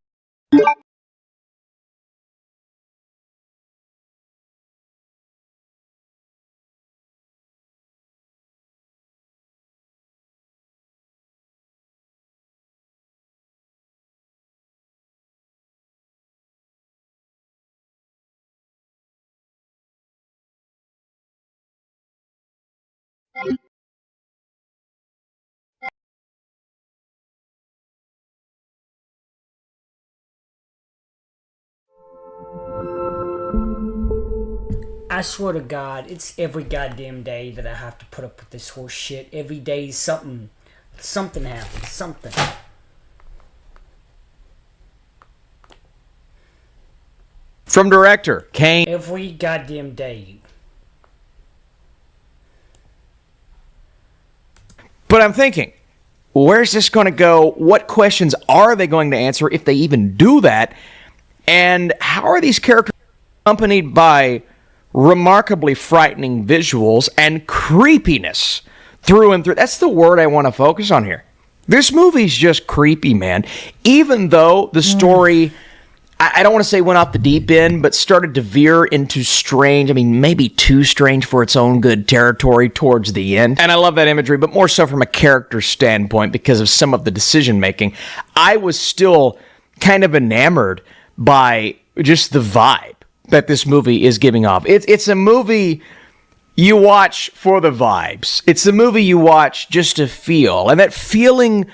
I swear to God, it's every goddamn day that I have to put up with this horse shit. Every day something happens, something. From director Kane. Every goddamn day. But I'm thinking, where's this going to go? What questions are they going to answer if they even do that? And how are these characters accompanied by remarkably frightening visuals and creepiness through and through? That's the word I want to focus on here. This movie's just creepy, man. Even though the story, I don't want to say went off the deep end, but started to veer into strange, maybe too strange for its own good territory towards the end. And I love that imagery, but more so from a character standpoint because of some of the decision making. I was still kind of enamored by just the vibe that this movie is giving off. It's a movie you watch for the vibes. It's a movie you watch just to feel. And that feeling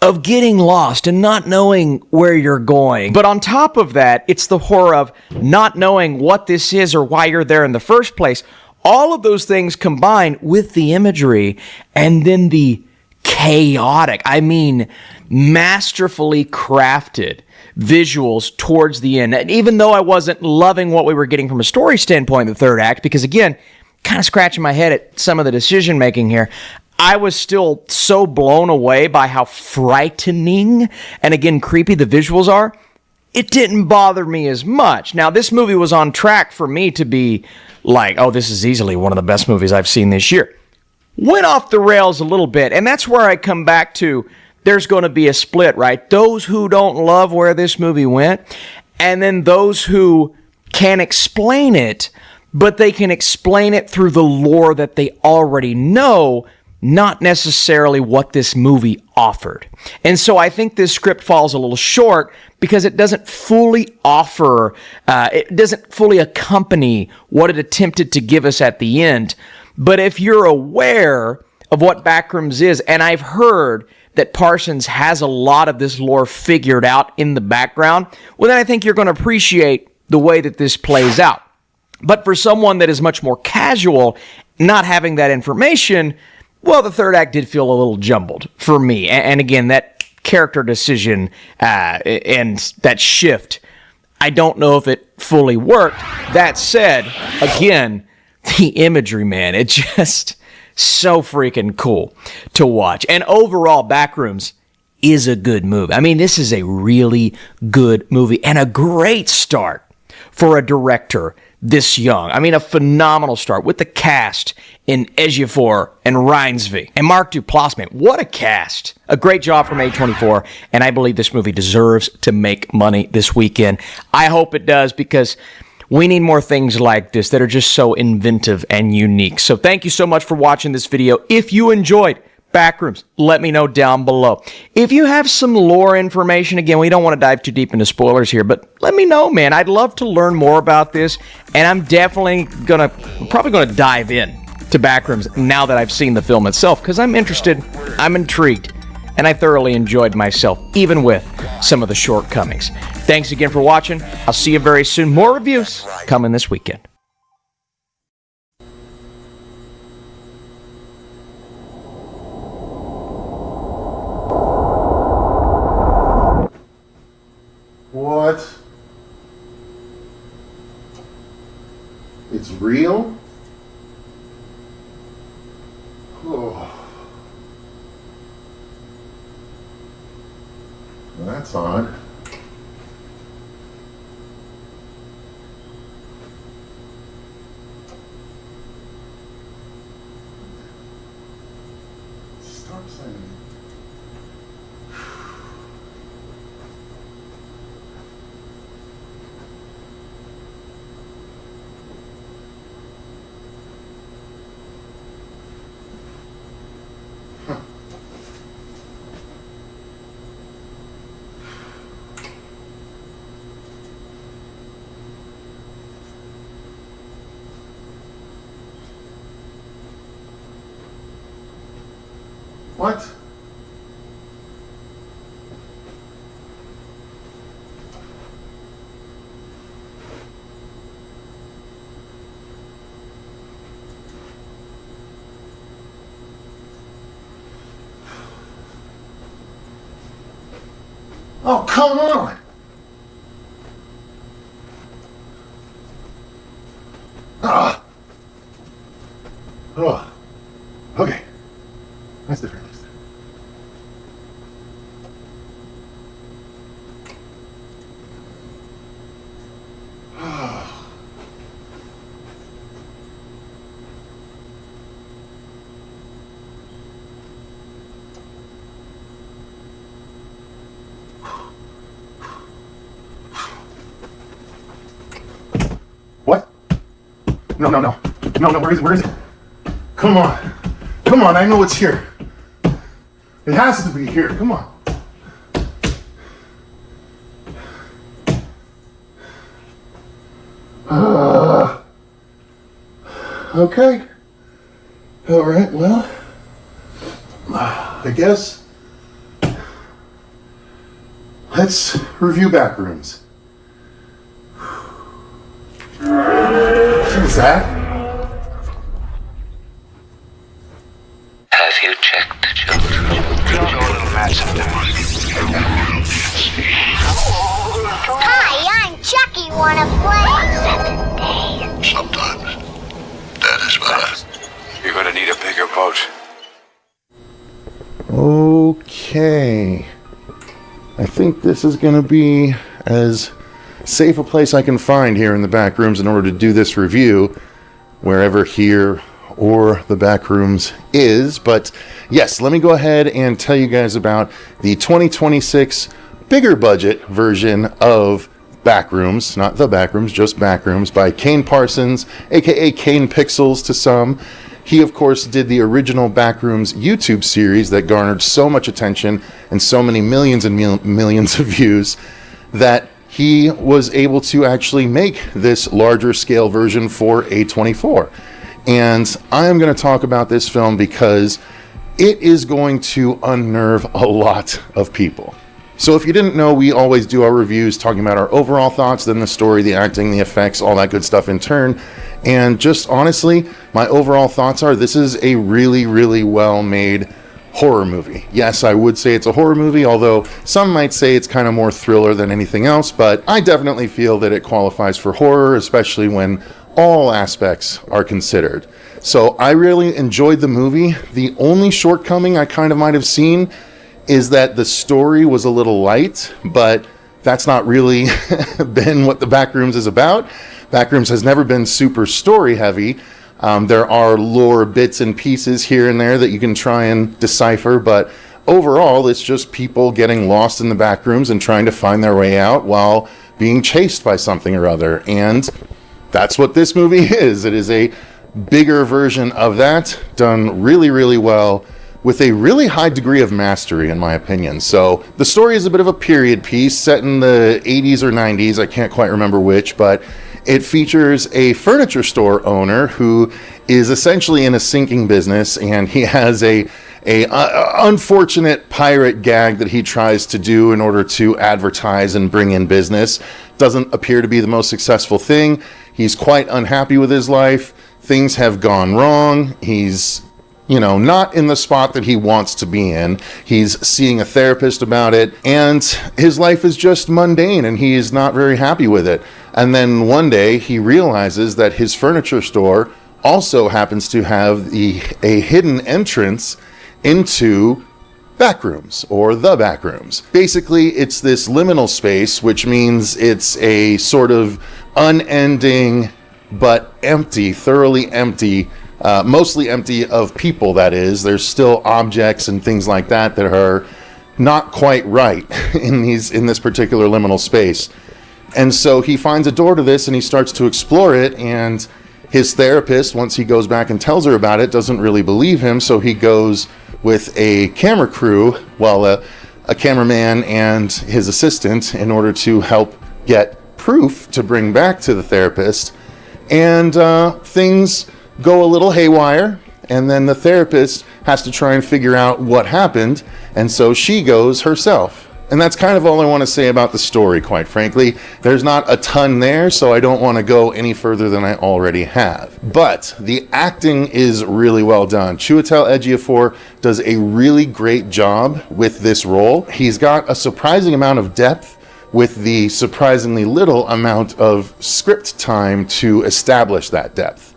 of getting lost and not knowing where you're going. But on top of that, it's the horror of not knowing what this is or why you're there in the first place. All of those things combined with the imagery and then the chaotic, masterfully crafted visuals towards the end. And even though I wasn't loving what we were getting from a story standpoint in the third act, because again, kind of scratching my head at some of the decision making here, I was still so blown away by how frightening and again creepy the visuals are. It didn't bother me as much. Now, this movie was on track for me to be like, oh, this is easily one of the best movies I've seen this year. Went off the rails a little bit, and that's where I come back to there's going to be a split, right? Those who don't love where this movie went, and then those who can explain it, but they can explain it through the lore that they already know, not necessarily what this movie offered. And so I think this script falls a little short because it doesn't fully offer, it doesn't fully accompany what it attempted to give us at the end. But if you're aware of what Backrooms is, and I've heard that Parsons has a lot of this lore figured out in the background, well, then I think you're going to appreciate the way that this plays out. But for someone that is much more casual, not having that information, well, the third act did feel a little jumbled for me. And again, that character decision and that shift, I don't know if it fully worked. That said, again, the imagery, man, it just so freaking cool to watch. And overall, Backrooms is a good movie. This is a really good movie and a great start for a director this young. A phenomenal start with the cast in Ejiofor and Reinsve. And Mark Duplass, man, what a cast. A great job from A24, and I believe this movie deserves to make money this weekend. I hope it does because we need more things like this that are just so inventive and unique. So thank you so much for watching this video. If you enjoyed Backrooms, let me know down below. If you have some lore information, again, we don't want to dive too deep into spoilers here, but let me know, man. I'd love to learn more about this, and I'm definitely probably gonna dive in to Backrooms now that I've seen the film itself, because I'm interested, I'm intrigued, and I thoroughly enjoyed myself, even with some of the shortcomings. Thanks again for watching. I'll see you very soon. More reviews coming this weekend. What? It's real? Oh. Well, that's odd. Stop saying it. What? Oh, come on! Ah! Oh. Okay. That's different. What? No, no, no. No, no, where is it? Where is it? Come on. Come on, I know it's here. It has to be here. Come on. Okay. All right, well, I guess let's review Backrooms. What is that? Have you checked the children? Hi, I'm Chucky. Wanna play? 7 days. Sometimes that is better. You're gonna need a bigger boat. Okay. I think this is going to be as safe a place I can find here in the Backrooms in order to do this review, wherever here or the Backrooms is. But yes, let me go ahead and tell you guys about the 2026 bigger budget version of Backrooms, not the Backrooms, just Backrooms, by Kane Parsons, aka Kane Pixels to some. He, of course, did the original Backrooms YouTube series that garnered so much attention and so many millions and millions of views that he was able to actually make this larger scale version for A24. And I am going to talk about this film because it is going to unnerve a lot of people. So if you didn't know, we always do our reviews talking about our overall thoughts, then the story, the acting, the effects, all that good stuff in turn. And just honestly, my overall thoughts are this is a really, really well-made horror movie. Yes, I would say it's a horror movie, although some might say it's kind of more thriller than anything else, but I definitely feel that it qualifies for horror, especially when all aspects are considered. So I really enjoyed the movie. The only shortcoming I kind of might have seen is that the story was a little light, but that's not really been what the Backrooms is about. Backrooms has never been super story heavy. There are lore bits and pieces here and there that you can try and decipher, but overall it's just people getting lost in the Backrooms and trying to find their way out while being chased by something or other. And that's what this movie is. It is a bigger version of that, done really, really well, with a really high degree of mastery, in my opinion. So the story is a bit of a period piece set in the 80s or 90s, I can't quite remember which, but It features a furniture store owner who is essentially in a sinking business, and he has a unfortunate pirate gag that he tries to do in order to advertise and bring in business. Doesn't appear to be the most successful thing. He's quite unhappy with his life. Things have gone wrong. He's, not in the spot that he wants to be in. He's seeing a therapist about it, and his life is just mundane, and he is not very happy with it. And then one day he realizes that his furniture store also happens to have a hidden entrance into Backrooms, or the Backrooms. Basically, it's this liminal space, which means it's a sort of unending but empty, thoroughly empty, mostly empty of people, that is. There's still objects and things like that are not quite right in this particular liminal space. And so he finds a door to this and he starts to explore it, and his therapist, once he goes back and tells her about it, doesn't really believe him, so he goes with a camera crew, a cameraman and his assistant, in order to help get proof to bring back to the therapist. And things go a little haywire, and then the therapist has to try and figure out what happened, and so she goes herself. And that's kind of all I want to say about the story, quite frankly. There's not a ton there, so I don't want to go any further than I already have. But the acting is really well done. Chiwetel Ejiofor does a really great job with this role. He's got a surprising amount of depth with the surprisingly little amount of script time to establish that depth.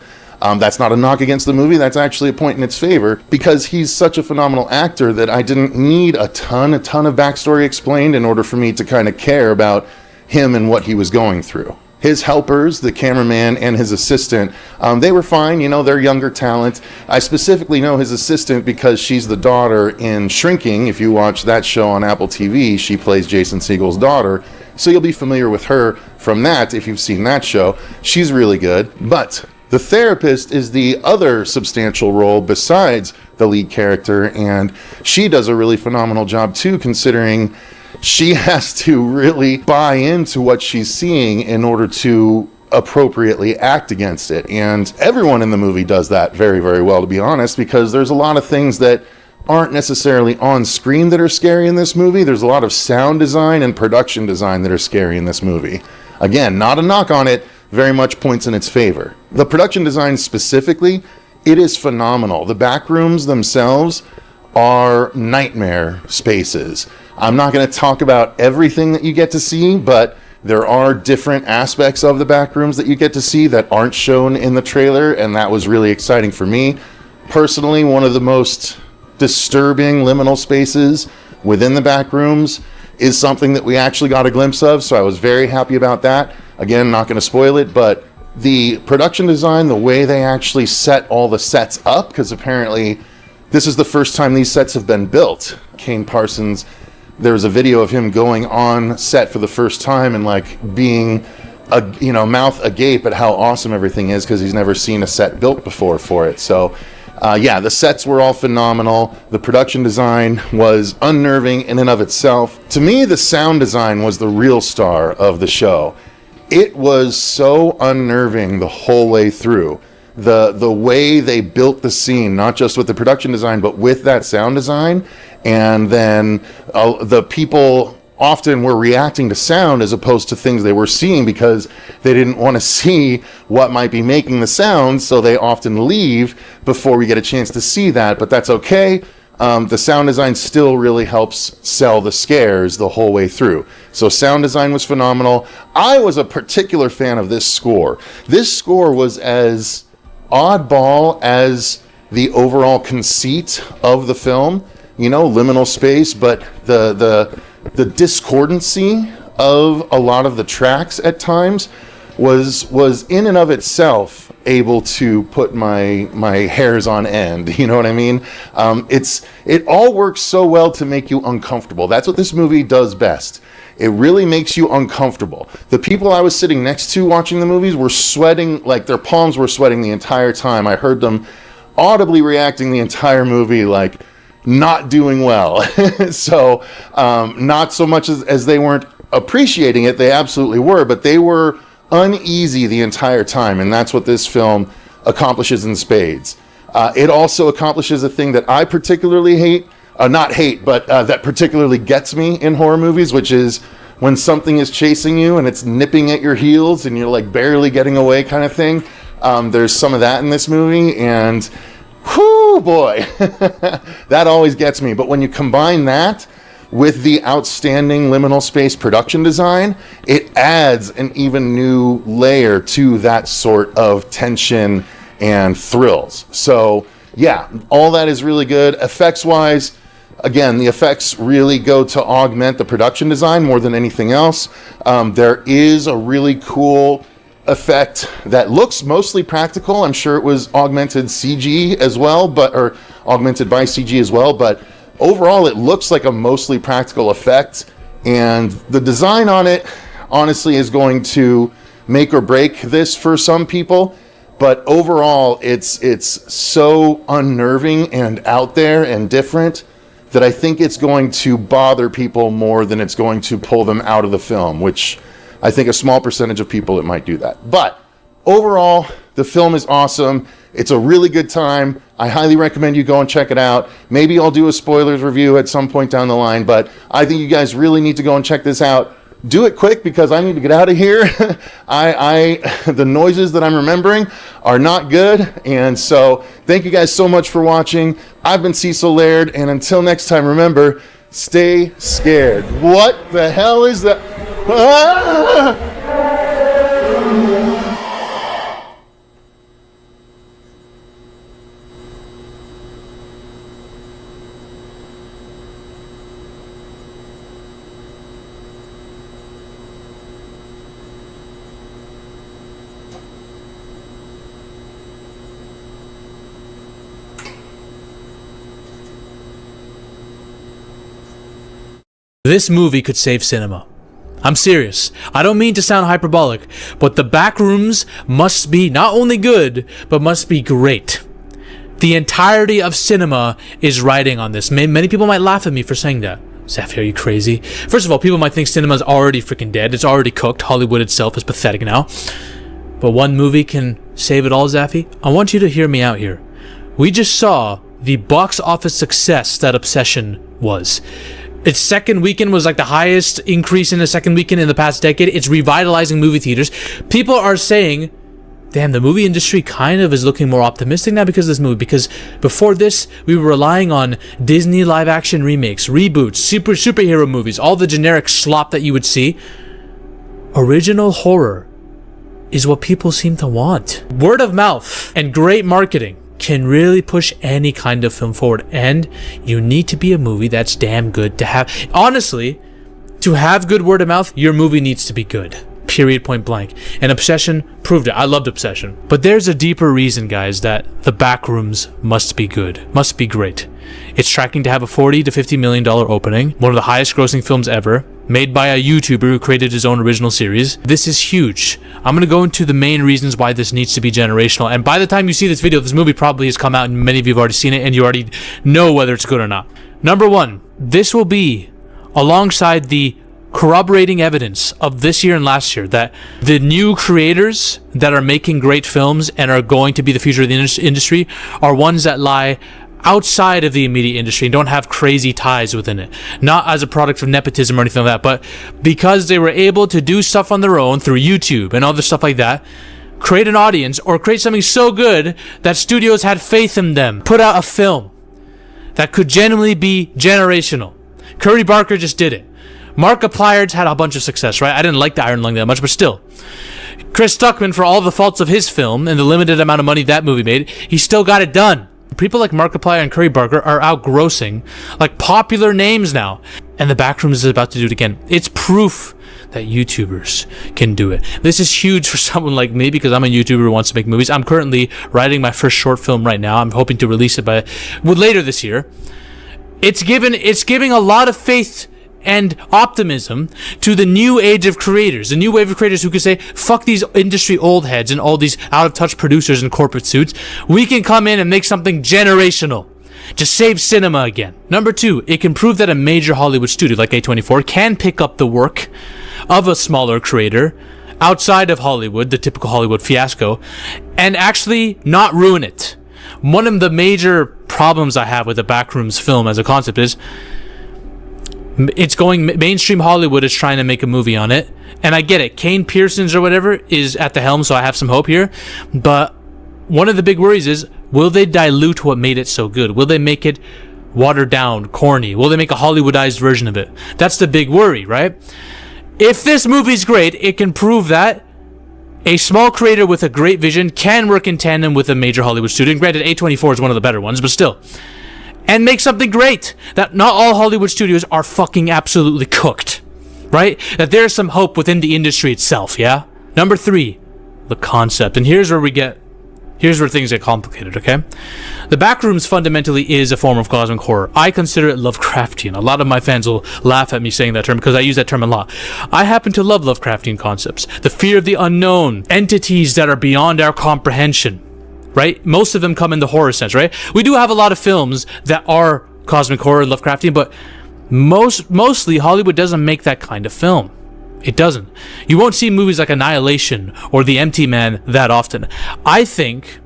That's not a knock against the movie. That's actually a point in its favor, because he's such a phenomenal actor that I didn't need a ton of backstory explained in order for me to kind of care about him and what he was going through. His helpers, the cameraman and his assistant, they were fine. They're younger talent. I specifically know his assistant because she's the daughter in Shrinking. If you watch that show on Apple TV, she plays Jason Segel's daughter. So you'll be familiar with her from that if you've seen that show. She's really good. But the therapist is the other substantial role besides the lead character, and she does a really phenomenal job too, considering she has to really buy into what she's seeing in order to appropriately act against it. And everyone in the movie does that very, very well, to be honest, because there's a lot of things that aren't necessarily on screen that are scary in this movie. There's a lot of sound design and production design that are scary in this movie. Again, not a knock on it, very much points in its favor. The production design specifically, it is phenomenal. The Backrooms themselves are nightmare spaces. I'm not going to talk about everything that you get to see, but there are different aspects of the Backrooms that you get to see that aren't shown in the trailer, and that was really exciting for me. Personally, one of the most disturbing liminal spaces within the Backrooms is something that we actually got a glimpse of, so I was very happy about that. Again, not going to spoil it, but the production design, the way they actually set all the sets up, because apparently this is the first time these sets have been built. Kane Parsons, there was a video of him going on set for the first time and being mouth agape at how awesome everything is, because he's never seen a set built before for it. So the sets were all phenomenal. The production design was unnerving in and of itself. To me, the sound design was the real star of the show. It was so unnerving the whole way through. The way they built the scene, not just with the production design, but with that sound design. And then the people often were reacting to sound as opposed to things they were seeing, because they didn't want to see what might be making the sound, so they often leave before we get a chance to see that. But that's okay. The sound design still really helps sell the scares the whole way through. So sound design was phenomenal. I was a particular fan of this score. This score was as oddball as the overall conceit of the film. Liminal space, but the discordancy of a lot of the tracks at times was in and of itself able to put my hairs on end. You know what I mean? It all works so well to make you uncomfortable. That's what this movie does best. It really makes you uncomfortable. The people I was sitting next to watching the movies were sweating, like their palms were sweating the entire time. I heard them audibly reacting the entire movie like not doing well. So not so much as they weren't appreciating it, they absolutely were, but they were uneasy the entire time, and that's what this film accomplishes in spades. It also accomplishes a thing that I particularly hate, that particularly gets me in horror movies, which is when something is chasing you and it's nipping at your heels and you're like barely getting away kind of thing. There's some of that in this movie, and whoo boy, that always gets me. But when you combine that with the outstanding liminal space production design, it adds an even new layer to that sort of tension and thrills. So yeah, all that is really good. Effects wise, again, the effects really go to augment the production design more than anything else. There is a really cool effect that looks mostly practical. I'm sure it was augmented CG as well, or augmented by CG as well, but overall it looks like a mostly practical effect, and the design on it honestly is going to make or break this for some people. But overall it's so unnerving and out there and different that I think it's going to bother people more than it's going to pull them out of the film, which I think a small percentage of people, it might do that. But overall, the film is awesome. It's a really good time. I highly recommend you go and check it out. Maybe I'll do a spoilers review at some point down the line, but I think you guys really need to go and check this out. Do it quick because I need to get out of here. The noises that I'm remembering are not good. And so thank you guys so much for watching. I've been Cecil Laird, and until next time, remember, stay scared. What the hell is that? Ah! This movie could save cinema. I'm serious. I don't mean to sound hyperbolic, but The Backrooms must be not only good, but must be great. The entirety of cinema is riding on this. Many people might laugh at me for saying that. Safi, are you crazy? First of all, people might think cinema's already freaking dead. It's already cooked. Hollywood itself is pathetic now. But one movie can save it all, Zaffy. I want you to hear me out here. We just saw the box office success that Obsession was. Its second weekend was like the highest increase in the second weekend in the past decade. It's revitalizing movie theaters. People are saying, damn, the movie industry kind of is looking more optimistic now because of this movie. Because before this, we were relying on Disney live action remakes, reboots, superhero movies, all the generic slop that you would see. Original horror is what people seem to want. Word of mouth and great marketing can really push any kind of film forward, and you need to be a movie that's damn good to have. Honestly, to have good word of mouth, your movie needs to be good. Period, point blank. And Obsession proved it. I loved Obsession. But there's a deeper reason, guys, that The Backrooms must be good, must be great. It's tracking to have a $40 to $50 million opening, one of the highest grossing films ever, made by a YouTuber who created his own original series. This is huge. I'm going to go into the main reasons why this needs to be generational. And by the time you see this video, this movie probably has come out and many of you have already seen it and you already know whether it's good or not. Number one, this will be alongside the corroborating evidence of this year and last year that the new creators that are making great films and are going to be the future of the industry are ones that lie outside of the immediate industry and don't have crazy ties within it. Not as a product of nepotism or anything like that, but because they were able to do stuff on their own through YouTube and other stuff like that, create an audience or create something so good that studios had faith in them, put out a film that could genuinely be generational. Curry Barker just did it. Markiplier's had a bunch of success, right? I didn't like the Iron Lung that much, but still. Chris Stuckman, for all the faults of his film and the limited amount of money that movie made, he still got it done. People like Markiplier and Curry Barker are outgrossing like popular names now. And The Backrooms is about to do it again. It's proof that YouTubers can do it. This is huge for someone like me because I'm a YouTuber who wants to make movies. I'm currently writing my first short film right now. I'm hoping to release it later this year. It's giving a lot of faith and optimism to the new age of creators, the new wave of creators who can say, fuck these industry old heads and all these out-of-touch producers in corporate suits. We can come in and make something generational. Just save cinema again. Number two, it can prove that a major Hollywood studio like A24 can pick up the work of a smaller creator outside of Hollywood, the typical Hollywood fiasco, and actually not ruin it. One of the major problems I have with the Backrooms film as a concept is it's going mainstream. Hollywood is trying to make a movie on it, and I get it. Kane Pearson's or whatever is at the helm, so I have some hope here. But one of the big worries is, will they dilute what made it so good? Will they make it watered down, corny? Will they make a Hollywoodized version of it? That's the big worry, right? If this movie's great, it can prove that a small creator with a great vision can work in tandem with a major Hollywood studio. And granted, A24 is one of the better ones, but still. And make something great. That not all Hollywood studios are fucking absolutely cooked. Right? That there's some hope within the industry itself, yeah? Number 3, the concept. And here's where things get complicated, okay? The Backrooms fundamentally is a form of cosmic horror. I consider it Lovecraftian. A lot of my fans will laugh at me saying that term because I use that term a lot. I happen to love Lovecraftian concepts. The fear of the unknown, entities that are beyond our comprehension, right? Most of them come in the horror sense, right? We do have a lot of films that are cosmic horror and Lovecraftian, but mostly Hollywood doesn't make that kind of film. It doesn't. You won't see movies like Annihilation or The Empty Man that often. I think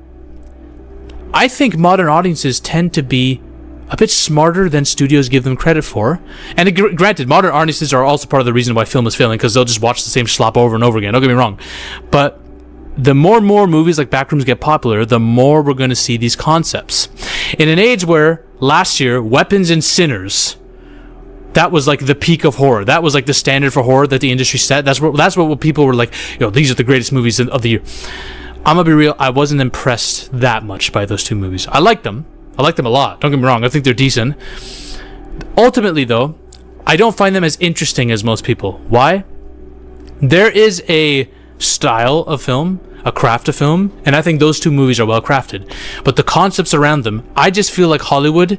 modern audiences tend to be a bit smarter than studios give them credit for. And granted, modern audiences are also part of the reason why film is failing, because they'll just watch the same slop over and over again. Don't get me wrong. But the more and more movies like Backrooms get popular, the more we're going to see these concepts. In an age where last year, Weapons and Sinners, that was like the peak of horror. That was like the standard for horror that the industry set. That's what people were like, these are the greatest movies of the year. I'm gonna be real, I wasn't impressed that much by those two movies. I like them a lot, don't get me wrong, I think they're decent. Ultimately though, I don't find them as interesting as most people. Why? There is a style of film, a craft of film, and I think those two movies are well crafted. But the concepts around them, I just feel like Hollywood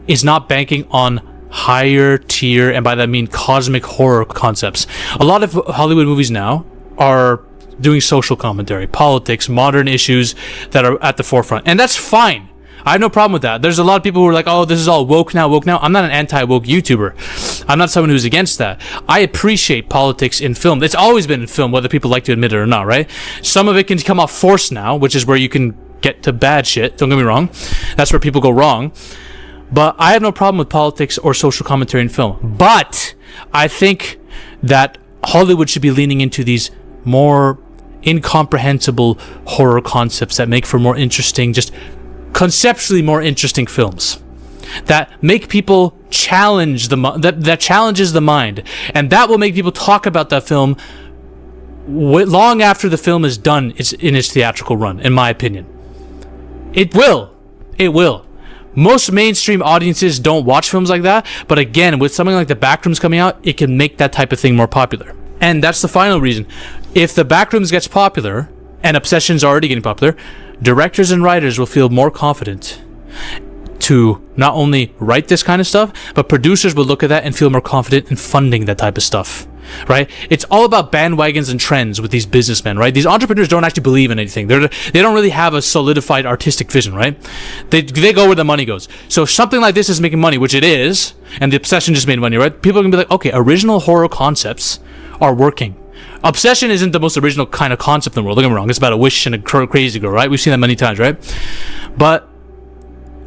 is not banking on higher tier, and by that I mean cosmic horror concepts. A lot of Hollywood movies now are doing social commentary, politics, modern issues that are at the forefront, and that's fine. I have no problem with that. There's a lot of people who are like, oh, this is all woke now. I'm not an anti-woke YouTuber. I'm not someone who's against that. I appreciate politics in film. It's always been in film, whether people like to admit it or not, right? Some of it can come off forced now, which is where you can get to bad shit. Don't get me wrong. That's where people go wrong. But I have no problem with politics or social commentary in film. But I think that Hollywood should be leaning into these more incomprehensible horror concepts that make for more interesting, just conceptually more interesting films. That make people challenge that challenges the mind. And that will make people talk about that film long after the film is done in its theatrical run, in my opinion. It will. Most mainstream audiences don't watch films like that, but again, with something like The Backrooms coming out, it can make that type of thing more popular. And that's the final reason. If The Backrooms gets popular, and Obsession's already getting popular, directors and writers will feel more confident to not only write this kind of stuff, but producers will look at that and feel more confident in funding that type of stuff. Right? It's all about bandwagons and trends with these businessmen, right? These entrepreneurs don't actually believe in anything. They don't really have a solidified artistic vision, right? They go where the money goes. So if something like this is making money, which it is, and The Obsession just made money, right? People are going to be like, okay, original horror concepts are working. Obsession isn't the most original kind of concept in the world, don't get me wrong. It's about a wish and a crazy girl, right? We've seen that many times, right? But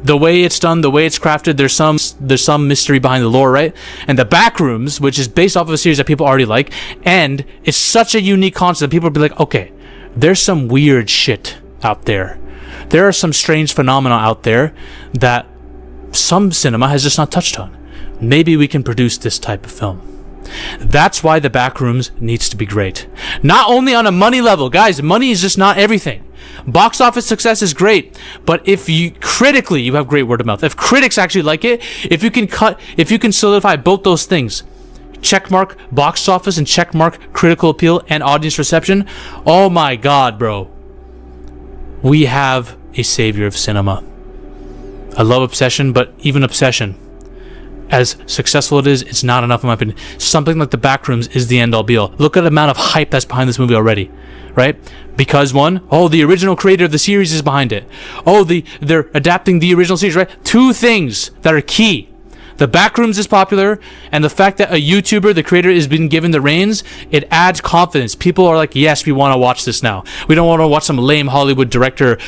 the way it's done, the way it's crafted, there's some mystery behind the lore, right? And The Backrooms, which is based off of a series that people already like, and it's such a unique concept, people will be like, okay, there's some weird shit out there. There are some strange phenomena out there that some cinema has just not touched on. Maybe we can produce this type of film. That's why The Backrooms needs to be great. Not only on a money level, guys, money is just not everything. Box office success is great, but if you critically, you have great word of mouth. If critics actually like it, if you can solidify both those things, checkmark box office and checkmark critical appeal and audience reception, oh my god, bro. We have a savior of cinema. I love Obsession, but even Obsession, as successful it is, it's not enough in my opinion. Something like The Backrooms is the end-all be-all. Look at the amount of hype that's behind this movie already, right? Because the original creator of the series is behind it. They're adapting the original series, right? Two things that are key. The Backrooms is popular, and the fact that a YouTuber, the creator, is being given the reins, it adds confidence. People are like, yes, we want to watch this now. We don't want to watch some lame Hollywood director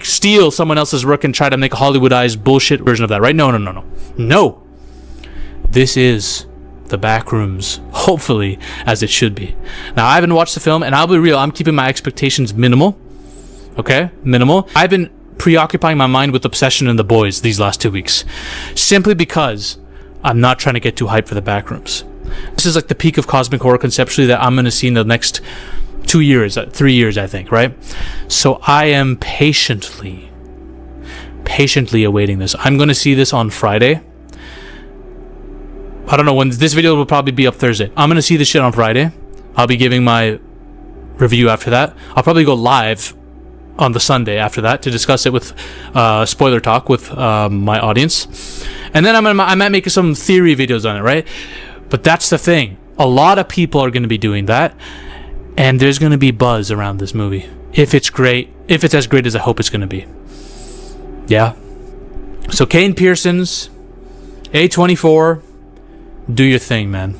steal someone else's work and try to make a Hollywoodized bullshit version of that, right? No. This is the Backrooms, hopefully, as it should be. Now, I haven't watched the film, and I'll be real, I'm keeping my expectations minimal. Okay? Minimal. I've been preoccupying my mind with Obsession and The Boys these last 2 weeks, simply because I'm not trying to get too hyped for the Backrooms. This is like the peak of cosmic horror conceptually that I'm going to see in the next 2 years, 3 years, I think, right? So I am patiently awaiting this. I'm going to see this on Friday. I don't know when this video will probably be up Thursday. I'm going to see this shit on Friday. I'll be giving my review after that. I'll probably go live on the Sunday after that to discuss it with spoiler talk with my audience, and then I might make some theory videos on it, right? But that's the thing, a lot of people are going to be doing that, and there's going to be buzz around this movie if it's as great as I hope it's going to be. Yeah. So Kane Pearson's A24, do your thing, man.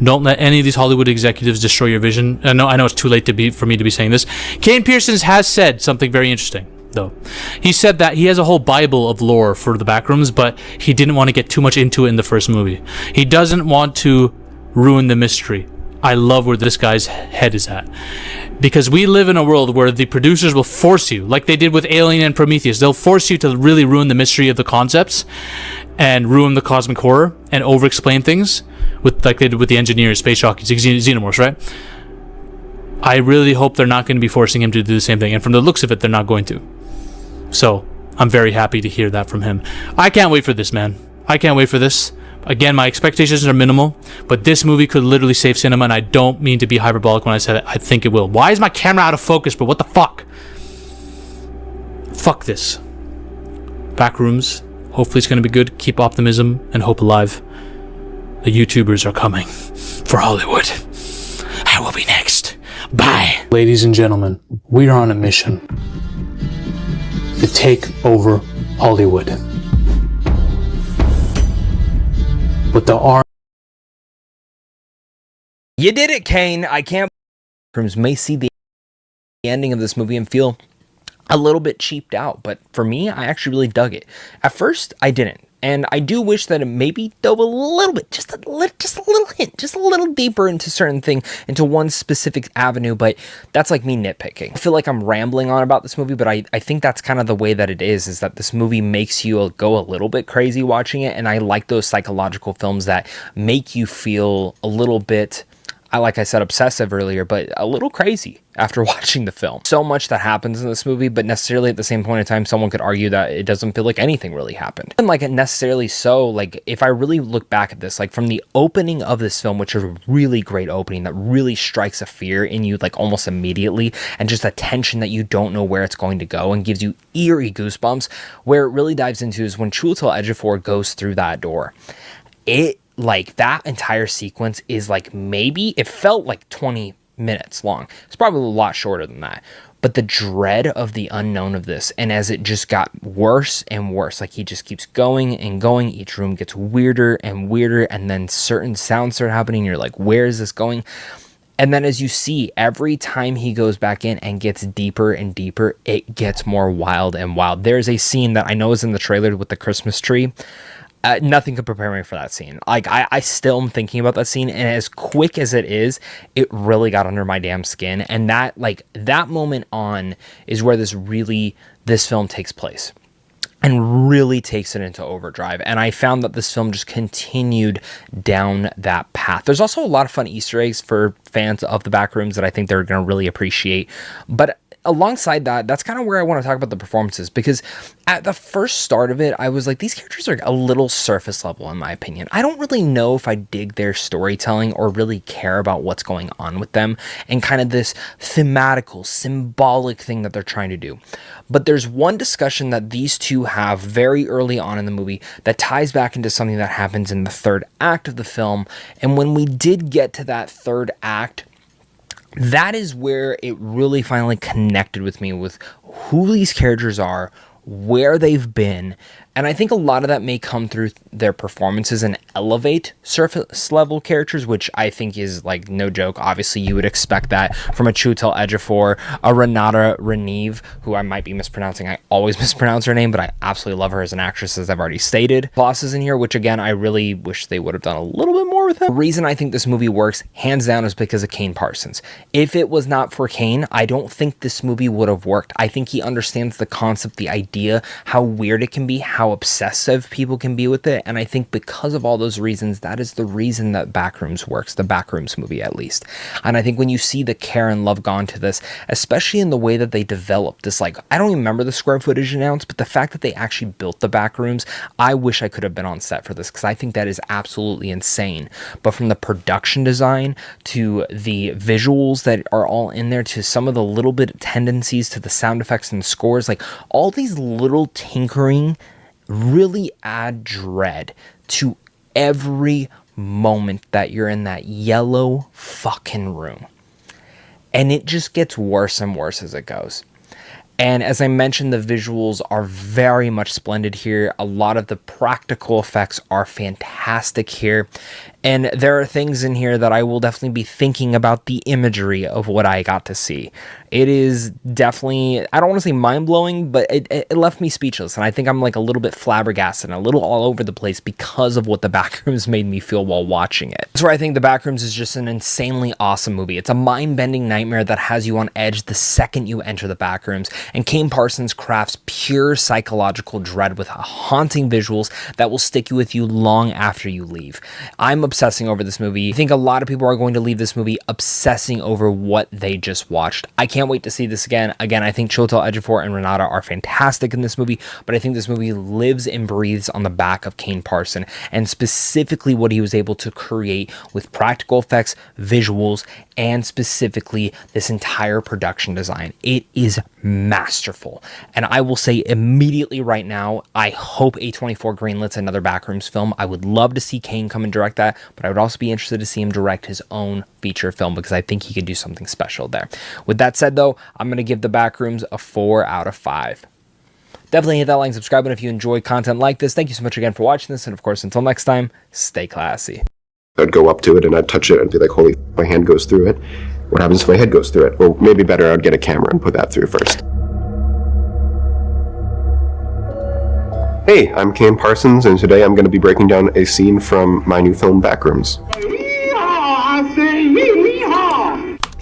Don't let any of these Hollywood executives destroy your vision. I know it's too late for me to be saying this. Kane Pearson has said something very interesting, though. He said that he has a whole Bible of lore for the Backrooms, but he didn't want to get too much into it in the first movie. He doesn't want to ruin the mystery. I love where this guy's head is at. Because we live in a world where the producers will force you, like they did with Alien and Prometheus, they'll force you to really ruin the mystery of the concepts and ruin the cosmic horror and over-explain things, like they did with the engineers, space jockeys, xenomorphs, right? I really hope they're not going to be forcing him to do the same thing. And from the looks of it, they're not going to. So I'm very happy to hear that from him. I can't wait for this, man. I can't wait for this. Again, my expectations are minimal, but this movie could literally save cinema, and I don't mean to be hyperbolic when I said it. I think it will. Why is my camera out of focus, bro? What the fuck? Fuck this. Backrooms. Hopefully it's going to be good. Keep optimism and hope alive. The YouTubers are coming for Hollywood. I will be next. Bye. Ladies and gentlemen, we are on a mission to take over Hollywood. With the R. You did it, Kane. I can't. May see the ending of this movie and feel a little bit cheaped out, but for me, I actually really dug it. At first, I didn't, and I do wish that it maybe dove a little bit, just a little hint, just a little deeper into certain thing, into one specific avenue. But that's like me nitpicking. I feel like I'm rambling on about this movie, but I think that's kind of the way that it is that this movie makes you go a little bit crazy watching it, and I like those psychological films that make you feel a little bit, like I said, obsessive earlier, but a little crazy after watching the film. So much that happens in this movie, but necessarily at the same point in time, someone could argue that it doesn't feel like anything really happened. And like necessarily so, like if I really look back at this, like from the opening of this film, which is a really great opening that really strikes a fear in you like almost immediately, and just a tension that you don't know where it's going to go and gives you eerie goosebumps, where it really dives into is when Chiwetel Ejiofor goes through that door. Like that entire sequence is like, maybe it felt like 20 minutes long. It's probably a lot shorter than that. But the dread of the unknown of this, and as it just got worse and worse, like he just keeps going and going, each room gets weirder and weirder, and then certain sounds start happening, and you're like, where is this going? And then as you see, every time he goes back in and gets deeper and deeper, it gets more wild and wild. There's a scene that I know is in the trailer with the Christmas tree. Nothing could prepare me for that scene. Like I still am thinking about that scene, and as quick as it is, it really got under my damn skin. And that moment on is where this film takes place and really takes it into overdrive. And I found that this film just continued down that path. There's also a lot of fun Easter eggs for fans of the Backrooms that I think they're going to really appreciate. But alongside that, that's kind of where I want to talk about the performances, because at the first start of it, I was like, these characters are a little surface level in my opinion. I don't really know if I dig their storytelling or really care about what's going on with them and kind of this thematical, symbolic thing that they're trying to do. But there's one discussion that these two have very early on in the movie that ties back into something that happens in the third act of the film. And when we did get to that third act, that is where it really finally connected with me with who these characters are, where they've been, And I think a lot of that may come through their performances and elevate surface level characters, which I think is like no joke. Obviously, you would expect that from a Chiwetel Ejiofor, a Renata Reneve, who I might be mispronouncing. I always mispronounce her name, but I absolutely love her as an actress, as I've already stated. Bosses in here, which again, I really wish they would have done a little bit more with him. The reason I think this movie works, hands down, is because of Kane Parsons. If it was not for Kane, I don't think this movie would have worked. I think he understands the concept, the idea, how weird it can be, how obsessive people can be with it, and I think because of all those reasons, that is the reason that Backrooms works, the Backrooms movie at least. And I think when you see the care and love gone to this, especially in the way that they developed this, like, I don't even remember the square footage announced, but the fact that they actually built the Backrooms, I wish I could have been on set for this, because I think that is absolutely insane. But from the production design to the visuals that are all in there, to some of the little bit tendencies to the sound effects and the scores, like all these little tinkering really add dread to every moment that you're in that yellow fucking room. And it just gets worse and worse as it goes. And as I mentioned, the visuals are very much splendid here. A lot of the practical effects are fantastic here. And there are things in here that I will definitely be thinking about the imagery of what I got to see. It is definitely, I don't want to say mind-blowing, but it left me speechless. And I think I'm like a little bit flabbergasted and a little all over the place because of what the Backrooms made me feel while watching it. That's where I think the Backrooms is just an insanely awesome movie. It's a mind-bending nightmare that has you on edge the second you enter the Backrooms. And Kane Parsons crafts pure psychological dread with haunting visuals that will stick with you long after you leave. I'm obsessing over this movie. I think a lot of people are going to leave this movie obsessing over what they just watched. I can't wait to see this again. Again, I think Chiwetel Ejiofor and Renata are fantastic in this movie, but I think this movie lives and breathes on the back of Kane Parson, and specifically what he was able to create with practical effects, visuals, and specifically this entire production design. It is masterful. And I will say immediately right now, I hope A24 greenlits another Backrooms film. I would love to see Kane come and direct that, but I would also be interested to see him direct his own feature film because I think he could do something special there. With that said though, I'm going to give the Backrooms a 4 out of 5. Definitely hit that like and subscribe button if you enjoy content like this. Thank you so much again for watching this, and of course, until next time, stay classy. I'd go up to it and I'd touch it and be like, holy, my hand goes through it. What happens if my head goes through it? Or maybe better, I'd get a camera and put that through first. Hey, I'm Kane Parsons, and today I'm going to be breaking down a scene from my new film, Backrooms.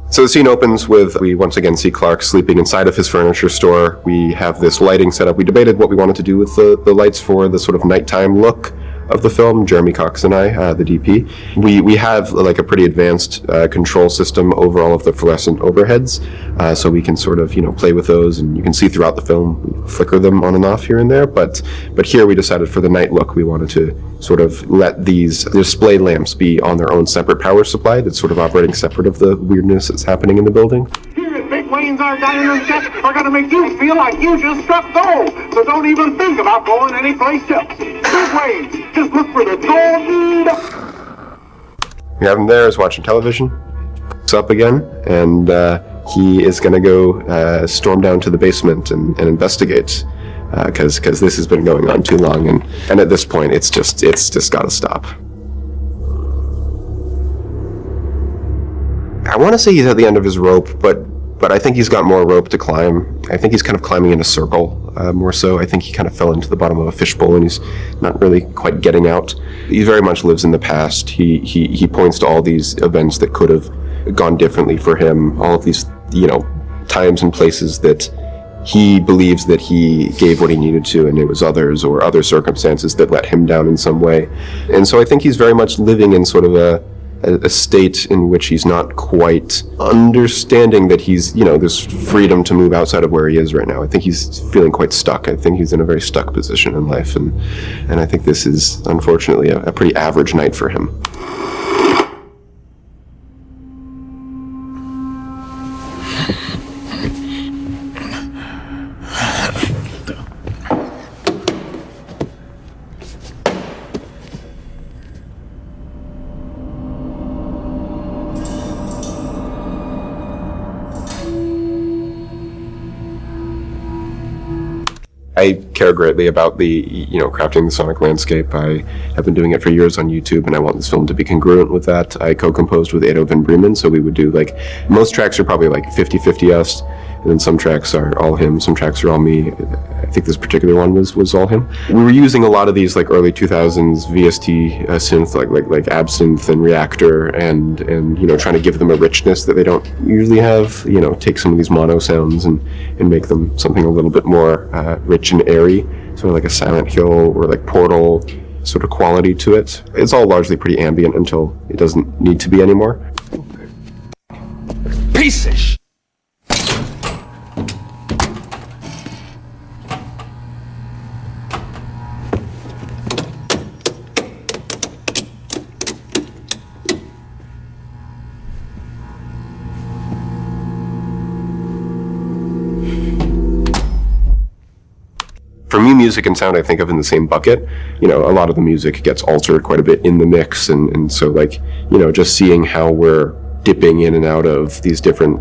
So the scene opens with, we once again see Clark sleeping inside of his furniture store. We have this lighting set up. We debated what we wanted to do with the lights for the sort of nighttime look of the film, Jeremy Cox and I, the DP. We have like a pretty advanced control system over all of the fluorescent overheads, so we can sort of, play with those, and you can see throughout the film, we flicker them on and off here and there, but here we decided for the night look, we wanted to sort of let these display lamps be on their own separate power supply that's sort of operating separate of the weirdness that's happening in the building. Big Wayne's our dining chef are gonna make you feel like you just struck gold, so don't even think about going anyplace else. Big Wayne, just look for the gold. We have him there, he's watching television. It's up again, and he is gonna go storm down to the basement and investigate, because this has been going on too long, and at this point, it's just gotta stop. I want to say he's at the end of his rope, but I think he's got more rope to climb. I think he's kind of climbing in a circle, more so. I think he kind of fell into the bottom of a fishbowl and he's not really quite getting out. He very much lives in the past. He points to all these events that could have gone differently for him, all of these, times and places that he believes that he gave what he needed to, and it was others or other circumstances that let him down in some way. And so I think he's very much living in sort of a state in which he's not quite understanding that he's, there's freedom to move outside of where he is right now. I think he's feeling quite stuck. I think he's in a very stuck position in life, and I think this is, unfortunately, a pretty average night for him. I care greatly about crafting the sonic landscape. I have been doing it for years on YouTube, and I want this film to be congruent with that. I co-composed with Edo Van Bremen, so we would do most tracks are probably 50-50 us, and then some tracks are all him, some tracks are all me. I think this particular one was all him. We were using a lot of these early 2000s VST synth, like Absinthe and Reactor, and trying to give them a richness that they don't usually have. Take some of these mono sounds and make them something a little bit more rich and airy, sort of like a Silent Hill or Portal sort of quality to it. It's all largely pretty ambient until it doesn't need to be anymore. Piece of sh**. For me, music and sound I think of in the same bucket. A lot of the music gets altered quite a bit in the mix, and so just seeing how we're dipping in and out of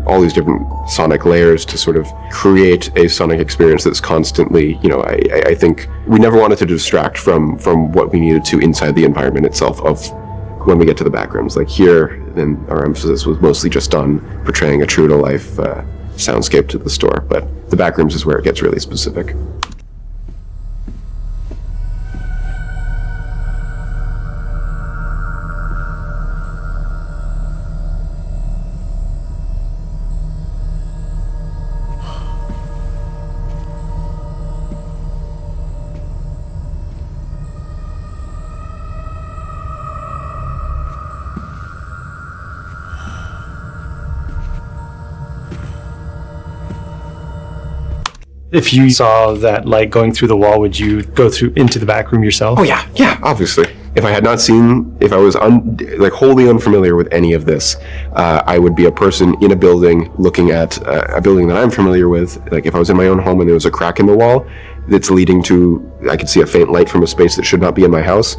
all these different sonic layers to sort of create a sonic experience that's constantly, I think we never wanted to distract from what we needed to inside the environment itself of when we get to the backrooms. Here, then our emphasis was mostly just on portraying a true to life soundscape to the store, but the backrooms is where it gets really specific. If you saw that light going through the wall, would you go through into the back room yourself? Oh yeah, obviously. If I was wholly unfamiliar with any of this, I would be a person in a building looking at a building that I'm familiar with. If I was in my own home and there was a crack in the wall that's leading to, I could see a faint light from a space that should not be in my house.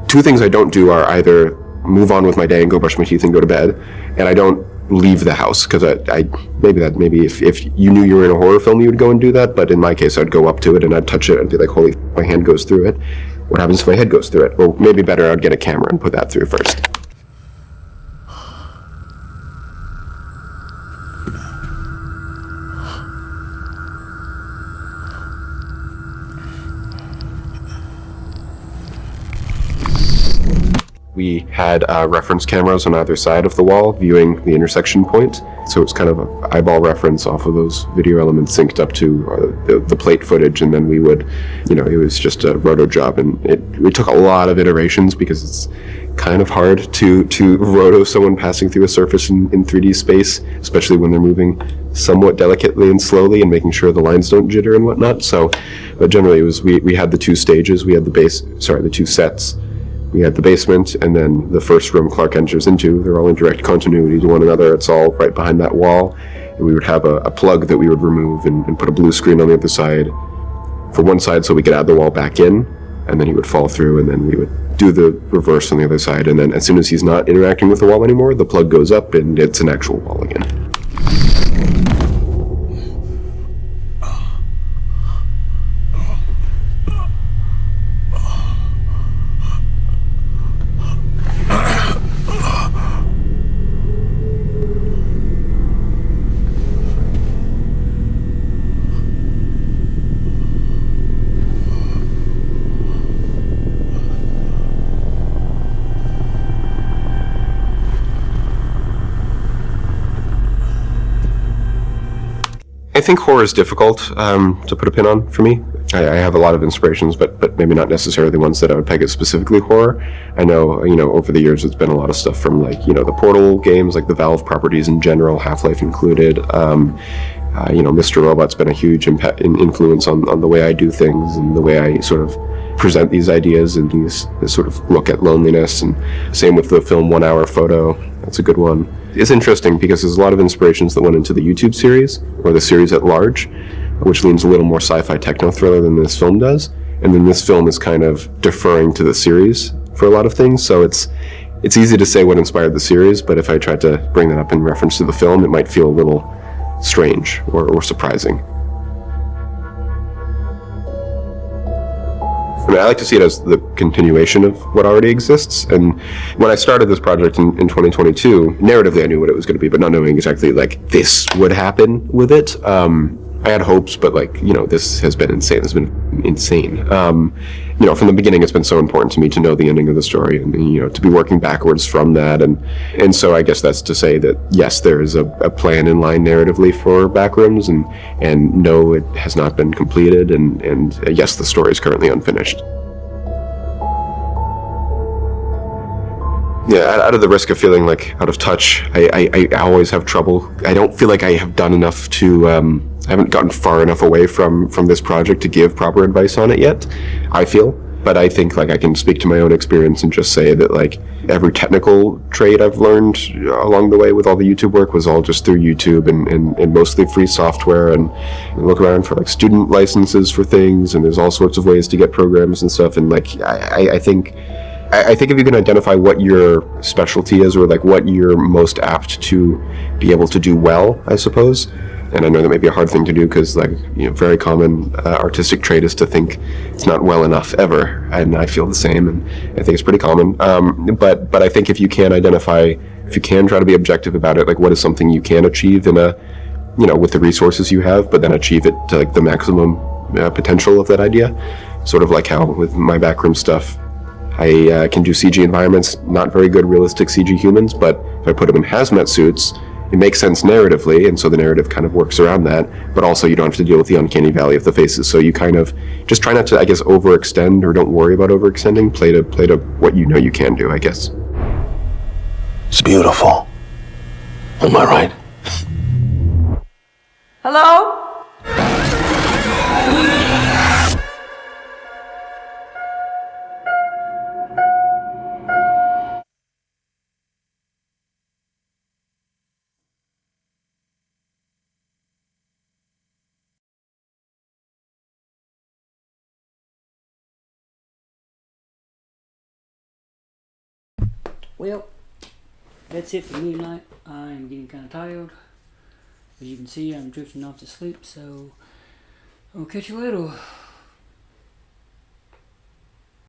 Two things I don't do are either move on with my day and go brush my teeth and go to bed, and I don't leave the house, because maybe if you knew you were in a horror film you would go and do that, but in my case I'd go up to it and I'd touch it and be like, holy, my hand goes through it. What happens if my head goes through it? Well, maybe better I'd get a camera and put that through first. We had reference cameras on either side of the wall viewing the intersection point, so it's kind of an eyeball reference off of those video elements synced up to the plate footage, and then we would, it was just a roto job, and it took a lot of iterations because it's kind of hard to roto someone passing through a surface in 3D space, especially when they're moving somewhat delicately and slowly and making sure the lines don't jitter and whatnot. So, but generally it was we had the two stages, we had the two sets. We had the basement, and then the first room Clark enters into. They're all in direct continuity to one another. It's all right behind that wall. And we would have a plug that we would remove and put a blue screen on the other side for one side so we could add the wall back in, and then he would fall through, and then we would do the reverse on the other side. And then as soon as he's not interacting with the wall anymore, the plug goes up and it's an actual wall again. I think horror is difficult to put a pin on for me. I have a lot of inspirations, but maybe not necessarily ones that I would peg as specifically horror. I know, over the years it's been a lot of stuff from the Portal games, like the Valve properties in general, Half-Life included. Mr. Robot's been a huge influence on the way I do things and the way I sort of present these ideas and this sort of look at loneliness. And same with the film 1 Hour Photo. That's a good one. It's interesting because there's a lot of inspirations that went into the YouTube series, or the series at large, which leans a little more sci-fi techno thriller than this film does. And then this film is kind of deferring to the series for a lot of things. So it's easy to say what inspired the series, but if I tried to bring that up in reference to the film, it might feel a little strange or surprising. I mean, I like to see it as the continuation of what already exists. And when I started this project in 2022, narratively I knew what it was going to be, but not knowing exactly like this would happen with it. I had hopes, but like, you know, this has been insane. It's been insane. You know, from the beginning, it's been so important to me to know the ending of the story and, you know, to be working backwards from that. And so I guess that's to say that, yes, there is a plan in line narratively for Backrooms, and no, it has not been completed. And yes, the story is currently unfinished. Yeah, out of the risk of feeling like out of touch, I always have trouble. I don't feel like I have done enough to, I haven't gotten far enough away from this project to give proper advice on it yet, I feel. But I think like I can speak to my own experience and just say that like every technical trade I've learned along the way with all the YouTube work was all just through YouTube and mostly free software, and look around for like student licenses for things, and there's all sorts of ways to get programs and stuff. And like I think if you can identify what your specialty is, or like what you're most apt to be able to do well, I suppose. And I know that may be a hard thing to do because, like, you know, very common artistic trait is to think it's not well enough ever, and I feel the same, and I think it's pretty common. But I think if you can identify, if you can try to be objective about it, like what is something you can achieve in a, you know, with the resources you have, but then achieve it to like the maximum potential of that idea. Sort of like how with my backroom stuff, I can do CG environments, not very good realistic CG humans, but if I put them in hazmat suits, it makes sense narratively, and so the narrative kind of works around that, but also you don't have to deal with the uncanny valley of the faces, so you kind of just try not to, I guess, overextend, or don't worry about overextending, play to what you know you can do, I guess. It's beautiful. Am I right? Hello? Well, that's it for me tonight. I am getting kind of tired. As you can see, I'm drifting off to sleep, so I'll catch you later.